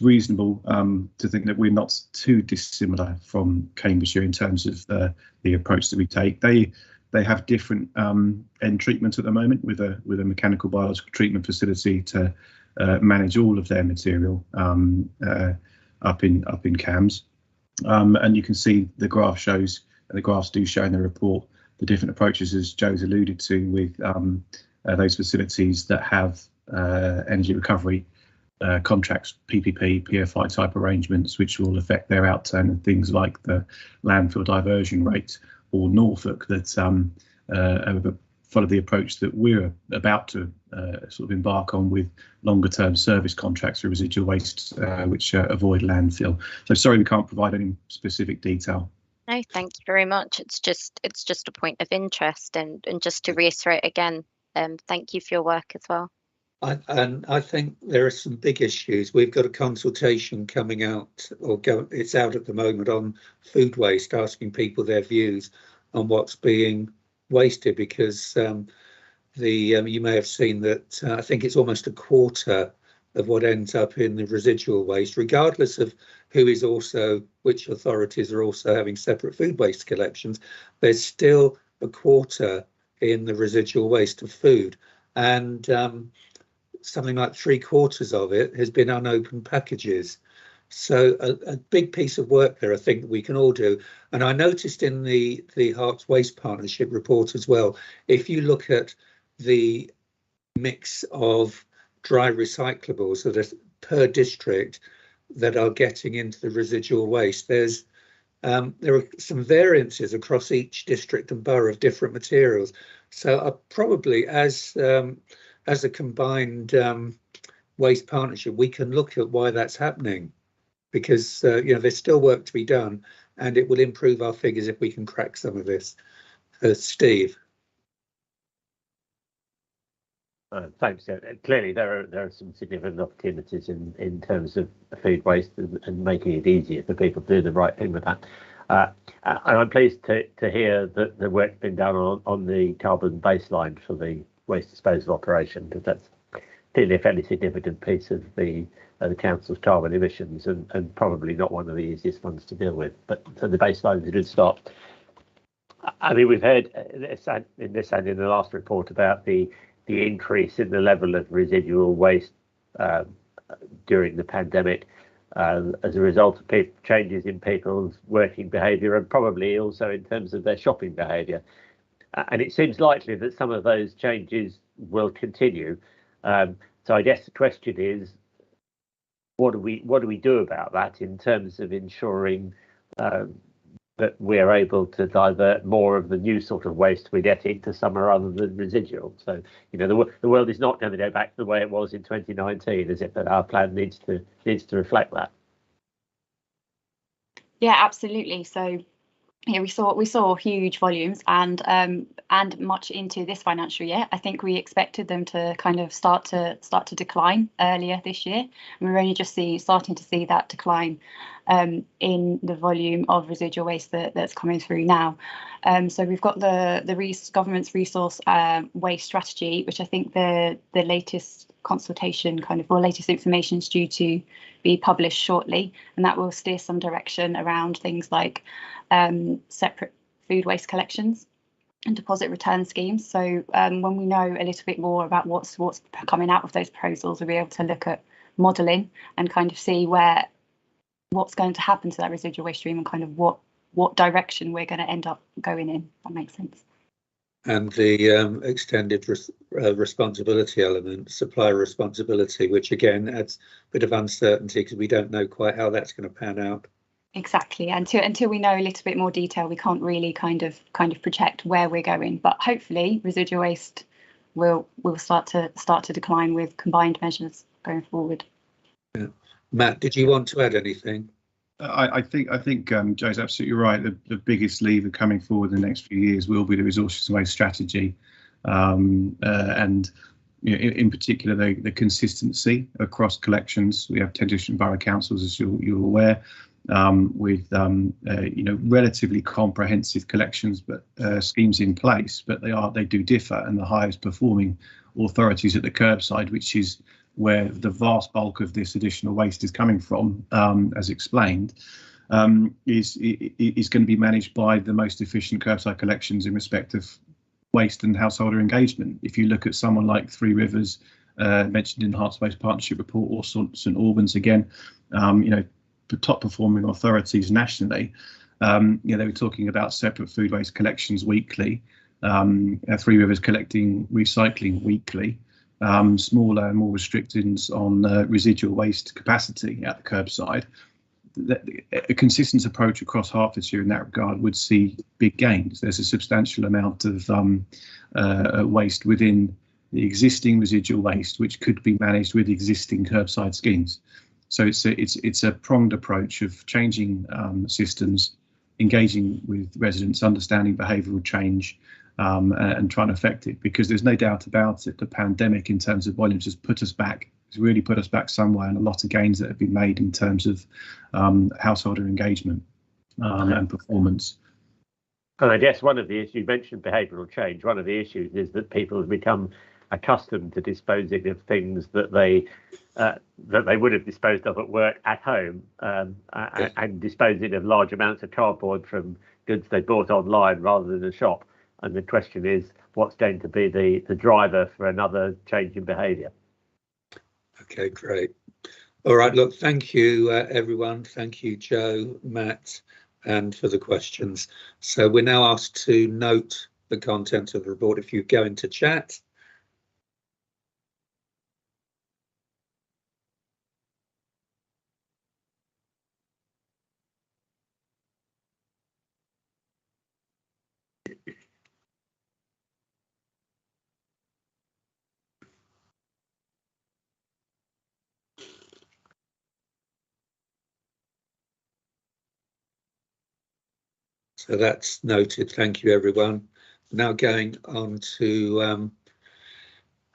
reasonable to think that we're not too dissimilar from Cambridgeshire in terms of the approach that we take. They have different end treatment at the moment with a mechanical biological treatment facility to manage all of their material up in CAMS, and you can see the graph shows, and the graphs do show in the report, the different approaches, as Joe's alluded to, with those facilities that have energy recovery contracts, PPP, PFI type arrangements, which will affect their outturn, and things like the landfill diversion rate, or Norfolk, that follow the approach that we're about to sort of embark on with longer term service contracts for residual waste, which avoid landfill. So sorry, we can't provide any specific detail. No, thank you very much. It's just a point of interest, and just to reiterate again, thank you for your work as well. I think there are some big issues. We've got a consultation coming out, it's out at the moment, on food waste, asking people their views on what's being wasted, because you may have seen that I think it's almost a quarter of what ends up in the residual waste, regardless of which authorities are also having separate food waste collections. There's still a quarter in the residual waste of food, and something like 3/4 of it has been unopened packages. So a big piece of work there, I think, that we can all do. And I noticed in the Hearts Waste Partnership report as well, if you look at the mix of dry recyclables that are per district that are getting into the residual waste, there are some variances across each district and borough of different materials. So probably as a combined waste partnership, we can look at why that's happening, because there's still work to be done, and it will improve our figures if we can crack some of this. Steve. Thanks. Clearly, there are some significant opportunities in terms of food waste and making it easier for people to do the right thing with that. And I'm pleased to hear that the work's been done on the carbon baseline for the waste disposal operation, because that's clearly a fairly significant piece of the council's carbon emissions, and probably not one of the easiest ones to deal with. But so the baseline is a good start. I mean, we've heard in this and in the last report about the increase in the level of residual waste during the pandemic as a result of changes in people's working behaviour, and probably also in terms of their shopping behaviour. And it seems likely that some of those changes will continue. So I guess the question is, what do we do about that in terms of ensuring that we're able to divert more of the new sort of waste we get into somewhere other than residual? So, the world is not going to go back to the way it was in 2019, is it? But our plan needs to reflect that. Yeah, absolutely. So yeah, we saw huge volumes, and much into this financial year. I think we expected them to kind of start to decline earlier this year. And we're only just starting to see that decline in the volume of residual waste that's coming through now. So we've got the government's resource waste strategy, which I think the latest consultation latest information is due to be published shortly, and that will steer some direction around things like separate food waste collections and deposit return schemes. So when we know a little bit more about what's coming out of those proposals, we'll be able to look at modelling and kind of see what's going to happen to that residual waste stream, and kind of what direction we're going to end up going in. If that makes sense. And the extended responsibility element, supplier responsibility, which again adds a bit of uncertainty because we don't know quite how that's going to pan out. Exactly. Until we know a little bit more detail, we can't really kind of project where we're going. But hopefully, residual waste will start to decline with combined measures going forward. Yeah. Matt, did you want to add anything? I think Joe's absolutely right. The biggest lever coming forward in the next few years will be the resources and waste strategy, and in particular the consistency across collections. We have 10 different borough councils, as you're aware, with relatively comprehensive collections, but schemes in place, but they do differ, and the highest performing authorities at the curbside, which is where the vast bulk of this additional waste is coming from, as explained, is going to be managed by the most efficient curbside collections in respect of waste and householder engagement. If you look at someone like Three Rivers, mentioned in the Hearts Waste Partnership report, or St Albans again, the top performing authorities nationally, they were talking about separate food waste collections weekly, Three Rivers collecting recycling weekly, smaller and more restrictions on residual waste capacity at the curbside. A consistent approach across Hertfordshire in that regard would see big gains. There's a substantial amount of waste within the existing residual waste, which could be managed with existing curbside schemes. So it's a pronged approach of changing systems, engaging with residents, understanding behavioural change, and trying to affect it. Because there's no doubt about it, the pandemic in terms of volumes has put us back. It's really put us back somewhere, and a lot of gains that have been made in terms of householder engagement and performance. And I guess one of the issues, you mentioned behavioural change, one of the issues is that people have become accustomed to disposing of things that they would have disposed of at work at home, and disposing of large amounts of cardboard from goods they bought online rather than a shop. And the question is, what's going to be the driver for another change in behaviour? Okay, great. All right, look, thank you, everyone. Thank you, Joe, Matt, and for the questions. So we're now asked to note the content of the report. If you go into chat. So that's noted. Thank you, everyone. Now going on to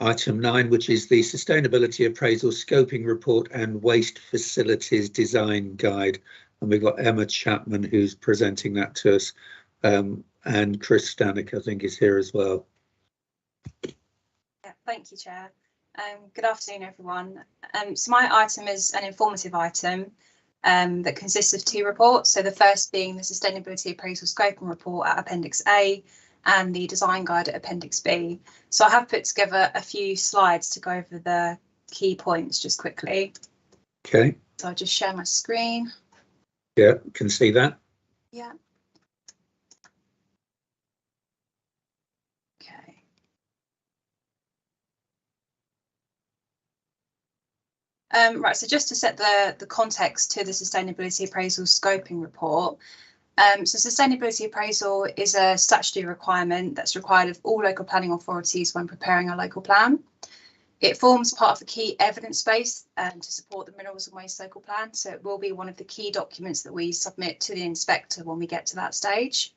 item 9, which is the Sustainability Appraisal Scoping Report and Waste Facilities Design Guide. And we've got Emma Chapman who's presenting that to us, and Chris Stanek, I think, is here as well. Yeah, thank you, Chair. Good afternoon, everyone. So my item is an informative item that consists of 2 reports. So the first being the Sustainability Appraisal Scoping Report at Appendix A and the Design Guide at Appendix B. So I have put together a few slides to go over the key points just quickly. Okay. So I'll just share my screen. Yeah, can see that. Yeah. Right, so just to set the context to the Sustainability Appraisal Scoping Report. So Sustainability Appraisal is a statutory requirement that's required of all local planning authorities when preparing a local plan. It forms part of the key evidence base to support the Minerals and Waste Local Plan, so it will be one of the key documents that we submit to the inspector when we get to that stage.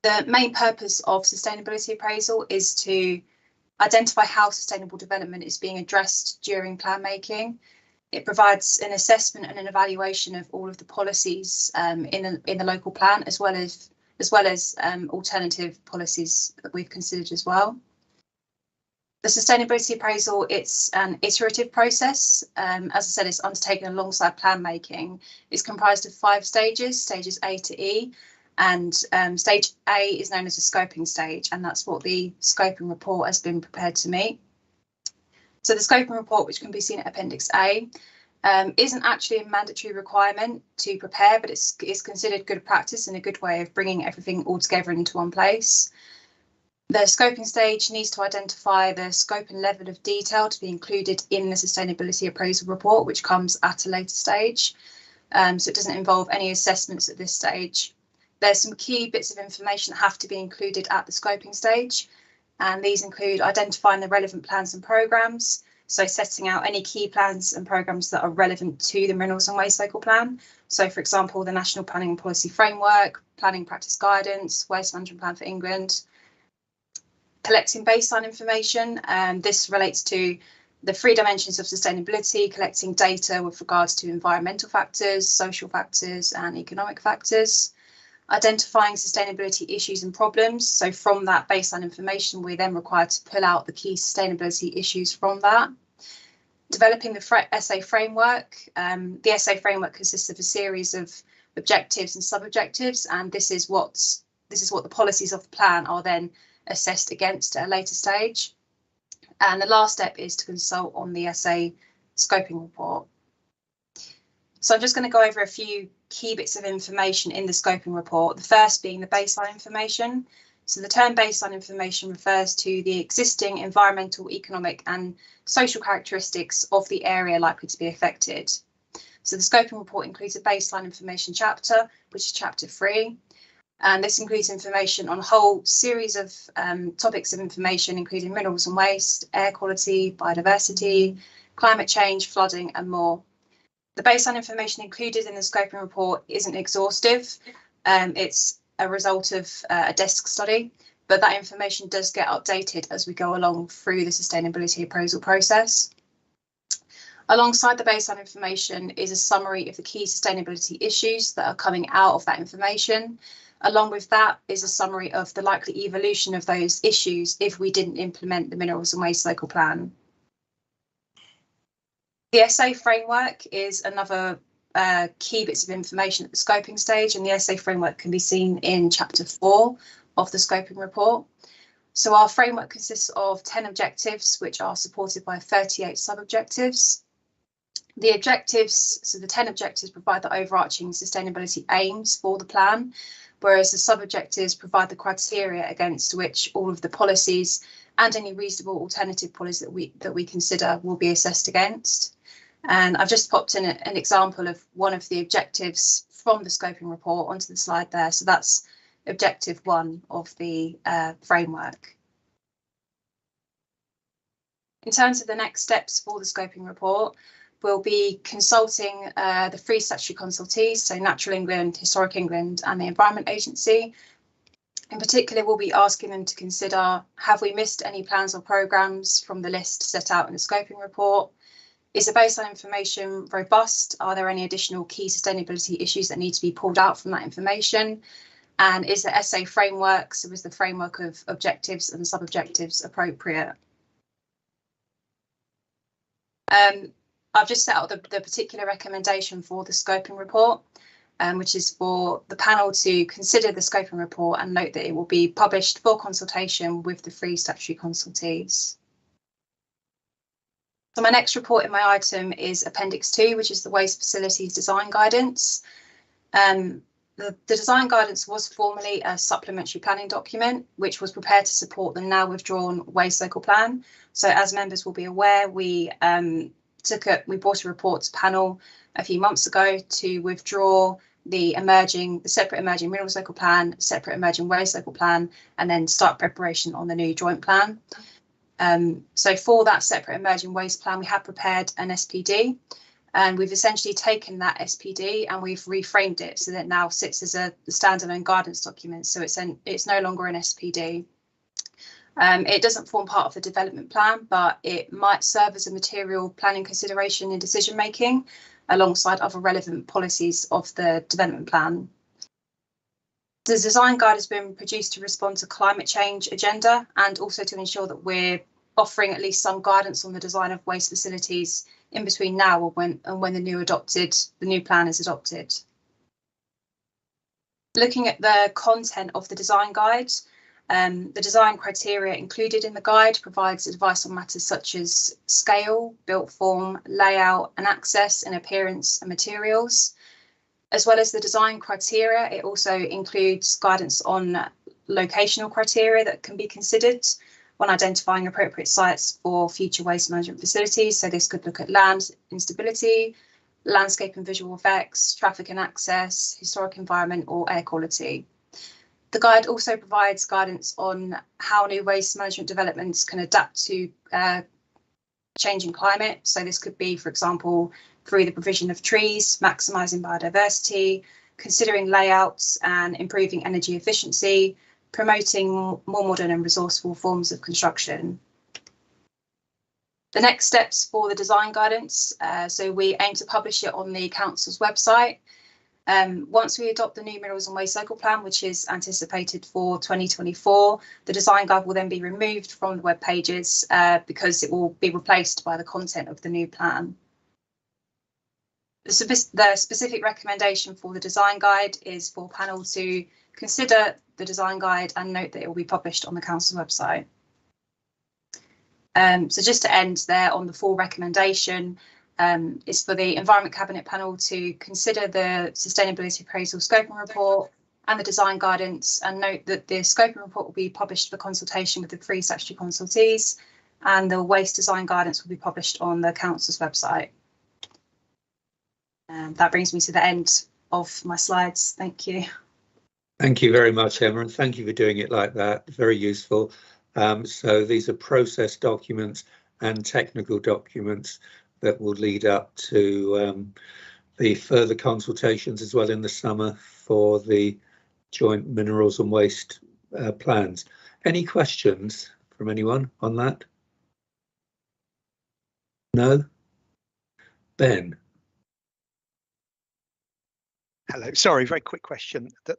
The main purpose of Sustainability Appraisal is to identify how sustainable development is being addressed during plan making. It provides an assessment and an evaluation of all of the policies in the local plan, as well as alternative policies that we've considered as well. The sustainability appraisal, it's an iterative process. As I said, it's undertaken alongside plan making. It's comprised of 5 stages, stages A to E. And stage A is known as a scoping stage, and that's what the scoping report has been prepared to meet. So the scoping report, which can be seen at Appendix A, isn't actually a mandatory requirement to prepare, but it's considered good practice and a good way of bringing everything all together into one place. The scoping stage needs to identify the scope and level of detail to be included in the sustainability appraisal report, which comes at a later stage. So it doesn't involve any assessments at this stage. There's some key bits of information that have to be included at the scoping stage, and these include identifying the relevant plans and programmes, so setting out any key plans and programmes that are relevant to the Minerals and Waste Local Plan. So, for example, the National Planning and Policy Framework, Planning Practice Guidance, Waste Management Plan for England. collecting baseline information. This relates to the 3 dimensions of sustainability, collecting data with regards to environmental factors, social factors and economic factors. Identifying sustainability issues and problems. So from that baseline information, we're then required to pull out the key sustainability issues from that. Developing the SA framework. The SA framework consists of a series of objectives and sub-objectives, and this is what the policies of the plan are then assessed against at a later stage. And the last step is to consult on the SA scoping report. So I'm just going to go over a few key bits of information in the scoping report, the first being the baseline information. So the term baseline information refers to the existing environmental, economic and social characteristics of the area likely to be affected. So the scoping report includes a baseline information chapter, which is chapter 3. And this includes information on a whole series of topics of information, including minerals and waste, air quality, biodiversity, climate change, flooding and more. The baseline information included in the scoping report isn't exhaustive. It's a result of a desk study, but that information does get updated as we go along through the sustainability appraisal process. Alongside the baseline information is a summary of the key sustainability issues that are coming out of that information. Along with that is a summary of the likely evolution of those issues if we didn't implement the Minerals and Waste Local Plan. The SA framework is another key bits of information at the scoping stage, and the SA framework can be seen in chapter 4 of the scoping report. So our framework consists of 10 objectives, which are supported by 38 sub-objectives. The objectives, so the 10 objectives provide the overarching sustainability aims for the plan, whereas the sub-objectives provide the criteria against which all of the policies and any reasonable alternative policies that we consider will be assessed against. And I've just popped in an example of one of the objectives from the scoping report onto the slide there. So that's objective 1 of the framework. In terms of the next steps for the scoping report, we'll be consulting the 3 statutory consultees, so Natural England, Historic England and the Environment Agency. In particular, we'll be asking them to consider, have we missed any plans or programmes from the list set out in the scoping report? Is the baseline information robust? Are there any additional key sustainability issues that need to be pulled out from that information? And is the SA framework, so is the framework of objectives and sub-objectives appropriate? I've just set out the particular recommendation for the scoping report, which is for the panel to consider the scoping report and note that it will be published for consultation with the 3 statutory consultees. So my next report in my item is Appendix 2, which is the Waste Facilities Design Guidance. The design guidance was formerly a supplementary planning document, which was prepared to support the now withdrawn Waste Local Plan. So as members will be aware, we brought a report to panel a few months ago to withdraw the separate emerging minerals local plan, separate emerging waste local plan, and then start preparation on the new joint plan. So for that separate emerging waste plan, we have prepared an SPD, and we've essentially taken that SPD and we've reframed it so that it now sits as a standalone guidance document. So it's no longer an SPD. It doesn't form part of the development plan, but it might serve as a material planning consideration in decision making alongside other relevant policies of the development plan. The design guide has been produced to respond to climate change agenda and also to ensure that we're offering at least some guidance on the design of waste facilities in between now and when the new plan is adopted. Looking at the content of the design guide, the design criteria included in the guide provides advice on matters such as scale, built form, layout and access in appearance and materials. As well as the design criteria, it also includes guidance on locational criteria that can be considered when identifying appropriate sites for future waste management facilities. So this could look at land instability, landscape and visual effects, traffic and access, historic environment or air quality. The guide also provides guidance on how new waste management developments can adapt to changing climate. So this could be, for example, through the provision of trees, maximising biodiversity, considering layouts and improving energy efficiency, promoting more modern and resourceful forms of construction. The next steps for the design guidance, so we aim to publish it on the council's website. Once we adopt the new Minerals and Waste Local Plan, which is anticipated for 2024, the design guide will then be removed from the web pages because it will be replaced by the content of the new plan. The specific recommendation for the design guide is for panel to consider the design guide and note that it will be published on the council's website. So just to end there on the full recommendation, is for the Environment Cabinet panel to consider the Sustainability Appraisal Scoping Report and the design guidance, and note that the Scoping Report will be published for consultation with the 3 statutory consultees, and the Waste Design Guidance will be published on the council's website. That brings me to the end of my slides. Thank you. Thank you very much, Emma, and thank you for doing it like that. Very useful. So these are process documents and technical documents that will lead up to the further consultations as well in the summer for the joint minerals and waste plans. Any questions from anyone on that? No? Ben? Hello, sorry, very quick question. The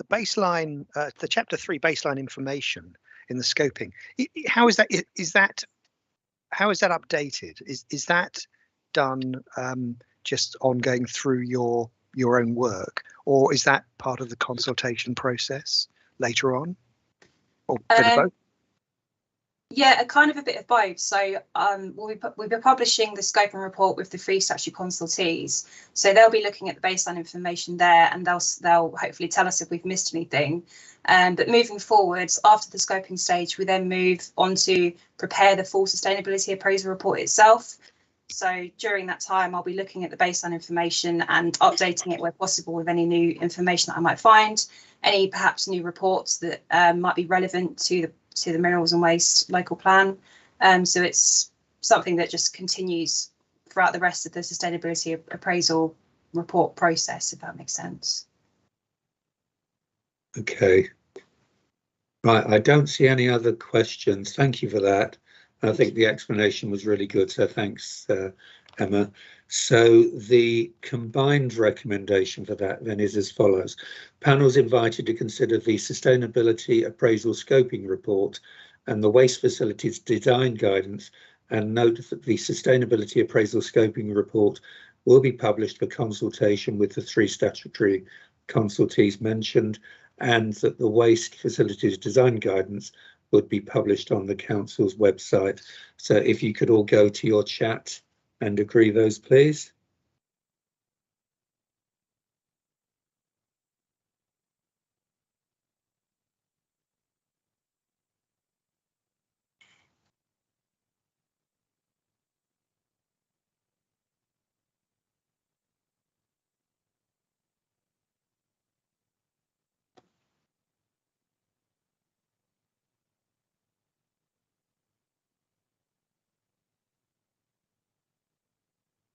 baseline, the chapter 3 baseline information in the scoping, how is that how is that updated? Is that done just ongoing through your own work, or is that part of the consultation process later on, or a bit of both? Yeah, kind of a bit of both. So we'll be publishing the scoping report with the 3 statutory consultees. So they'll be looking at the baseline information there, and they'll hopefully tell us if we've missed anything. But moving forwards, after the scoping stage, we then move on to prepare the full sustainability appraisal report itself. So during that time, I'll be looking at the baseline information and updating it where possible with any new information that I might find, any perhaps new reports that might be relevant to the Minerals and Waste Local Plan. So it's something that just continues throughout the rest of the sustainability appraisal report process, if that makes sense. Okay. Right, I don't see any other questions. Thank you for that. I think the explanation was really good, so thanks, Emma. So the combined recommendation for that then is as follows. Panel's invited to consider the Sustainability Appraisal Scoping Report and the Waste Facilities Design Guidance, and note that the Sustainability Appraisal Scoping Report will be published for consultation with the 3 statutory consultees mentioned, and that the Waste Facilities Design Guidance would be published on the council's website. So if you could all go to your chat and agree those, please.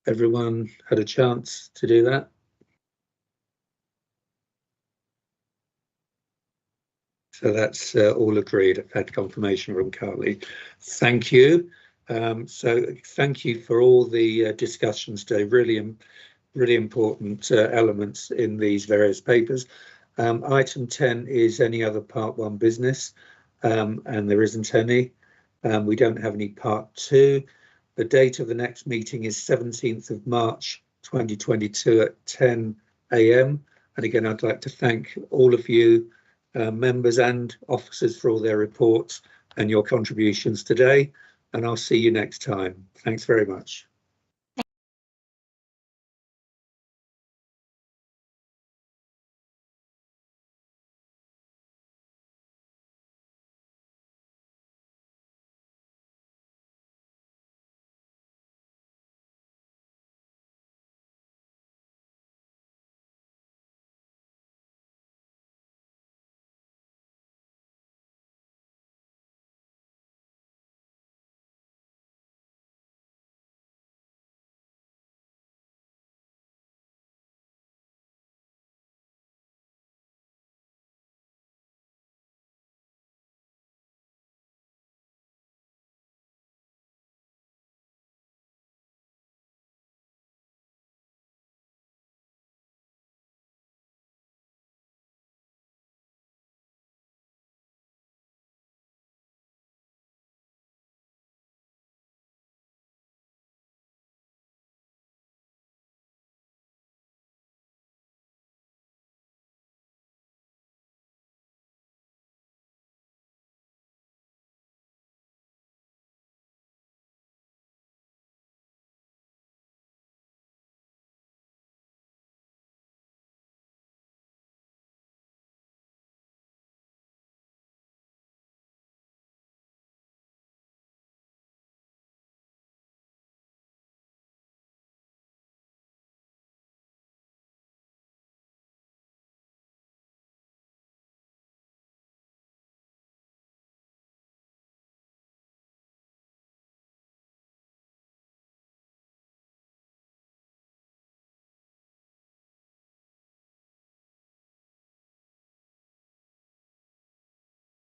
Everyone had a chance to do that? So that's all agreed. I've had confirmation from Carly. Thank you. So thank you for all the discussions today. Really important elements in these various papers. Item 10 is any other part 1 business, and there isn't any. We don't have any part 2. The date of the next meeting is 17th of March 2022 at 10 AM. And again, I'd like to thank all of you, members and officers, for all their reports and your contributions today. And I'll see you next time. Thanks very much.